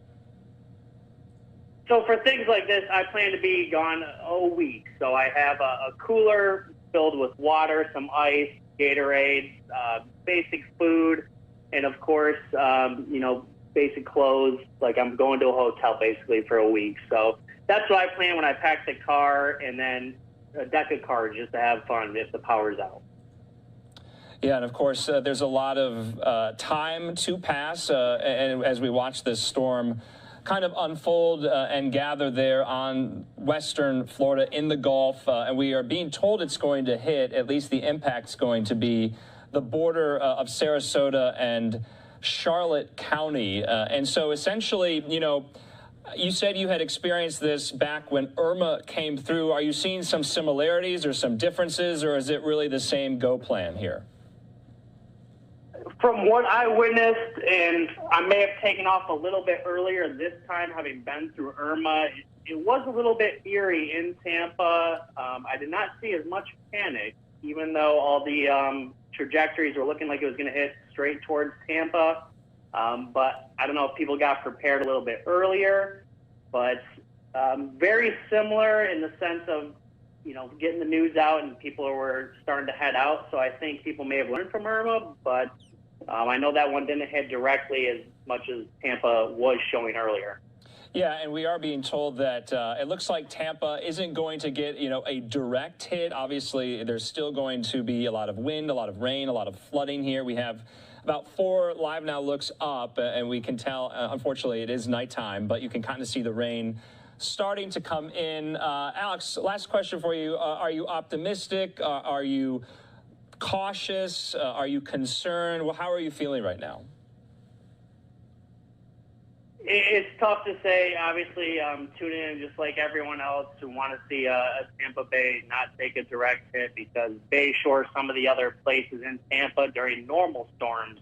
So for things like this, I plan to be gone a week. So I have a cooler filled with water, some ice, Gatorade, basic food, and of course, basic clothes. Like I'm going to a hotel basically for a week. So that's what I plan when I pack the car, and then a deck of cards just to have fun if the power's out. Yeah, and of course, there's a lot of time to pass, and as we watch this storm kind of unfold and gather there on western Florida in the Gulf, and we are being told it's going to hit, at least the impact's going to be the border of Sarasota and Charlotte County. And so essentially, you said you had experienced this back when Irma came through. Are you seeing some similarities or some differences, or is it really the same go plan here? From what I witnessed, and I may have taken off a little bit earlier this time, having been through Irma, it was a little bit eerie in Tampa. I did not see as much panic, even though all the trajectories were looking like it was going to hit straight towards Tampa. But I don't know if people got prepared a little bit earlier, but very similar in the sense of, getting the news out and people were starting to head out. So I think people may have learned from Irma, but I know that one didn't hit directly as much as Tampa was showing earlier. Yeah, and we are being told that it looks like Tampa isn't going to get, a direct hit. Obviously, there's still going to be a lot of wind, a lot of rain, a lot of flooding here. We have about 4 Live Now looks up, and we can tell, unfortunately, it is nighttime, but you can kind of see the rain starting to come in. Alex, last question for you. Are you optimistic? Are you cautious? Are you concerned? Well, how are you feeling right now? It's tough to say. Obviously, tune in just like everyone else who want to see a Tampa Bay not take a direct hit, because Bay Shore, some of the other places in Tampa during normal storms,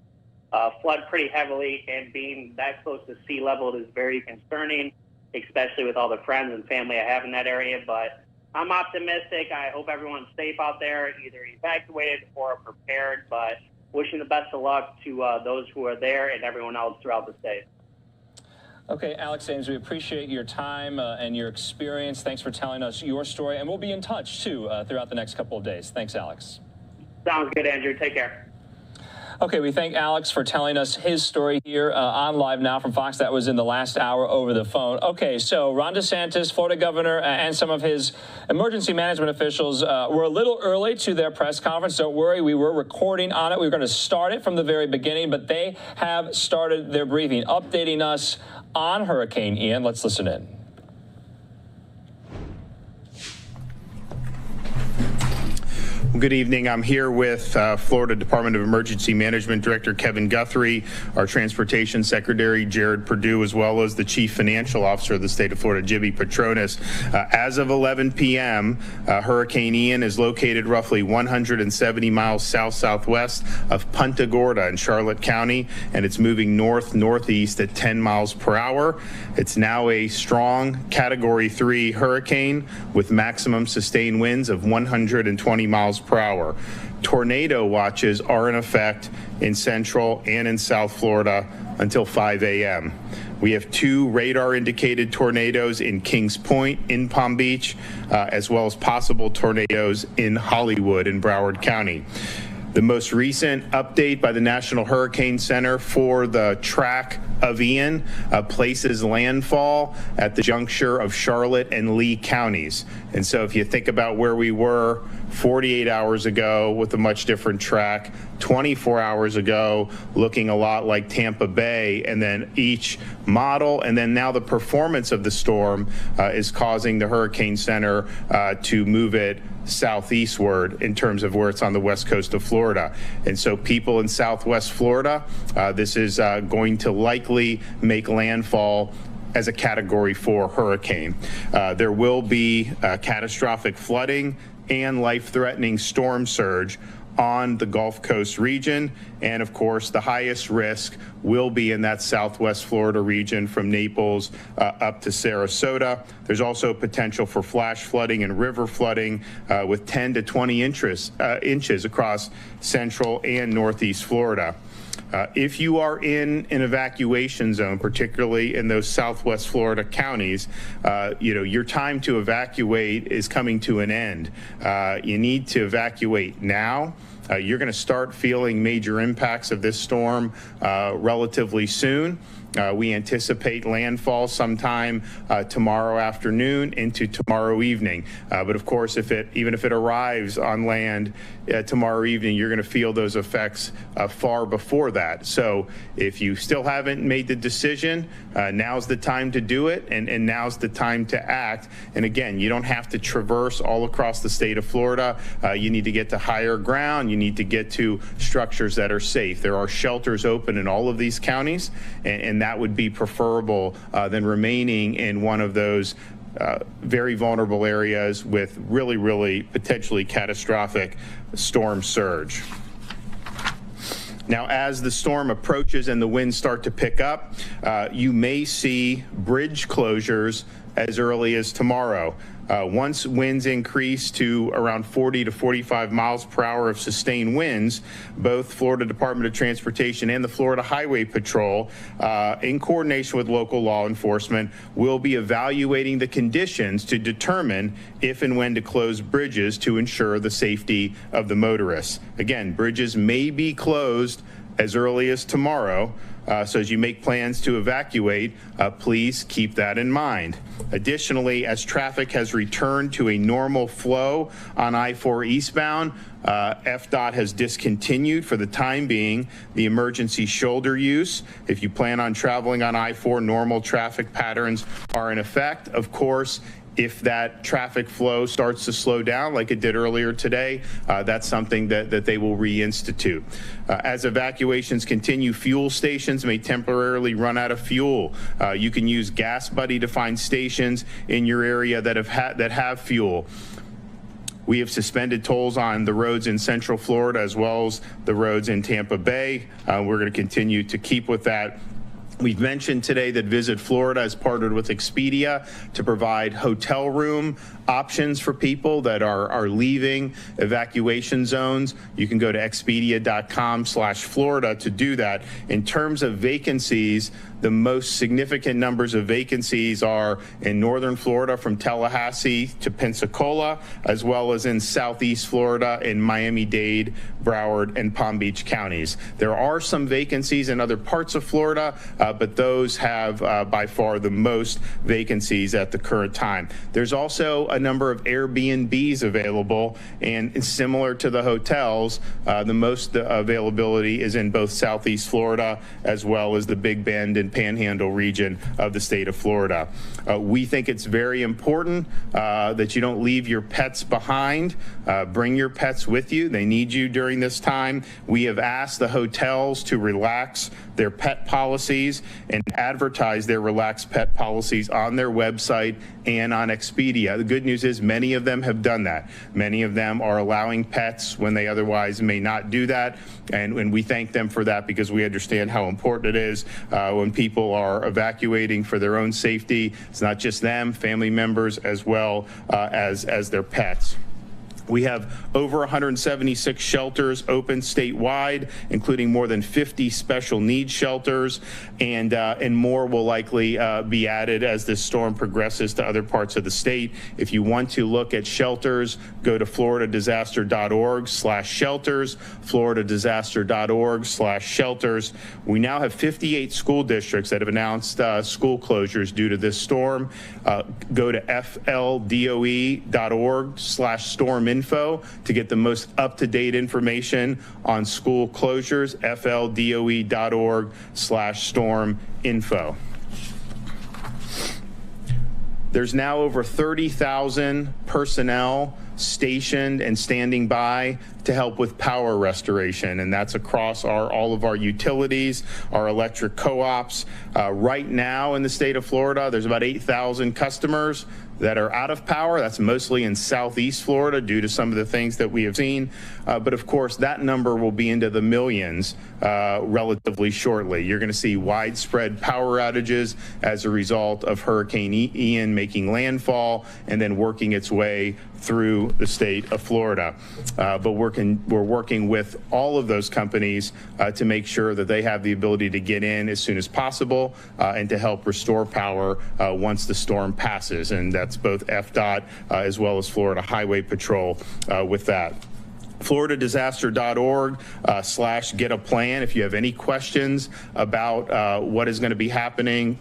flood pretty heavily, and being that close to sea level is very concerning, especially with all the friends and family I have in that area. But I'm optimistic. I hope everyone's safe out there, either evacuated or prepared, but wishing the best of luck to those who are there and everyone else throughout the state. Okay, Alex Ames, we appreciate your time and your experience. Thanks for telling us your story, and we'll be in touch, too, throughout the next couple of days. Thanks, Alex. Sounds good, Andrew. Take care. Okay, we thank Alex for telling us his story here on Live Now from Fox. That was in the last hour over the phone. Okay, so Ron DeSantis, Florida governor, and some of his emergency management officials were a little early to their press conference. Don't worry, we were recording on it. We were going to start it from the very beginning, but they have started their briefing, updating us on Hurricane Ian. Let's listen in. Good evening. I'm here with Florida Department of Emergency Management Director Kevin Guthrie, our Transportation Secretary Jared Perdue, as well as the Chief Financial Officer of the state of Florida, Jimmy Petronis. As of 11 p.m., Hurricane Ian is located roughly 170 miles south-southwest of Punta Gorda in Charlotte County, and it's moving north-northeast at 10 miles per hour. It's now a strong Category 3 hurricane with maximum sustained winds of 120 miles per hour. Tornado watches are in effect in Central and in South Florida until 5 a.m. We have 2 radar-indicated tornadoes in Kings Point in Palm Beach, as well as possible tornadoes in Hollywood in Broward County. The most recent update by the National Hurricane Center for the track of Ian places landfall at the juncture of Charlotte and Lee counties. And so if you think about where we were 48 hours ago with a much different track, 24 hours ago looking a lot like Tampa Bay, and then each model and then now the performance of the storm is causing the Hurricane Center to move it southeastward in terms of where it's on the west coast of Florida. And so people in southwest Florida, this is going to likely make landfall as a Category 4 hurricane. There will be catastrophic flooding and life-threatening storm surge on the Gulf Coast region, and of course the highest risk will be in that southwest Florida region from Naples up to Sarasota. There's also potential for flash flooding and river flooding with 10 to 20 inches across central and northeast Florida. If you are in an evacuation zone, particularly in those southwest Florida counties, your time to evacuate is coming to an end. You need to evacuate now. You're going to start feeling major impacts of this storm relatively soon. We anticipate landfall sometime tomorrow afternoon into tomorrow evening. But of course, even if it arrives on land tomorrow evening, you're going to feel those effects far before that. So if you still haven't made the decision, now's the time to do it, and now's the time to act. And again, you don't have to traverse all across the state of Florida. You need to get to higher ground. You need to get to structures that are safe. There are shelters open in all of these counties, and that would be preferable than remaining in one of those very vulnerable areas with really, really potentially catastrophic storm surge. Now, as the storm approaches and the winds start to pick up, you may see bridge closures as early as tomorrow. Once winds increase to around 40 to 45 miles per hour of sustained winds, both Florida Department of Transportation and the Florida Highway Patrol, in coordination with local law enforcement, will be evaluating the conditions to determine if and when to close bridges to ensure the safety of the motorists. Again, bridges may be closed as early as tomorrow. So as you make plans to evacuate, please keep that in mind. Additionally, as traffic has returned to a normal flow on I-4 eastbound, FDOT has discontinued for the time being the emergency shoulder use. If you plan on traveling on I-4, normal traffic patterns are in effect. Of course, If that traffic flow starts to slow down like it did earlier today, that's something that they will reinstitute. As evacuations continue, fuel stations may temporarily run out of fuel. You can use Gas Buddy to find stations in your area that have fuel. We have suspended tolls on the roads in Central Florida as well as the roads in Tampa Bay. We're going to continue to keep with that. We've mentioned today that Visit Florida has partnered with Expedia to provide hotel room options for people that are leaving evacuation zones. You can go to expedia.com/Florida to do that. In terms of vacancies, the most significant numbers of vacancies are in northern Florida from Tallahassee to Pensacola, as well as in southeast Florida in Miami-Dade, Broward, and Palm Beach counties. There are some vacancies in other parts of Florida, but those have by far the most vacancies at the current time. There's also a number of Airbnbs available, and similar to the hotels, the most availability is in both southeast Florida as well as the Big Bend and Panhandle region of the state of Florida. We think it's very important that you don't leave your pets behind. Bring your pets with you. They need you during this time. We have asked the hotels to relax their pet policies and advertise their relaxed pet policies on their website and on Expedia. The good news is many of them have done that. Many of them are allowing pets when they otherwise may not do that, and we thank them for that because we understand how important it is when people are evacuating for their own safety. It's not just them, family members as well as their pets. We have over 176 shelters open statewide, including more than 50 special needs shelters, and more will likely be added as this storm progresses to other parts of the state. If you want to look at shelters, go to floridadisaster.org/shelters, floridadisaster.org/shelters. We now have 58 school districts that have announced school closures due to this storm. Go to fldoe.org/storm info to get the most up-to-date information on school closures, fldoe.org/storm info. There's now over 30,000 personnel stationed and standing by to help with power restoration, and that's across all of our utilities, our electric co-ops. Right now in the state of Florida, there's about 8,000 customers that are out of power. That's mostly in southeast Florida due to some of the things that we have seen. But of course, that number will be into the millions relatively shortly. You're going to see widespread power outages as a result of Hurricane Ian making landfall and then working its way through the state of Florida. But we're working with all of those companies to make sure that they have the ability to get in as soon as possible and to help restore power once the storm passes. And that's both FDOT as well as Florida Highway Patrol with that. floridadisaster.org/get-a-plan if you have any questions about what is going to be happening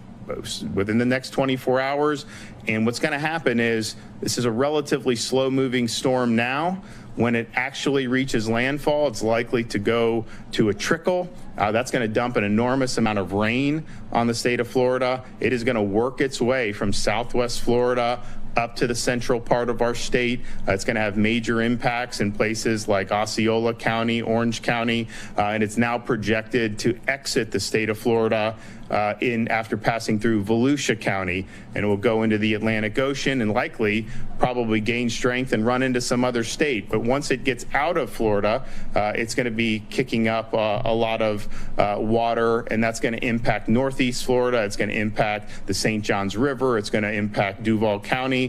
within the next 24 hours. And what's going to happen is this is a relatively slow-moving storm now. When it actually reaches landfall, it's likely to go to a trickle. That's going to dump an enormous amount of rain on the state of Florida. It is going to work its way from southwest Florida up to the central part of our state. It's going to have major impacts in places like Osceola County, Orange County, and it's now projected to exit the state of Florida after passing through Volusia County, and it will go into the Atlantic Ocean and likely probably gain strength and run into some other state. But once it gets out of Florida, it's going to be kicking up a lot of water, and that's going to impact northeast Florida. It's going to impact the St. Johns River. It's going to impact Duval County.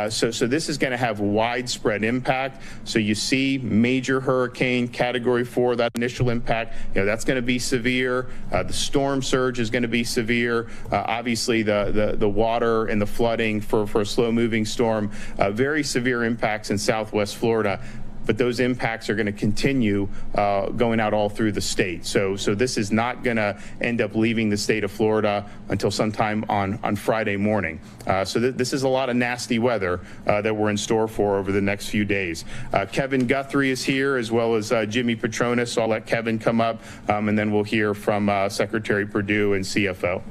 So this is going to have widespread impact. So you see major hurricane category 4, that initial impact, that's going to be severe. The storm surge is going to be severe. Obviously, the water and the flooding for a slow-moving storm, very severe impacts in southwest Florida. But those impacts are going to continue going out all through the state. So this is not going to end up leaving the state of Florida until sometime on Friday morning. So this is a lot of nasty weather that we're in store for over the next few days. Kevin Guthrie is here, as well as Jimmy Petronis. So I'll let Kevin come up, and then we'll hear from Secretary Perdue and CFO.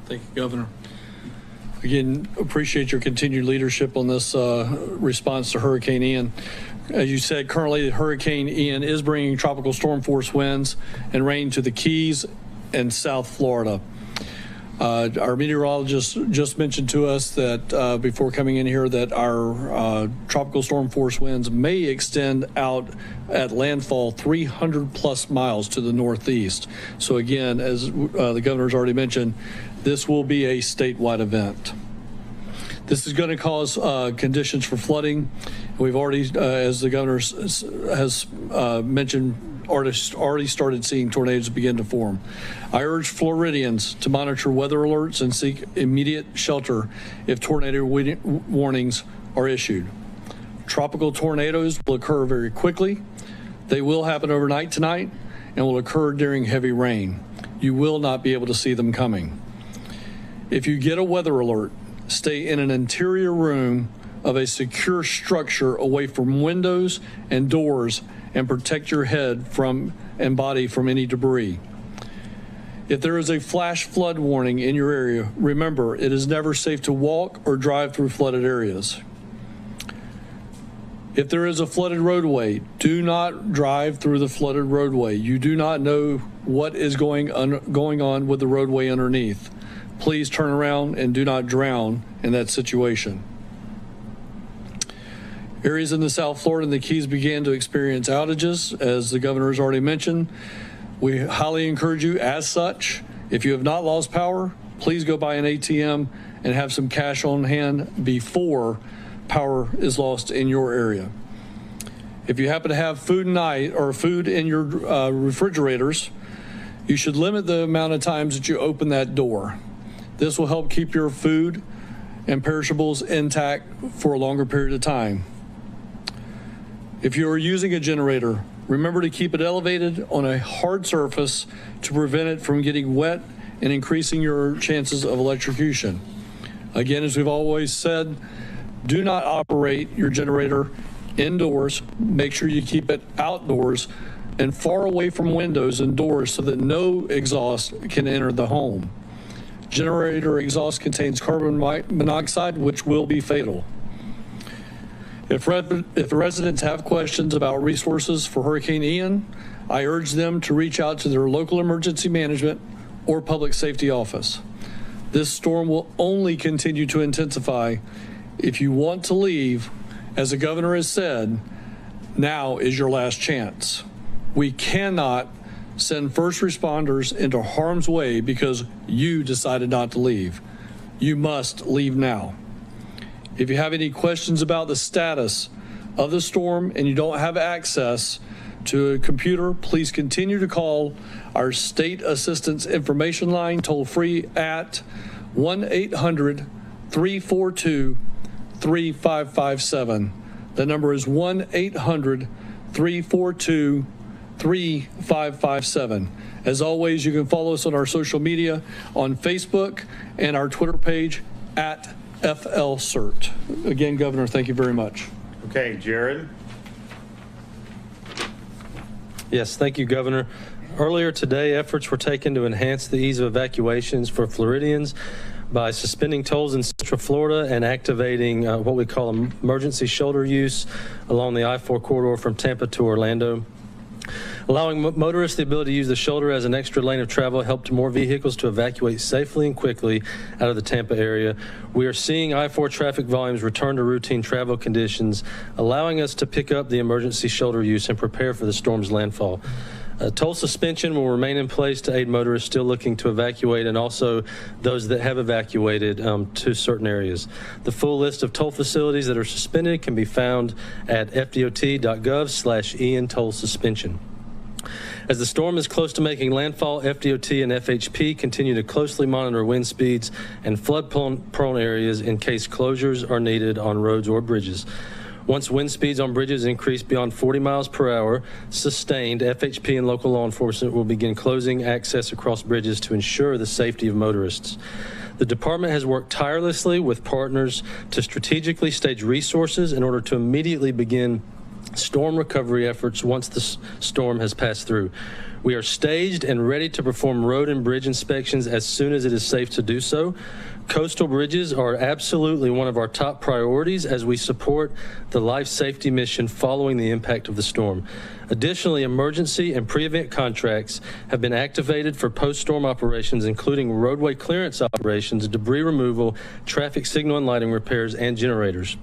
Thank you, Governor. I Again, appreciate your continued leadership on this response to Hurricane Ian. As you said, currently Hurricane Ian is bringing tropical storm force winds and rain to the Keys and South Florida. Our meteorologist just mentioned to us that before coming in here that our tropical storm force winds may extend out at landfall 300 plus miles to the northeast. So again, as the governor's already mentioned, this will be a statewide event. This is going to cause conditions for flooding. We've already, as the governor has mentioned, already started seeing tornadoes begin to form. I urge Floridians to monitor weather alerts and seek immediate shelter if tornado warnings are issued. Tropical tornadoes will occur very quickly. They will happen overnight tonight and will occur during heavy rain. You will not be able to see them coming. If you get a weather alert, stay in an interior room of a secure structure away from windows and doors and protect your head and body from any debris. If there is a flash flood warning in your area, remember it is never safe to walk or drive through flooded areas. If there is a flooded roadway, do not drive through the flooded roadway. You do not know what is going on with the roadway underneath. Please turn around and do not drown in that situation. Areas in the South Florida and the Keys began to experience outages, as the governor has already mentioned. We highly encourage you, as such, if you have not lost power, please go by an ATM and have some cash on hand before power is lost in your area. If you happen to have food in your refrigerators, you should limit the amount of times that you open that door. This will help keep your food and perishables intact for a longer period of time. If you are using a generator, remember to keep it elevated on a hard surface to prevent it from getting wet and increasing your chances of electrocution. Again, as we've always said, do not operate your generator indoors. Make sure you keep it outdoors and far away from windows and doors so that no exhaust can enter the home. Generator exhaust contains carbon monoxide, which will be fatal. If residents have questions about resources for Hurricane Ian, I urge them to reach out to their local emergency management or public safety office. This storm will only continue to intensify. If you want to leave, as the governor has said, now is your last chance. We cannot send first responders into harm's way because you decided not to leave. You must leave now. If you have any questions about the status of the storm and you don't have access to a computer, please continue to call our State Assistance Information Line toll-free at 1-800-342-3557. The number is 1-800-342-3557. As always, you can follow us on our social media on Facebook and our Twitter page at FLCERT. Again, Governor, thank you very much. Okay, Jared. Yes, thank you, Governor. Earlier today, efforts were taken to enhance the ease of evacuations for Floridians by suspending tolls in Central Florida and activating what we call emergency shoulder use along the I-4 corridor from Tampa to Orlando. Allowing motorists the ability to use the shoulder as an extra lane of travel helped more vehicles to evacuate safely and quickly out of the Tampa area. We are seeing I-4 traffic volumes return to routine travel conditions, allowing us to pick up the emergency shoulder use and prepare for the storm's landfall. Toll suspension will remain in place to aid motorists still looking to evacuate and also those that have evacuated to certain areas. The full list of toll facilities that are suspended can be found at fdot.gov/Ian toll suspension. As the storm is close to making landfall, FDOT and FHP continue to closely monitor wind speeds and flood-prone areas in case closures are needed on roads or bridges. Once wind speeds on bridges increase beyond 40 miles per hour, sustained, FHP and local law enforcement will begin closing access across bridges to ensure the safety of motorists. The department has worked tirelessly with partners to strategically stage resources in order to immediately begin storm recovery efforts once the storm has passed through. We are staged and ready to perform road and bridge inspections as soon as it is safe to do so. Coastal bridges are absolutely one of our top priorities as we support the life safety mission following the impact of the storm. Additionally, emergency and pre-event contracts have been activated for post-storm operations, including roadway clearance operations, debris removal, traffic signal and lighting repairs, and generators.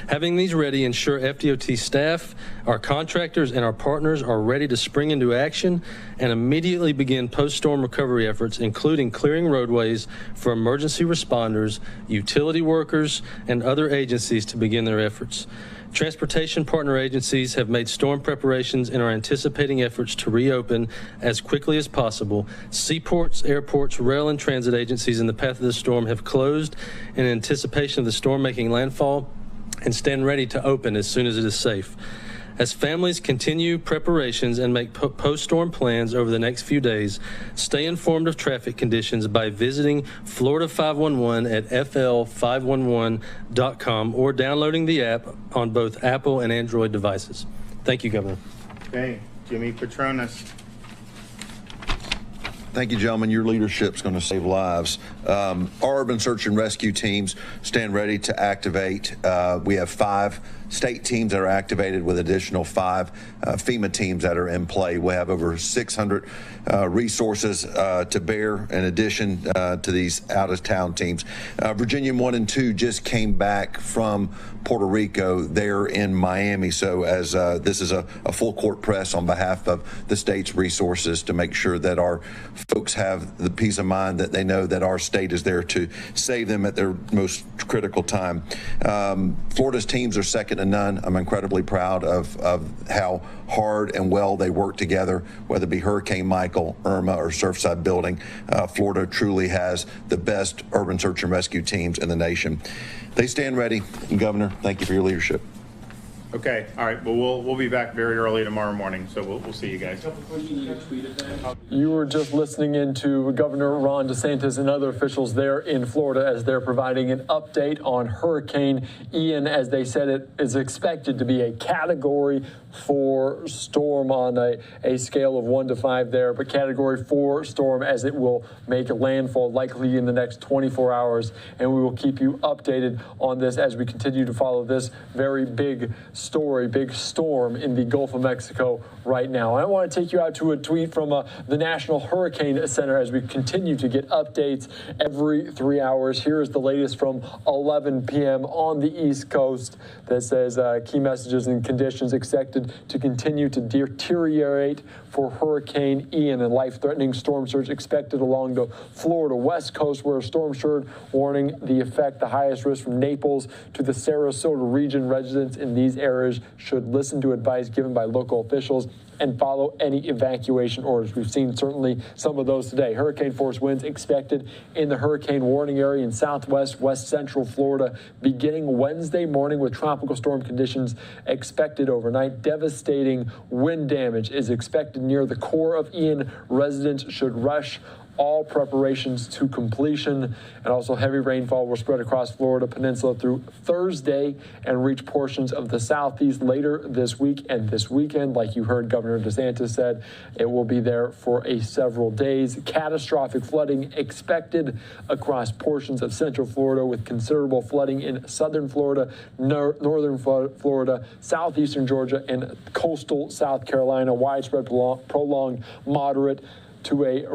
Having these ready ensure FDOT staff, our contractors, and our partners are ready to spring into action and immediately begin post-storm recovery efforts, including clearing roadways for emergency responders, utility workers, and other agencies to begin their efforts. Transportation partner agencies have made storm preparations and are anticipating efforts to reopen as quickly as possible. Seaports, airports, rail, and transit agencies in the path of the storm have closed in anticipation of the storm making landfall and stand ready to open as soon as it is safe. As families continue preparations and make post-storm plans over the next few days, stay informed of traffic conditions by visiting Florida 511 at fl511.com or downloading the app on both Apple and Android devices. Thank you, Governor. Okay, Jimmy Petronas. Thank you, gentlemen. Your leadership is going to save lives. Our urban search and rescue teams stand ready to activate. We have 5 state teams that are activated with additional 5 FEMA teams that are in play. We have over 600 resources to bear in addition to these out-of-town teams. Virginia 1 and 2 just came back from Puerto Rico. They're in Miami. So as this is a full court press on behalf of the state's resources to make sure that our folks have the peace of mind that they know that our state is there to save them at their most critical time. Florida's teams are second to none. I'm incredibly proud of how hard and well they work together, whether it be Hurricane Michael, Irma, or Surfside Building. Florida truly has the best urban search and rescue teams in the nation. They stand ready. And Governor, thank you for your leadership. Okay, all right. Well, we'll be back very early tomorrow morning, so we'll see you guys. You were just listening into Governor Ron DeSantis and other officials there in Florida as they're providing an update on Hurricane Ian. As they said, it is expected to be a Category 4 storm on a scale of 1 to 5 there, but Category 4 storm as it will make landfall likely in the next 24 hours. And we will keep you updated on this as we continue to follow this very big story, big storm in the Gulf of Mexico right now. I want to take you out to a tweet from the National Hurricane Center as we continue to get updates every 3 hours. Here is the latest from 11 p.m. on the East Coast that says key messages and conditions expected to continue to deteriorate for Hurricane Ian, and life-threatening storm surge expected along the Florida West Coast, where a storm surge warning the effect the highest risk from Naples to the Sarasota region. Residents in these areas should listen to advice given by local officials and follow any evacuation orders. We've seen certainly some of those today. Hurricane force winds expected in the hurricane warning area in southwest, west central Florida beginning Wednesday morning, with tropical storm conditions expected overnight. Devastating wind damage is expected near the core of Ian. Residents should rush all preparations to completion. And also heavy rainfall will spread across Florida Peninsula through Thursday and reach portions of the southeast later this week and this weekend. Like you heard Governor DeSantis said, it will be there for several days. Catastrophic flooding expected across portions of central Florida, with considerable flooding in southern Florida, northern Florida, southeastern Georgia, and coastal South Carolina. Widespread, prolonged, moderate to a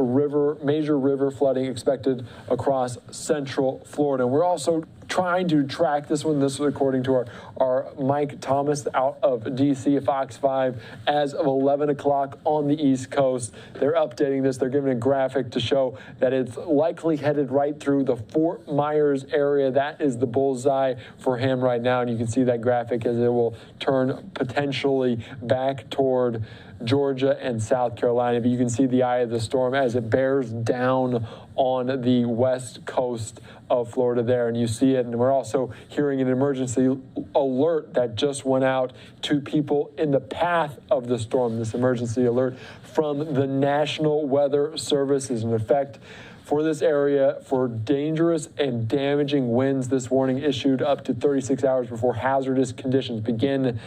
major river flooding expected across central Florida. And we're also trying to track this one. This is according to our Mike Thomas out of D.C. at Fox 5 as of 11 o'clock on the East Coast. They're updating this. They're giving a graphic to show that it's likely headed right through the Fort Myers area. That is the bullseye for him right now. And you can see that graphic as it will turn potentially back toward Georgia and South Carolina. But you can see the eye of the storm as it bears down on the west coast of Florida there, and you see it. And we're also hearing an emergency alert that just went out to people in the path of the storm. This emergency alert from the National Weather Service is in effect for this area for dangerous and damaging winds. This warning issued up to 36 hours before hazardous conditions begin.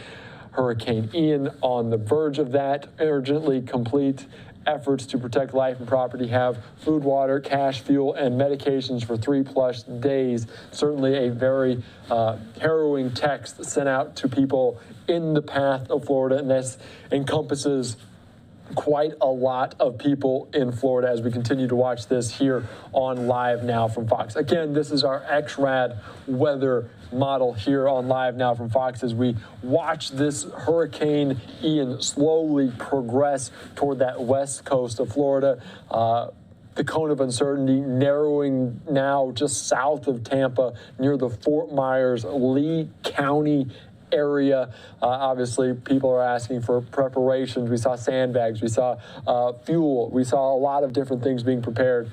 Hurricane Ian on the verge of that. Urgently complete efforts to protect life and property, have food, water, cash, fuel, and medications for 3+ days. Certainly a very harrowing text sent out to people in the path of Florida, and this encompasses quite a lot of people in Florida as we continue to watch this here on Live Now from Fox. Again, this is our XRAD weather model here on Live Now from Fox as we watch this Hurricane Ian slowly progress toward that west coast of Florida. The cone of uncertainty narrowing now just south of Tampa near the Fort Myers, Lee County area. Obviously, people are asking for preparations. We saw sandbags, we saw fuel, we saw a lot of different things being prepared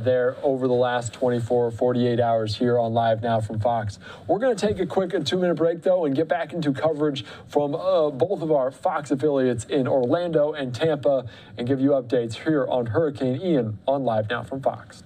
there over the last 24, 48 hours here on Live Now from Fox. We're going to take a quick 2-minute break, though, and get back into coverage from both of our Fox affiliates in Orlando and Tampa and give you updates here on Hurricane Ian on Live Now from Fox.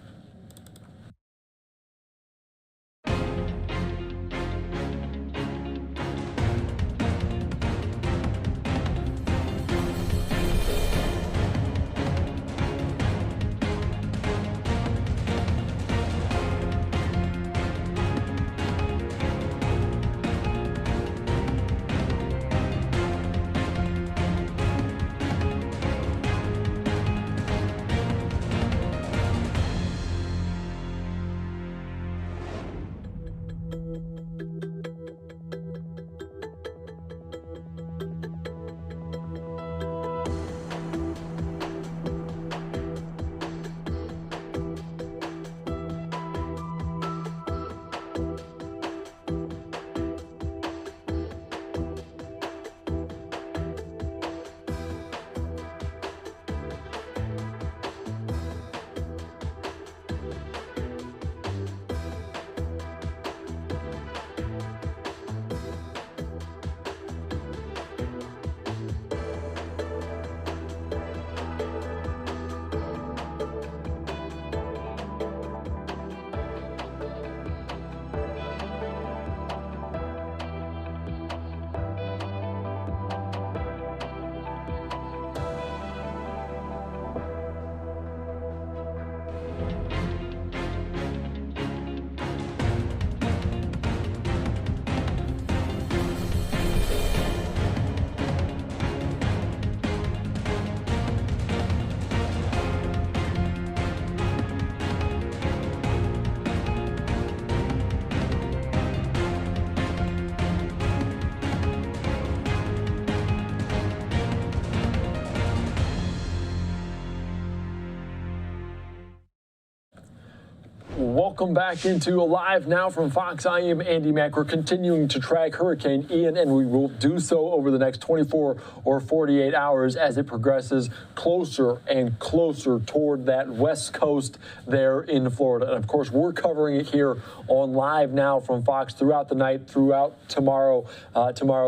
Welcome back into Live Now from Fox. I am Andy Mack. We're continuing to track Hurricane Ian, and we will do so over the next 24 or 48 hours as it progresses closer and closer toward that west coast there in Florida. And, of course, we're covering it here on Live Now from Fox throughout the night, throughout tomorrow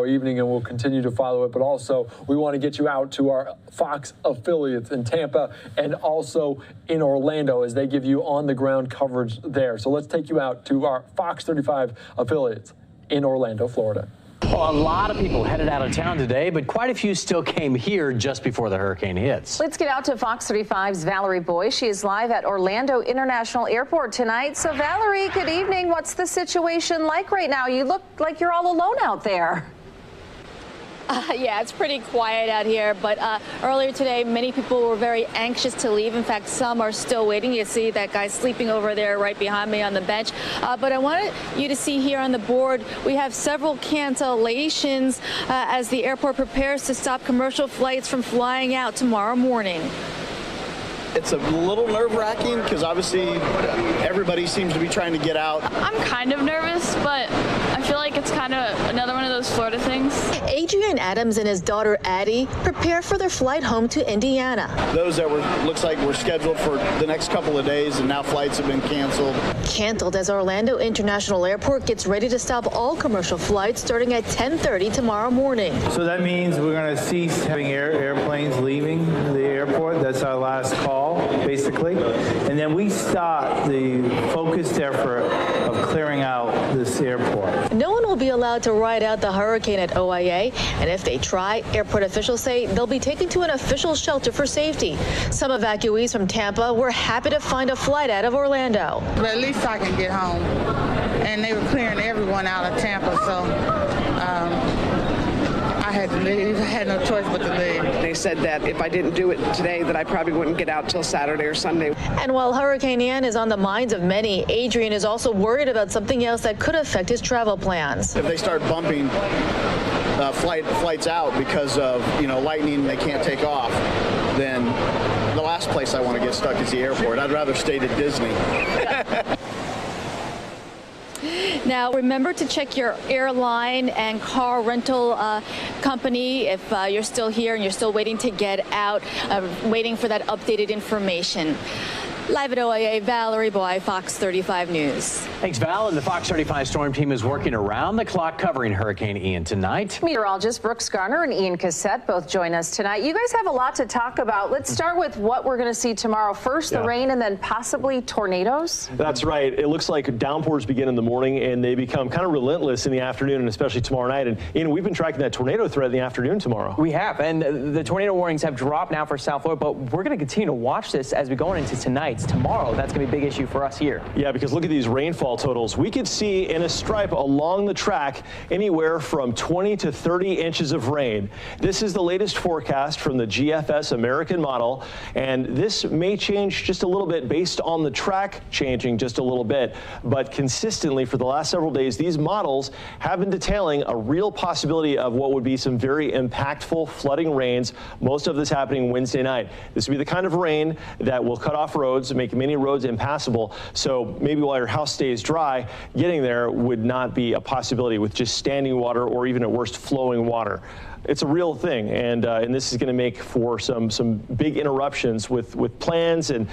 evening, and we'll continue to follow it. But also, we want to get you out to our Fox affiliates in Tampa and also in Orlando as they give you on-the-ground coverage there. So let's take you out to our Fox 35 affiliates in Orlando, Florida. Well, a lot of people headed out of town today, but quite a few still came here just before the hurricane hits. Let's get out to Fox 35's Valerie Boy. She is live at Orlando International Airport tonight. So, Valerie, good evening. What's the situation like right now? You look like you're all alone out there. Yeah, it's pretty quiet out here, but earlier today, many people were very anxious to leave. In fact, some are still waiting. You see that guy sleeping over there right behind me on the bench. But I wanted you to see here on the board, we have several cancellations as the airport prepares to stop commercial flights from flying out tomorrow morning. It's a little nerve-wracking because obviously everybody seems to be trying to get out. I'm kind of nervous, but I feel like it's kind of another one of those Florida things. Adrian Adams and his daughter Addie prepare for their flight home to Indiana. Those that looks like were scheduled for the next couple of days, and now flights have been canceled. Canceled as Orlando International Airport gets ready to stop all commercial flights starting at 10:30 tomorrow morning. So that means we're going to cease having airplanes leaving the airport. That's our last call, basically. And then we start the focused effort of clearing out this airport. No one will be allowed allowed to ride out the hurricane at OIA, and if they try, airport officials say they'll be taken to an official shelter for safety. Some evacuees from Tampa were happy to find a flight out of Orlando. But at least I can get home. And they were clearing everyone out of Tampa, so I had to leave. I had no choice but to leave. They said that if I didn't do it today, that I probably wouldn't get out till Saturday or Sunday. And while Hurricane Ian is on the minds of many, Adrian is also worried about something else that could affect his travel plans. If they start bumping flights out because of lightning and they can't take off, then the last place I want to get stuck is the airport. I'd rather stay to Disney. Now, remember to check your airline and car rental company if you're still here and you're still waiting to get out, waiting for that updated information. Live at OIA, Valerie Boy, Fox 35 News. Thanks, Val. And the Fox 35 storm team is working around the clock covering Hurricane Ian tonight. Meteorologist Brooks Garner and Ian Cassette both join us tonight. You guys have a lot to talk about. Let's start with what we're going to see tomorrow. First, the rain and then possibly tornadoes. That's right. It looks like downpours begin in the morning and they become kind of relentless in the afternoon and especially tomorrow night. And Ian, we've been tracking that tornado threat in the afternoon tomorrow. We have. And the tornado warnings have dropped now for South Florida, but we're going to continue to watch this as we go into tonight. Tomorrow, that's going to be a big issue for us here. Yeah, because look at these rainfall totals. We could see in a stripe along the track anywhere from 20 to 30 inches of rain. This is the latest forecast from the GFS American model, and this may change just a little bit based on the track changing just a little bit. But consistently for the last several days, these models have been detailing a real possibility of what would be some very impactful flooding rains, most of this happening Wednesday night. This would be the kind of rain that will cut off roads and make many roads impassable. So maybe while your house stays dry, getting there would not be a possibility with just standing water or even at worst flowing water. It's a real thing, and this is going to make for some big interruptions with plans. And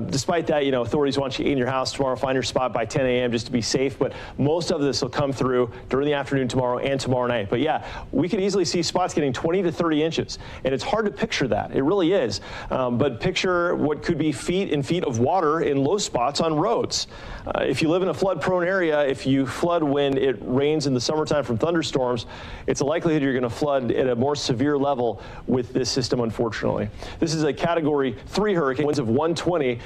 despite that, authorities want you in your house tomorrow. Find your spot by 10 a.m. just to be safe. But most of this will come through during the afternoon tomorrow and tomorrow night. But yeah, we could easily see spots getting 20 to 30 inches, and it's hard to picture that. It really is. But picture what could be feet and feet of water in low spots on roads. If you live in a flood-prone area, if you flood when it rains in the summertime from thunderstorms, it's a likelihood you're going to flood at a more severe level with this system, unfortunately. This is a Category 3 hurricane, winds of 120.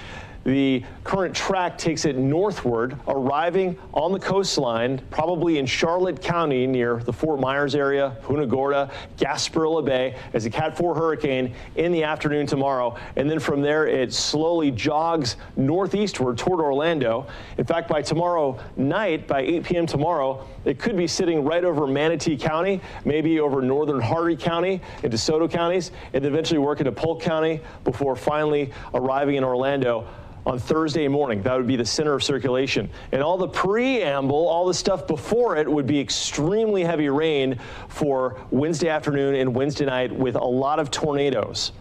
The current track takes it northward, arriving on the coastline, probably in Charlotte County near the Fort Myers area, Punta Gorda, Gasparilla Bay, as a Cat 4 hurricane in the afternoon tomorrow. And then from there, it slowly jogs northeastward toward Orlando. In fact, by tomorrow night, by 8 p.m. tomorrow, it could be sitting right over Manatee County, maybe over northern Hardy County and DeSoto counties, and then eventually work into Polk County before finally arriving in Orlando on Thursday morning. That would be the center of circulation. And all the preamble, all the stuff before it would be extremely heavy rain for Wednesday afternoon and Wednesday night with a lot of tornadoes.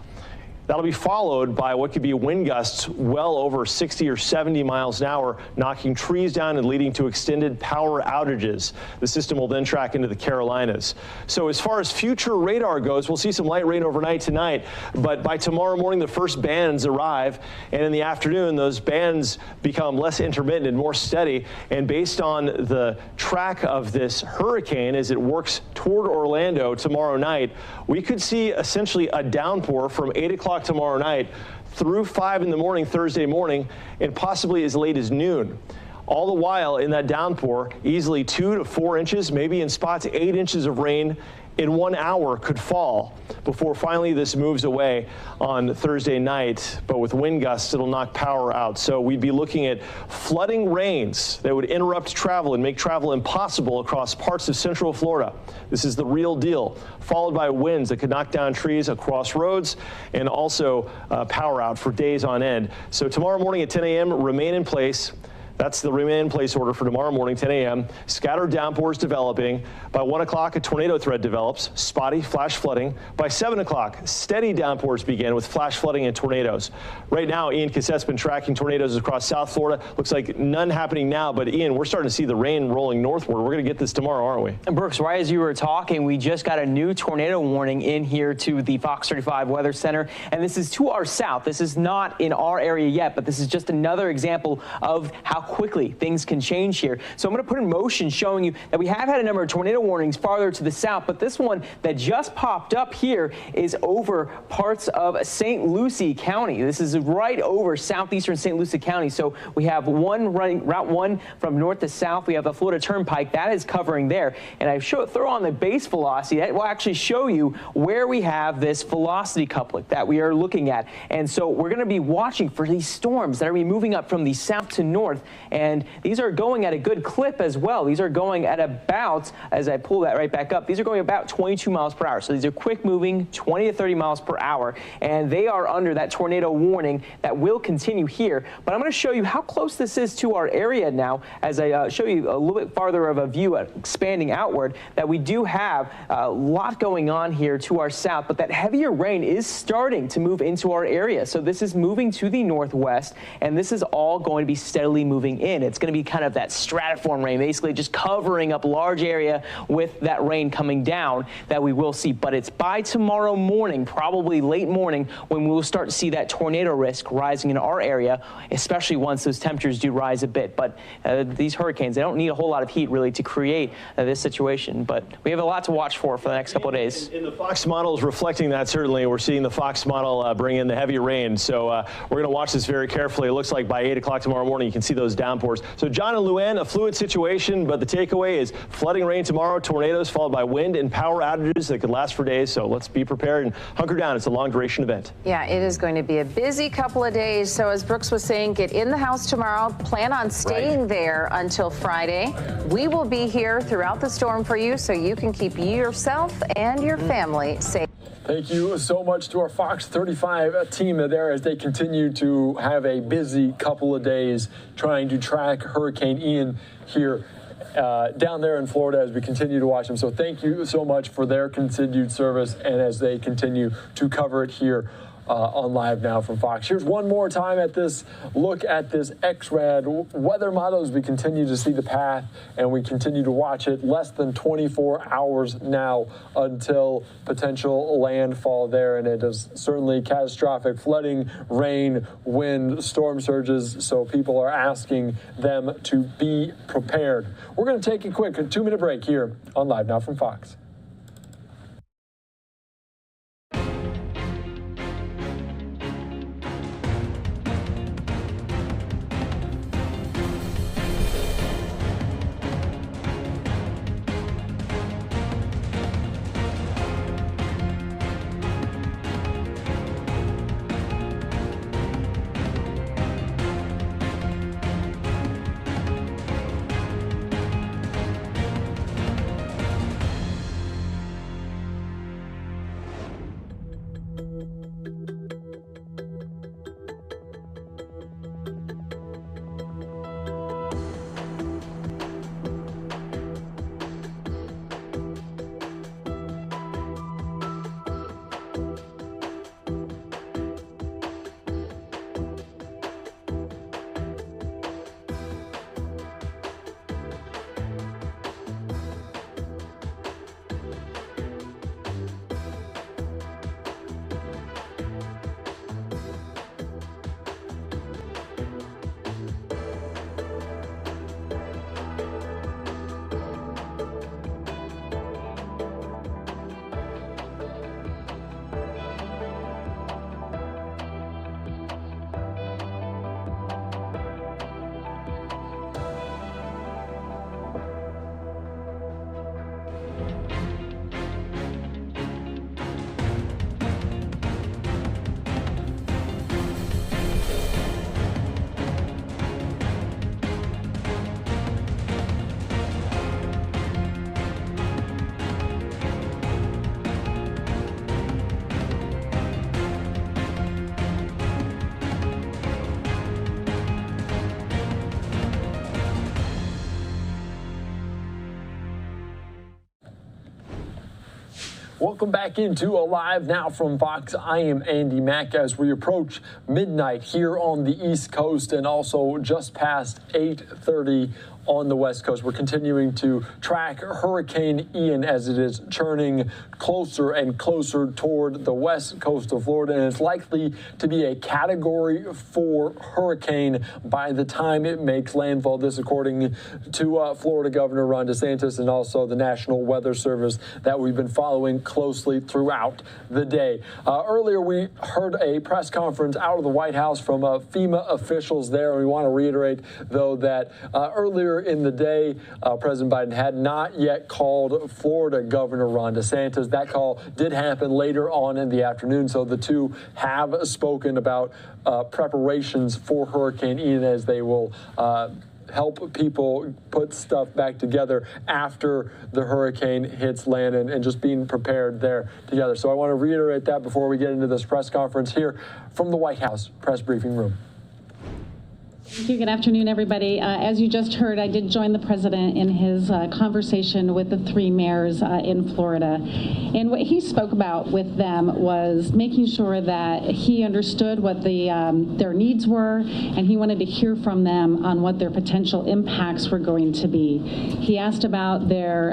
That'll be followed by what could be wind gusts well over 60 or 70 miles an hour, knocking trees down and leading to extended power outages. The system will then track into the Carolinas. So as far as future radar goes, we'll see some light rain overnight tonight, but by tomorrow morning, the first bands arrive, and in the afternoon, those bands become less intermittent and more steady. And based on the track of this hurricane as it works toward Orlando tomorrow night, we could see essentially a downpour from 8 o'clock tomorrow night through 5 in the morning Thursday morning, and possibly as late as noon. All the while in that downpour, easily 2 to 4 inches, maybe in spots 8 inches of rain in 1 hour could fall before finally this moves away on Thursday night. But with wind gusts, it'll knock power out. So we'd be looking at flooding rains that would interrupt travel and make travel impossible across parts of Central Florida. This is the real deal, followed by winds that could knock down trees across roads and also power out for days on end. So tomorrow morning at 10 a.m., remain in place. That's the remain in place order for tomorrow morning, 10 a.m. Scattered downpours developing. By 1 o'clock, a tornado threat develops, spotty flash flooding. By 7 o'clock, steady downpours begin with flash flooding and tornadoes. Right now, Ian Cassette's been tracking tornadoes across South Florida. Looks like none happening now, but Ian, we're starting to see the rain rolling northward. We're going to get this tomorrow, aren't we? And Brooks, right as you were talking, we just got a new tornado warning in here to the Fox 35 Weather Center, and this is to our south. This is not in our area yet, but this is just another example of how quickly things can change here. So I'm going to put in motion showing you that we have had a number of tornado warnings farther to the south, but this one that just popped up here is over parts of St. Lucie County. This is right over southeastern St. Lucie County. So we have one running Route 1 from north to south. We have the Florida Turnpike that is covering there. And I throw on the base velocity. That will actually show you where we have this velocity coupling that we are looking at. And so we're going to be watching for these storms that are moving up from the south to north. And these are going at a good clip as well. These are going at about, as I pull that right back up, these are going about 22 miles per hour. So these are quick moving, 20 to 30 miles per hour. And they are under that tornado warning that will continue here. But I'm going to show you how close this is to our area now as I show you a little bit farther of a view expanding outward, that we do have a lot going on here to our south, but that heavier rain is starting to move into our area. So this is moving to the northwest, and this is all going to be steadily moving in. It's going to be kind of that stratiform rain, basically just covering up large area with that rain coming down that we will see. But it's by tomorrow morning, probably late morning, when we will start to see that tornado risk rising in our area, especially once those temperatures do rise a bit. But these hurricanes, they don't need a whole lot of heat really to create this situation. But we have a lot to watch for the next couple of days. And the Fox model is reflecting that, certainly. We're seeing the Fox model bring in the heavy rain. So we're going to watch this very carefully. It looks like by 8 o'clock tomorrow morning, you can see those downpours. So John and Luann, a fluid situation, but the takeaway is flooding rain tomorrow, tornadoes followed by wind and power outages that could last for days. So let's be prepared and hunker down. It's a long duration event. Yeah, it is going to be a busy couple of days. So as Brooks was saying, get in the house tomorrow. Plan on staying there until Friday. We will be here throughout the storm for you so you can keep yourself and your family safe. Thank you so much to our Fox 35 team there as they continue to have a busy couple of days trying to track Hurricane Ian here down there in Florida as we continue to watch them. So thank you so much for their continued service and as they continue to cover it here on Live Now from Fox. Here's one more time at this look at this X-RAD weather model as we continue to see the path and we continue to watch it. Less than 24 hours now until potential landfall there, and it is certainly catastrophic flooding, rain, wind, storm surges, so people are asking them to be prepared. We're going to take a quick 2-minute break here on Live Now from Fox. Welcome back into Alive Now from Fox. I am Andy Mack as we approach midnight here on the East Coast and also just past 8:30 on the West Coast. We're continuing to track Hurricane Ian as it is churning closer and closer toward the west coast of Florida, and it's likely to be a Category 4 hurricane by the time it makes landfall. This according to Florida Governor Ron DeSantis and also the National Weather Service that we've been following closely throughout the day. Earlier, we heard a press conference out of the White House from FEMA officials there. We want to reiterate, though, that earlier in the day, President Biden had not yet called Florida Governor Ron DeSantis. That call did happen later on in the afternoon, so the two have spoken about preparations for Hurricane Ian as they will help people put stuff back together after the hurricane hits land and just being prepared there together. So I want to reiterate that before we get into this press conference here from the White House press briefing room. Thank you. Good afternoon, everybody. As you just heard, I did join the president in his conversation with the three mayors in Florida. And what he spoke about with them was making sure that he understood what their needs were, and he wanted to hear from them on what their potential impacts were going to be. He asked about their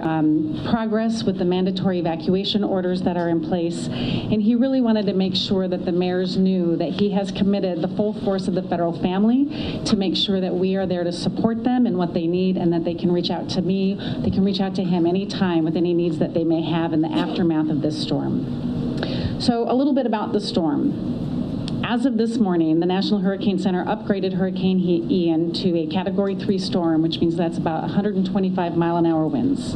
progress with the mandatory evacuation orders that are in place, and he really wanted to make sure that the mayors knew that he has committed the full force of the federal family to make sure that we are there to support them in what they need, and that they can reach out to me, they can reach out to him anytime with any needs that they may have in the aftermath of this storm. So a little bit about the storm. As of this morning, the National Hurricane Center upgraded Hurricane Ian to a Category 3 storm, which means that's about 125 mile-an-hour winds.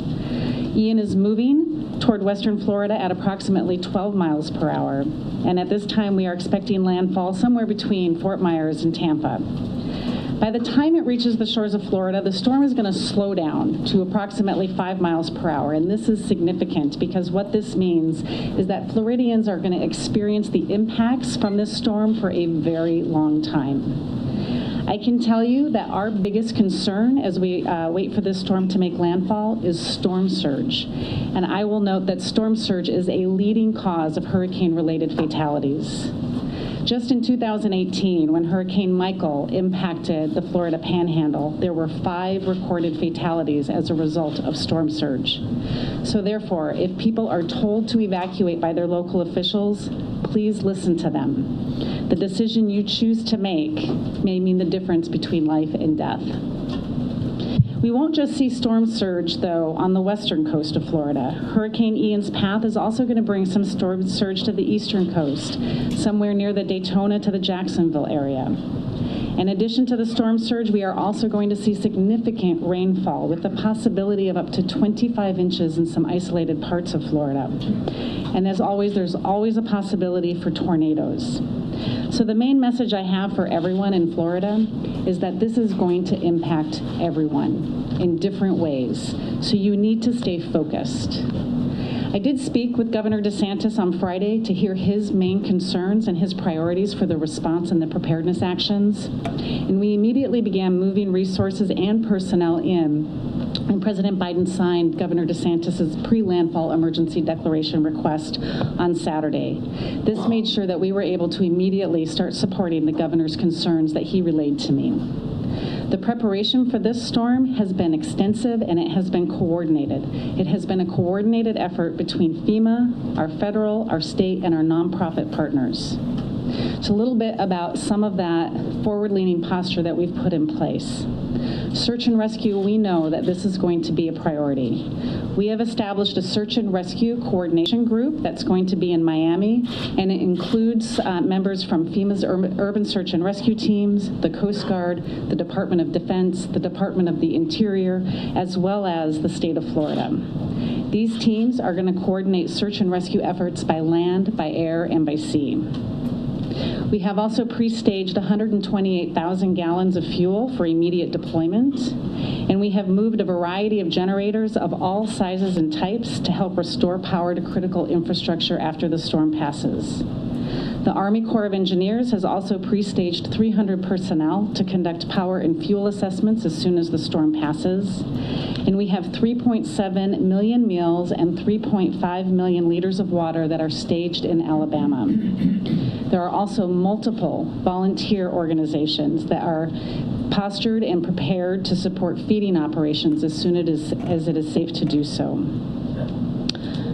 Ian is moving toward western Florida at approximately 12 miles per hour, and at this time we are expecting landfall somewhere between Fort Myers and Tampa. By the time it reaches the shores of Florida, the storm is going to slow down to approximately 5 miles per hour. And this is significant because what this means is that Floridians are going to experience the impacts from this storm for a very long time. I can tell you that our biggest concern as we wait for this storm to make landfall is storm surge. And I will note that storm surge is a leading cause of hurricane-related fatalities. Just in 2018, when Hurricane Michael impacted the Florida Panhandle, there were 5 recorded fatalities as a result of storm surge. So therefore, if people are told to evacuate by their local officials, please listen to them. The decision you choose to make may mean the difference between life and death. We won't just see storm surge, though, on the western coast of Florida. Hurricane Ian's path is also going to bring some storm surge to the eastern coast, somewhere near the Daytona to the Jacksonville area. In addition to the storm surge, we are also going to see significant rainfall with the possibility of up to 25 inches in some isolated parts of Florida. And as always, there's always a possibility for tornadoes. So the main message I have for everyone in Florida is that this is going to impact everyone in different ways. So you need to stay focused. I did speak with Governor DeSantis on Friday to hear his main concerns and his priorities for the response and the preparedness actions. And we immediately began moving resources and personnel in. And President Biden signed Governor DeSantis's pre-landfall emergency declaration request on Saturday. This made sure that we were able to immediately start supporting the governor's concerns that he relayed to me. The preparation for this storm has been extensive and it has been coordinated. It has been a coordinated effort between FEMA, our federal, our state, and our nonprofit partners. So a little bit about some of that forward-leaning posture that we've put in place. Search and rescue, we know that this is going to be a priority. We have established a search and rescue coordination group that's going to be in Miami, and it includes members from FEMA's urban search and rescue teams, the Coast Guard, the Department of Defense, the Department of the Interior, as well as the state of Florida. These teams are going to coordinate search and rescue efforts by land, by air, and by sea. We have also pre-staged 128,000 gallons of fuel for immediate deployment, and we have moved a variety of generators of all sizes and types to help restore power to critical infrastructure after the storm passes. The Army Corps of Engineers has also pre-staged 300 personnel to conduct power and fuel assessments as soon as the storm passes. And we have 3.7 million meals and 3.5 million liters of water that are staged in Alabama. There are also multiple volunteer organizations that are postured and prepared to support feeding operations as soon as it is safe to do so.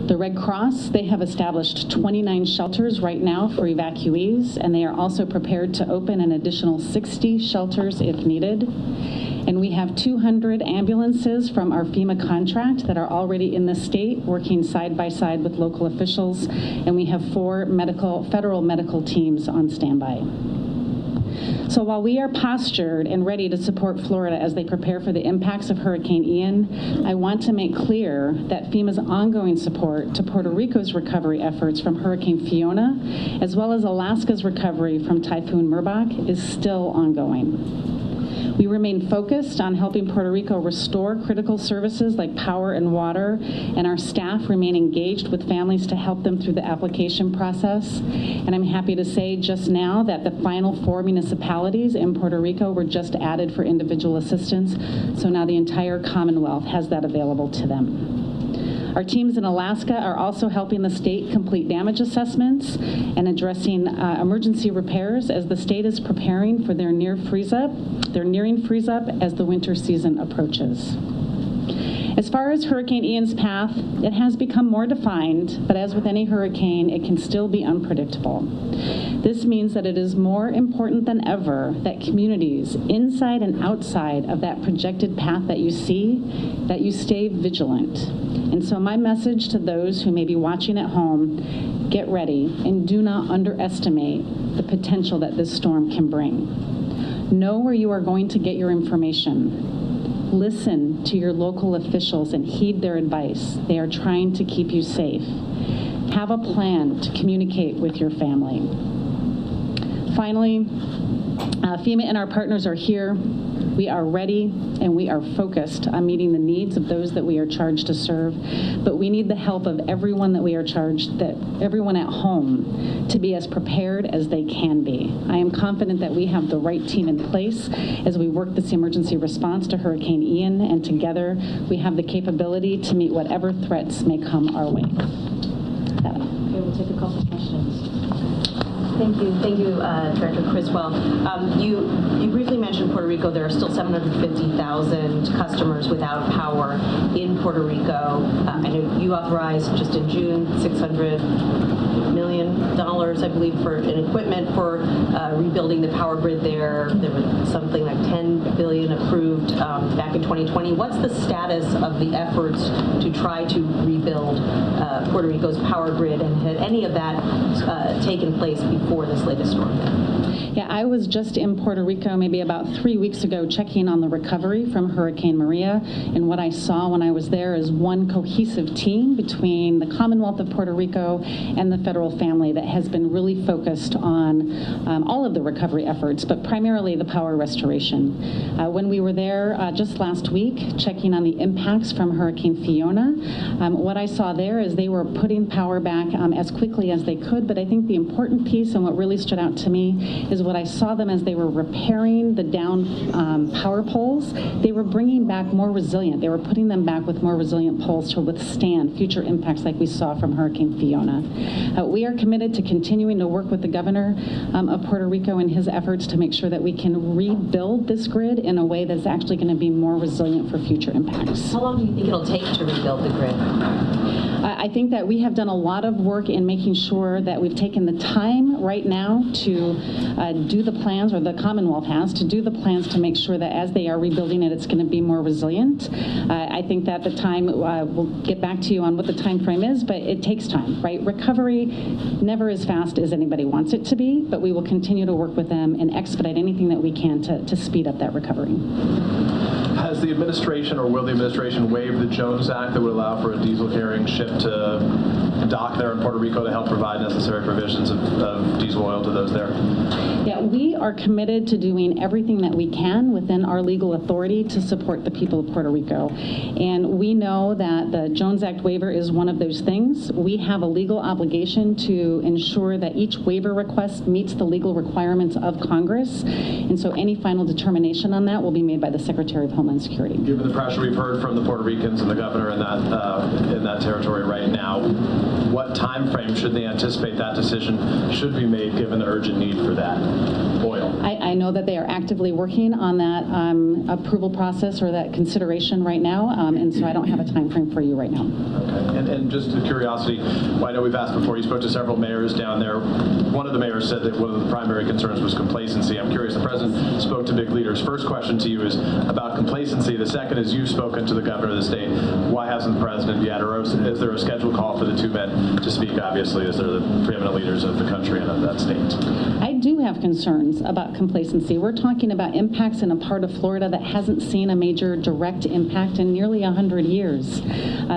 The Red Cross, they have established 29 shelters right now for evacuees, and they are also prepared to open an additional 60 shelters if needed. And we have 200 ambulances from our FEMA contract that are already in the state working side by side with local officials, and we have 4 federal medical teams on standby. So while we are postured and ready to support Florida as they prepare for the impacts of Hurricane Ian, I want to make clear that FEMA's ongoing support to Puerto Rico's recovery efforts from Hurricane Fiona, as well as Alaska's recovery from Typhoon Merbok, is still ongoing. We remain focused on helping Puerto Rico restore critical services like power and water, and our staff remain engaged with families to help them through the application process. And I'm happy to say just now that the final 4 municipalities in Puerto Rico were just added for individual assistance, so now the entire Commonwealth has that available to them. Our teams in Alaska are also helping the state complete damage assessments and addressing emergency repairs as the state is preparing for their nearing freeze up as the winter season approaches. As far as Hurricane Ian's path, it has become more defined, but as with any hurricane, it can still be unpredictable. This means that it is more important than ever that communities inside and outside of that projected path that you see, that you stay vigilant. And so my message to those who may be watching at home, get ready and do not underestimate the potential that this storm can bring. Know where you are going to get your information. Listen to your local officials and heed their advice. They are trying to keep you safe. Have a plan to communicate with your family. Finally, FEMA and our partners are here. We are ready and we are focused on meeting the needs of those that we are charged to serve, but we need the help of everyone that we are charged, that everyone at home, to be as prepared as they can be. I am confident that we have the right team in place as we work this emergency response to Hurricane Ian, and together we have the capability to meet whatever threats may come our way. Okay, we'll take a couple questions. Thank you, Director Criswell. You briefly mentioned Puerto Rico. There are still 750,000 customers without power in Puerto Rico. I know you authorized just in June $600 million, I believe, for an equipment for rebuilding the power grid there. There was something like $10 billion approved back in 2020. What's the status of the efforts to try to rebuild Puerto Rico's power grid, and had any of that taken place before this latest storm? Yeah, I was just in Puerto Rico maybe about 3 weeks ago checking on the recovery from Hurricane Maria, and what I saw when I was there is one cohesive team between the Commonwealth of Puerto Rico and the federal family that has been really focused on all of the recovery efforts, but primarily the power restoration. When we were there just last week checking on the impacts from Hurricane Fiona, what I saw there is they were putting power back as quickly as they could, but I think the important piece and what really stood out to me is what I saw them as they were repairing the down power poles. They were bringing back more resilient. They were putting them back with more resilient poles to withstand future impacts like we saw from Hurricane Fiona. We are committed to continuing to work with the governor of Puerto Rico in his efforts to make sure that we can rebuild this grid in a way that's actually going to be more resilient for future impacts. How long do you think it'll take to rebuild the grid? I think that we have done a lot of work in making sure that we've taken the time right now to do the plans, or the Commonwealth has, to do the plans to make sure that as they are rebuilding it, it's going to be more resilient. I think that the time, we'll get back to you on what the time frame is, but it takes time, right? Recovery never as fast as anybody wants it to be, but we will continue to work with them and expedite anything that we can to speed up that recovery. Has the administration, or will the administration, waive the Jones Act that would allow for a diesel-carrying ship to dock there in Puerto Rico to help provide necessary provisions of diesel oil to those there? Yeah, we are committed to doing everything that we can within our legal authority to support the people of Puerto Rico. And we know that the Jones Act waiver is one of those things. We have a legal obligation to ensure that each waiver request meets the legal requirements of Congress. And so any final determination on that will be made by the Secretary of Homeland Security. Given the pressure we've heard from the Puerto Ricans and the governor in that territory right now, what time frame should they anticipate that decision should be made given the urgent need for that oil? I know that they are actively working on that approval process or that consideration right now, and so I don't have a time frame for you right now. Okay. And just a curiosity, I know we've asked before, you spoke to several mayors down there. One of the mayors said that one of the primary concerns was complacency. I'm curious, the president spoke to big leaders. First question to you is about complacency. The second is you've spoken to the governor of the state. Why hasn't the president yet? Or is there a scheduled call for the two men to speak, obviously, as they're the preeminent leaders of the country and of that state? I do have concerns about complacency. We're talking about impacts in a part of Florida that hasn't seen a major direct impact in nearly 100 years.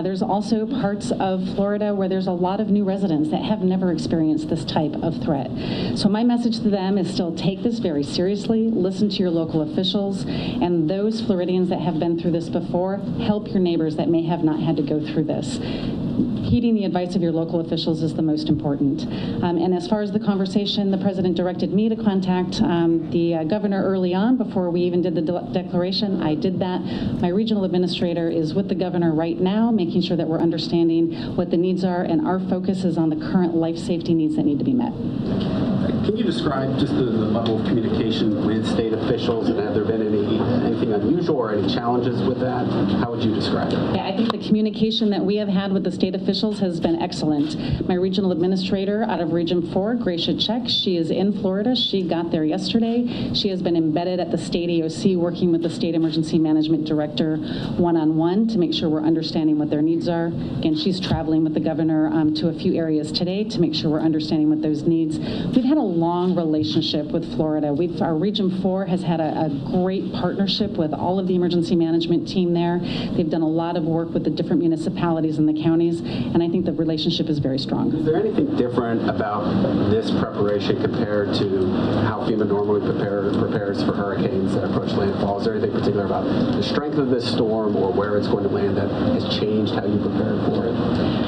There's also parts of Florida where there's a lot of new residents that have never experienced this type of threat. So my message to them is still take this very seriously, listen to your local officials, and those Floridians that have been through this before, help your neighbors that may have not had to go through this. Heeding the advice of your local officials is the most important. And as far as the conversation, the president directed me to contact the governor early on before we even did the declaration. I did that. My regional administrator is with the governor right now, making sure that we're understanding what the needs are, and our focus is on the current life safety needs that need to be met. Can you describe just the level of communication with state officials, and have there been anything unusual or any challenges with that? How would you describe it? Yeah, I think the communication that we have had with the state officials has been excellent. My regional administrator out of Region 4, Gracia Check, she is in Florida. She got there yesterday. She has been embedded at the state EOC working with the state emergency management director one-on-one to make sure we're understanding what their needs are. Again, she's traveling with the governor to a few areas today to make sure we're understanding what those needs. We've had a long relationship with Florida. Our Region 4 has had a great partnership with all of the emergency management team there. They've done a lot of work with the different municipalities and the counties, and I think the relationship is very strong. Is there anything different about this preparation compared to how FEMA normally prepares for hurricanes that approach landfall? Is there anything particular about the strength of this storm or where it's going to land that has changed how you prepare for it?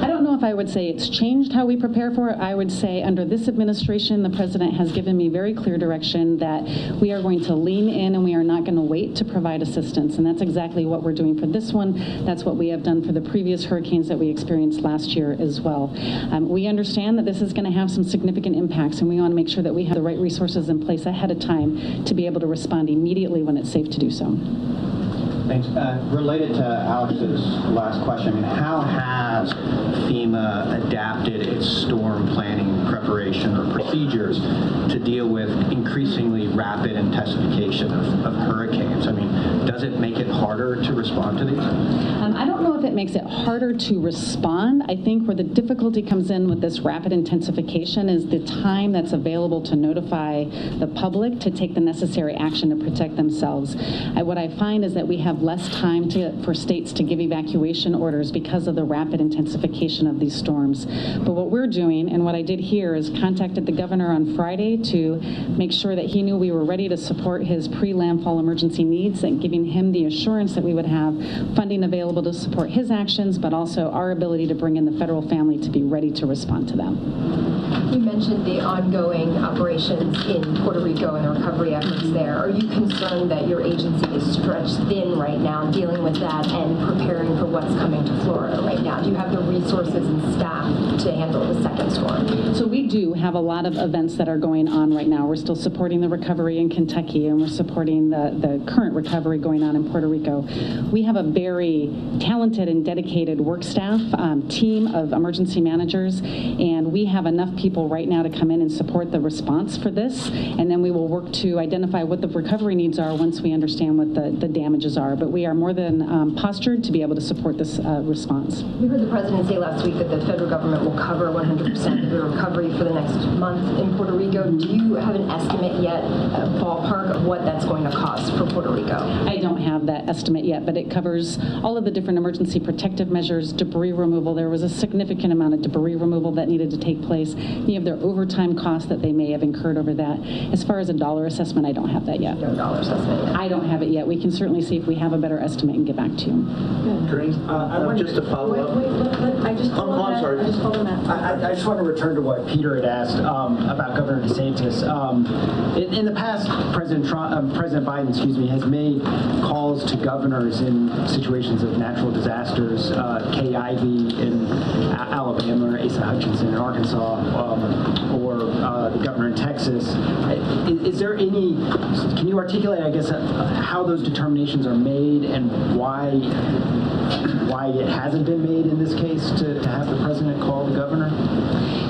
I don't know if I would say it's changed how we prepare for it. I would say under this administration, the president has given me very clear direction that we are going to lean in and we are not going to wait to provide assistance. And that's exactly what we're doing for this one. That's what we have done for the previous hurricanes that we experienced last year as well. We understand that this is going to have some significant impacts, and we want to make sure that we have the right resources in place ahead of time to be able to respond immediately when it's safe to do so. Thanks. Related to Alex's last question, how has FEMA adapted its storm planning preparation or procedures to deal with increasingly rapid intensification of hurricanes? I mean, does it make it harder to respond to these? I don't know if it makes it harder to respond. I think where the difficulty comes in with this rapid intensification is the time that's available to notify the public to take the necessary action to protect themselves. What I find is that we have less time for states to give evacuation orders because of the rapid intensification of these storms. But what we're doing, and what I did here, is contacted the governor on Friday to make sure that he knew we were ready to support his pre-landfall emergency needs, and giving him the assurance that we would have funding available to support his actions, but also our ability to bring in the federal family to be ready to respond to them. You mentioned the ongoing operations in Puerto Rico and the recovery efforts there. Are you concerned that your agency is stretched thin right now dealing with that and preparing for what's coming to Florida right now? Do you have the resources and staff to handle the second storm? So we do have a lot of events that are going on right now. We're still supporting the recovery in Kentucky, and we're supporting the current recovery going on in Puerto Rico. We have a very talented and dedicated work staff team of emergency managers, and we have enough people right now to come in and support the response for this, and then we will work to identify what the recovery needs are once we understand what the damages are. But we are more than postured to be able to support this response. We heard the president say last week that the federal government will cover 100% of the recovery for the next month in Puerto Rico. Do you have an estimate yet, a ballpark of what that's going to cost for Puerto Rico? I don't have that estimate yet, but it covers all of the different emergency protective measures, debris removal. There was a significant amount of debris removal that needed to take place. You have their overtime costs that they may have incurred over that. As far as a dollar assessment, I don't have that yet. No dollar assessment yet. I don't have it yet. We can certainly see if we have a better estimate and get back to you. Just to follow up. I just I'm sorry. I just want to return to what Peter had asked about Governor DeSantis. In the past, President Biden, has made calls to governors in situations of natural disasters. Kay Ivey in Alabama, or Asa Hutchinson in Arkansas, or the governor in Texas. Is there any? Can you articulate, I guess, how those determinations are made and why it hasn't been made in this case to have the president call the governor?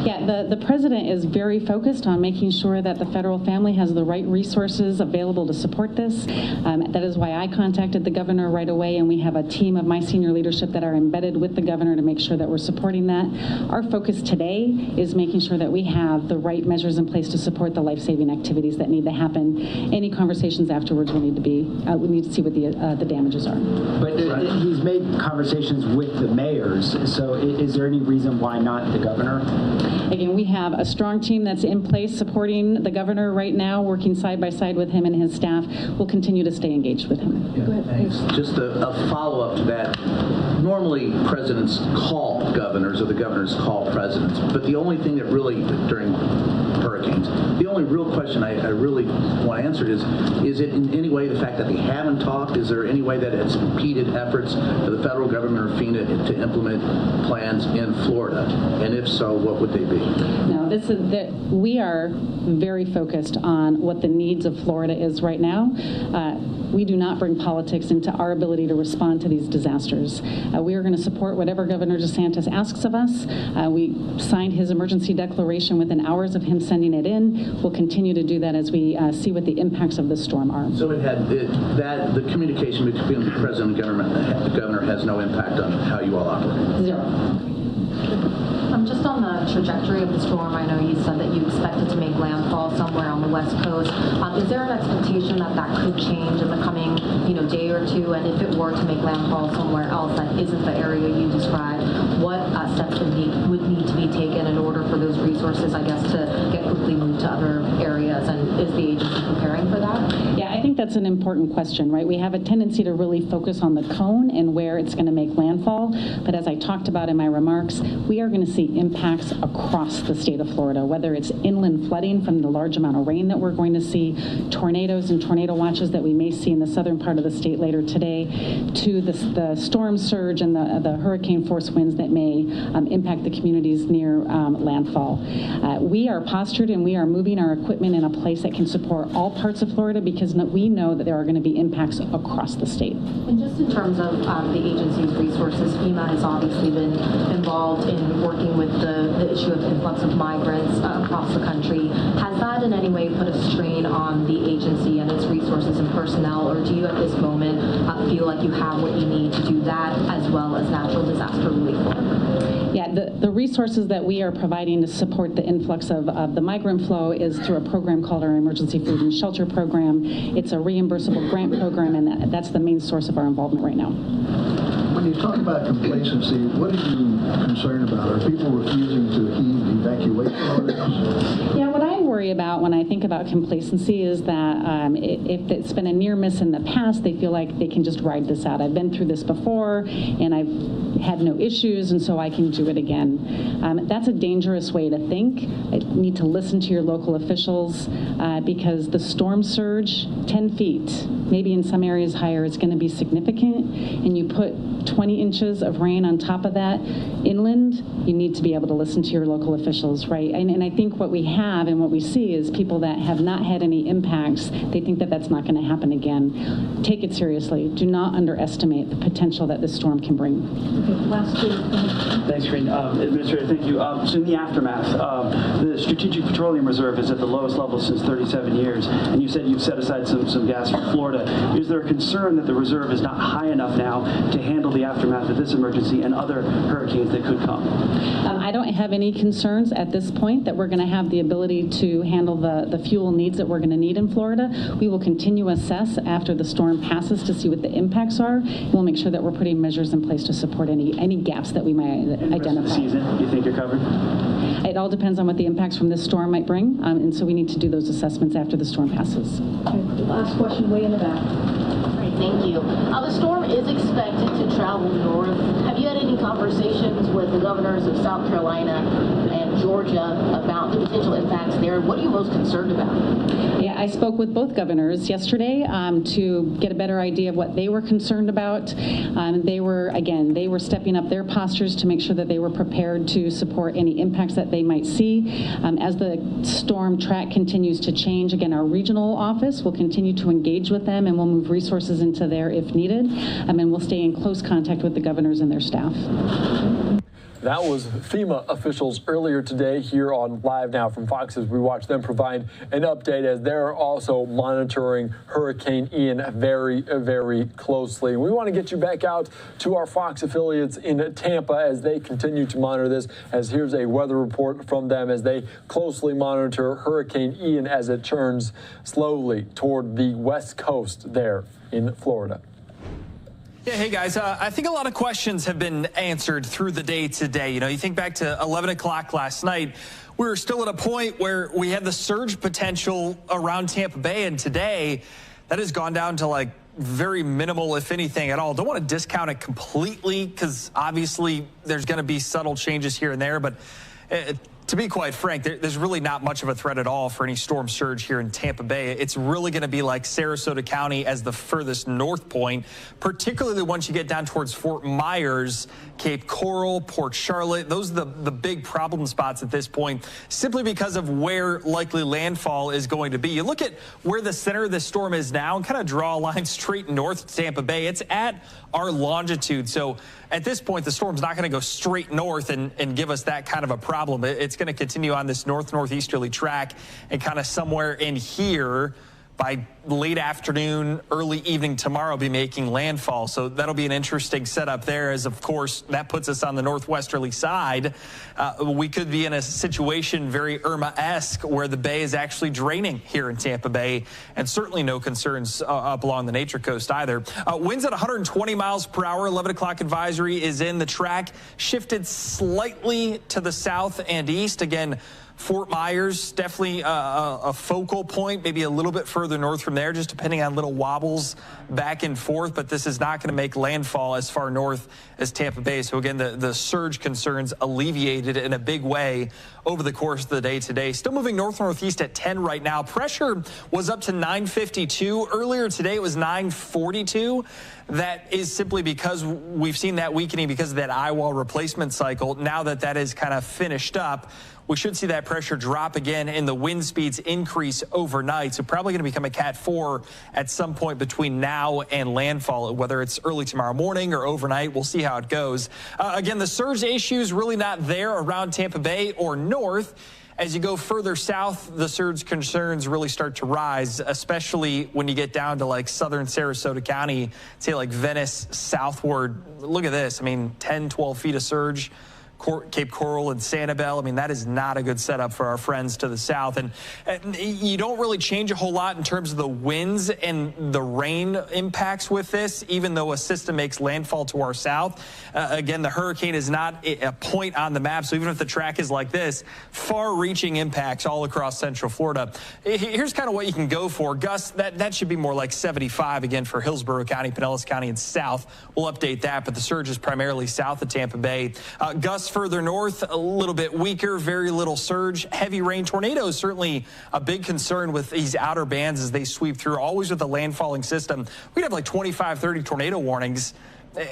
Yeah, the president is very focused on making sure that the federal family has the right resources available to support this. That is why I contacted the governor right away, and we have a team of my senior leadership that are embedded with the governor to make sure that we're supporting that. Our focus today is making sure that we have the right measures in place to support the life-saving activities that need to happen. Any conversations afterwards will need to be, we need to see what the damages are. But he's made conversations with the mayors, so is there any reason why not the governor? Again, we have a strong team that's in place supporting the governor right now, working side by side with him and his staff. We'll continue to stay engaged with him. Yeah, go ahead. Thanks. Just a follow-up to that. Normally, presidents call governors or the governors call presidents, but the only thing that really, during hurricanes, the only real question I really want answered is it in any way the fact that they haven't talked? Is there any way that it's impeded efforts of the federal government or FEMA to implement plans in Florida? And if so, what would they be? No, we are very focused on what the needs of Florida is right now. We do not bring politics into our ability to respond to these disasters. We are going to support whatever Governor DeSantis asks of us. We signed his emergency declaration within hours of him sending it in. We'll continue to do that as we see what the impacts of the storm are. So the communication between the president and the governor has no impact on how you all operate? Zero. Just on the trajectory of the storm, I know you said that you expected to make landfall somewhere on the west coast. Is there an expectation that could change in the coming, day or two? And if it were to make landfall somewhere else that isn't the area you described, what steps would need to be taken in order for those resources, I guess, to get quickly moved to other areas? And is the agency preparing for that? Yeah, I think that's an important question, right? We have a tendency to really focus on the cone and where it's going to make landfall. But as I talked about in my remarks, we are going to see impacts across the state of Florida, whether it's inland flooding from the large amount of rain that we're going to see, tornadoes and tornado watches that we may see in the southern part of the state later today, to the storm surge and the hurricane force winds that may impact the communities near landfall. We are postured and we are moving our equipment in a place that can support all parts of Florida because we know that there are going to be impacts across the state. And just in terms of the agency's resources, FEMA has obviously been involved in working with the issue of influx of migrants across the country. Has that in any way put a strain on the agency and its resources and personnel, or do you at this moment feel like you have what you need to do that as well as natural disaster relief work? Yeah, the resources that we are providing to support the influx of the migrant flow is through a program called our Emergency Food and Shelter Program. It's a reimbursable grant program, and that's the main source of our involvement right now. When you talk about complacency, what are you concerned about? Are people refusing to heed evacuation orders? Yeah, what I worry about when I think about complacency is that if it's been a near miss in the past, they feel like they can just ride this out. I've been through this before, and I've had no issues, and so I can do it again. That's a dangerous way to think. You need to listen to your local officials because the storm surge, 10 feet, maybe in some areas higher, is going to be significant, and you put 20 inches of rain on top of that inland, you need to be able to listen to your local officials, right? And I think what we have and what we see is people that have not had any impacts, they think that that's not going to happen again. Take it seriously. Do not underestimate the potential that this storm can bring. Okay, last two. Thanks, Green. Administrator, thank you. So in the aftermath, the Strategic Petroleum Reserve is at the lowest level since 37 years, and you said you've set aside some gas for Florida. Is there a concern that the reserve is not high enough now to handle the aftermath of this emergency and other hurricanes that could come? I don't have any concerns at this point that we're going to have the ability to handle the fuel needs that we're going to need in Florida. We will continue to assess after the storm passes to see what the impacts are. We'll make sure that we're putting measures in place to support any gaps that we might identify. The season, you think you're covered? It all depends on what the impacts from this storm might bring, and so we need to do those assessments after the storm passes. Okay, last question, way in the back. Thank you. The storm is expected to travel north. Have you had any conversations with the governors of South Carolina and Georgia about the potential impacts there? What are you most concerned about? Yeah, I spoke with both governors yesterday to get a better idea of what they were concerned about. They were stepping up their postures to make sure that they were prepared to support any impacts that they might see. As the storm track continues to change, again, our regional office will continue to engage with them, and we'll move resources into there if needed. And we'll stay in close contact with the governors and their staff. That was FEMA officials earlier today here on Live Now from Fox as we watch them provide an update as they're also monitoring Hurricane Ian very, very closely. We want to get you back out to our Fox affiliates in Tampa as they continue to monitor this, as here's a weather report from them as they closely monitor Hurricane Ian as it turns slowly toward the west coast there in Florida. Yeah, hey guys, I think a lot of questions have been answered through the day today. You know, you think back to 11 o'clock last night, we were still at a point where we had the surge potential around Tampa Bay, and today that has gone down to like very minimal, if anything at all. Don't want to discount it completely because obviously there's going to be subtle changes here and there, but to be quite frank, there's really not much of a threat at all for any storm surge here in Tampa Bay. It's really going to be like Sarasota County as the furthest north point, particularly once you get down towards Fort Myers, Cape Coral, Port Charlotte. Those are the big problem spots at this point, simply because of where likely landfall is going to be. You look at where the center of this storm is now and kind of draw a line straight north to Tampa Bay. It's at our longitude. So at this point, the storm's not going to go straight north and give us that kind of a problem. It's going to continue on this northeasterly track and kind of somewhere in here by late afternoon, early evening tomorrow be making landfall. So that'll be an interesting setup there, as of course that puts us on the northwesterly side. We could be in a situation very Irma-esque where the bay is actually draining here in Tampa Bay, and certainly no concerns up along the Nature Coast either. Winds at 120 miles per hour. 11 o'clock advisory is in. The track shifted slightly to the south and east. Again, Fort Myers, definitely a focal point, maybe a little bit further north from there, just depending on little wobbles back and forth. But this is not going to make landfall as far north as Tampa Bay. So again, the surge concerns alleviated in a big way over the course of the day today. Still moving northeast at 10 right now. Pressure was up to 952. Earlier today, it was 942. That is simply because we've seen that weakening because of that eyewall replacement cycle. Now that that is kind of finished up, we should see that pressure drop again and the wind speeds increase overnight. So probably going to become a Cat 4 at some point between now and landfall, whether it's early tomorrow morning or overnight. We'll see how it goes. Again, the surge issue is really not there around Tampa Bay or north. As you go further south, the surge concerns really start to rise, especially when you get down to like southern Sarasota County, say like Venice southward. Look at this. I mean, 10, 12 feet of surge. Cape Coral and Sanibel. I mean, that is not a good setup for our friends to the south. And you don't really change a whole lot in terms of the winds and the rain impacts with this, even though a system makes landfall to our south. Again, the hurricane is not a point on the map, so even if the track is like this, far-reaching impacts all across central Florida. Here's kind of what you can go for. Gusts, that should be more like 75 again for Hillsborough County, Pinellas County, and south. We'll update that, but the surge is primarily south of Tampa Bay. Gusts further north, a little bit weaker, very little surge. Heavy rain. Tornadoes certainly a big concern with these outer bands as they sweep through, always with the landfalling system. We'd have like 25, 30 tornado warnings,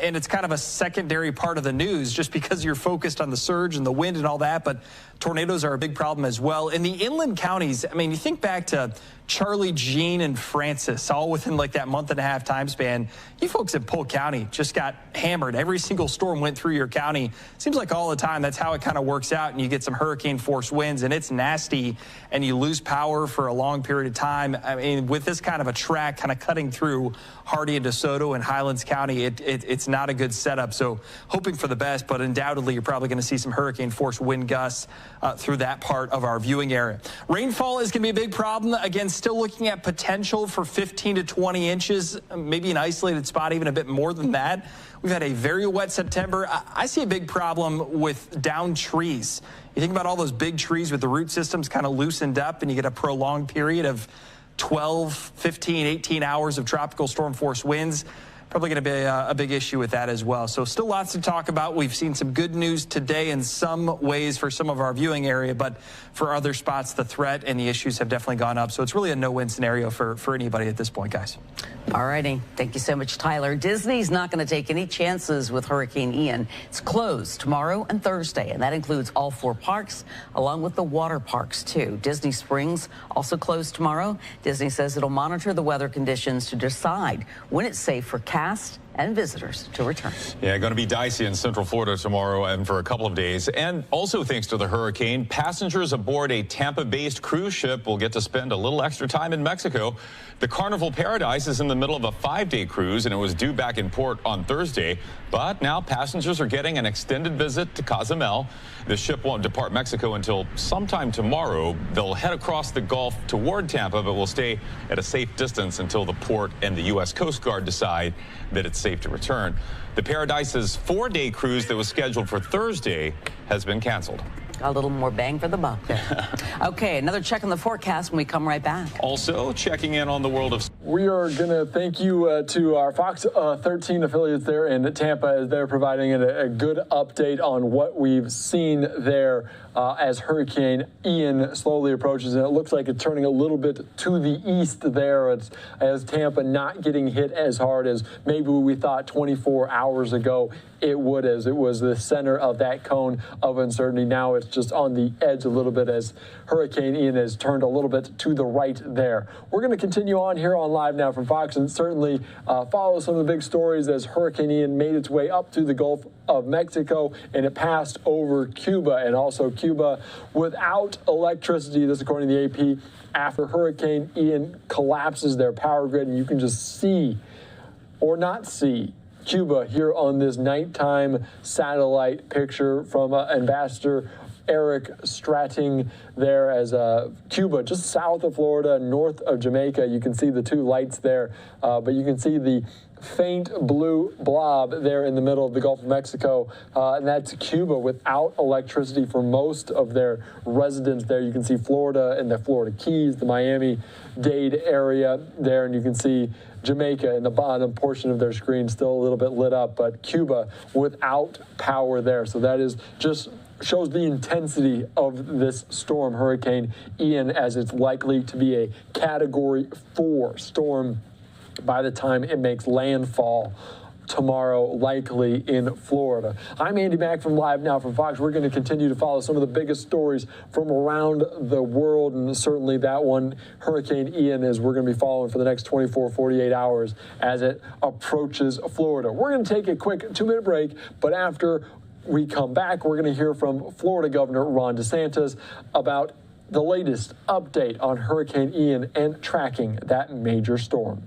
and it's kind of a secondary part of the news just because you're focused on the surge and the wind and all that, but tornadoes are a big problem as well. In the inland counties, I mean, you think back to Charlie, Jean, and Francis, all within like that month and a half time span. You folks in Polk County just got hammered. Every single storm went through your county. Seems like all the time that's how it kind of works out, and you get some hurricane force winds, and it's nasty, and you lose power for a long period of time. I mean, with this kind of a track kind of cutting through Hardee and DeSoto and Highlands County, it's not a good setup. So hoping for the best, but undoubtedly you're probably going to see some hurricane force wind gusts through that part of our viewing area. Rainfall is going to be a big problem. Again, still looking at potential for 15 to 20 inches, maybe an isolated spot, even a bit more than that. We've had a very wet September. I see a big problem with downed trees. You think about all those big trees with the root systems kind of loosened up, and you get a prolonged period of 12, 15, 18 hours of tropical storm force winds. Probably going to be a big issue with that as well. So still lots to talk about. We've seen some good news today in some ways for some of our viewing area, but for other spots, the threat and the issues have definitely gone up. So it's really a no-win scenario for anybody at this point, guys. All righty. Thank you so much, Tyler. Disney's not going to take any chances with Hurricane Ian. It's closed tomorrow and Thursday, and that includes all 4 parks, along with the water parks, too. Disney Springs also closed tomorrow. Disney says it'll monitor the weather conditions to decide when it's safe for cast and visitors to return. Yeah, going to be dicey in Central Florida tomorrow and for a couple of days. And also thanks to the hurricane, passengers aboard a Tampa-based cruise ship will get to spend a little extra time in Mexico. The Carnival Paradise is in the middle of a 5-day cruise, and it was due back in port on Thursday. But now passengers are getting an extended visit to Cozumel. The ship won't depart Mexico until sometime tomorrow. They'll head across the Gulf toward Tampa, but will stay at a safe distance until the port and the U.S. Coast Guard decide that it's safe to return. The Paradise's 4-day cruise that was scheduled for Thursday has been canceled. A little more bang for the buck there. Okay, another check on the forecast when we come right back. Also checking in on the world of... We are going to thank you to our Fox 13 affiliates there in Tampa as they're providing a good update on what we've seen there as Hurricane Ian slowly approaches. And it looks like it's turning a little bit to the east there as Tampa not getting hit as hard as maybe we thought 24 hours ago it would, as it was the center of that cone of uncertainty. Now it's just on the edge a little bit as Hurricane Ian has turned a little bit to the right there. We're going to continue on here on Live Now from Fox and certainly follow some of the big stories as Hurricane Ian made its way up to the Gulf of Mexico and it passed over Cuba, and also Cuba without electricity. This according to the AP after Hurricane Ian collapses their power grid, and you can just see or not see Cuba here on this nighttime satellite picture from Ambassador Eric Stratting there as Cuba, just south of Florida, north of Jamaica. You can see the 2 lights there, but you can see the faint blue blob there in the middle of the Gulf of Mexico, and that's Cuba without electricity for most of their residents there. You can see Florida and the Florida Keys, the Miami-Dade area there, and you can see Jamaica in the bottom portion of their screen still a little bit lit up, but Cuba without power there. So that is just shows the intensity of this storm, Hurricane Ian, as it's likely to be a Category 4 storm by the time it makes landfall tomorrow, likely in Florida. I'm Andy Mack from Live Now from Fox. We're going to continue to follow some of the biggest stories from around the world, and certainly that one, Hurricane Ian, is we're going to be following for the next 24, 48 hours as it approaches Florida. We're going to take a quick 2-minute break, but after we come back, we're going to hear from Florida Governor Ron DeSantis about the latest update on Hurricane Ian and tracking that major storm.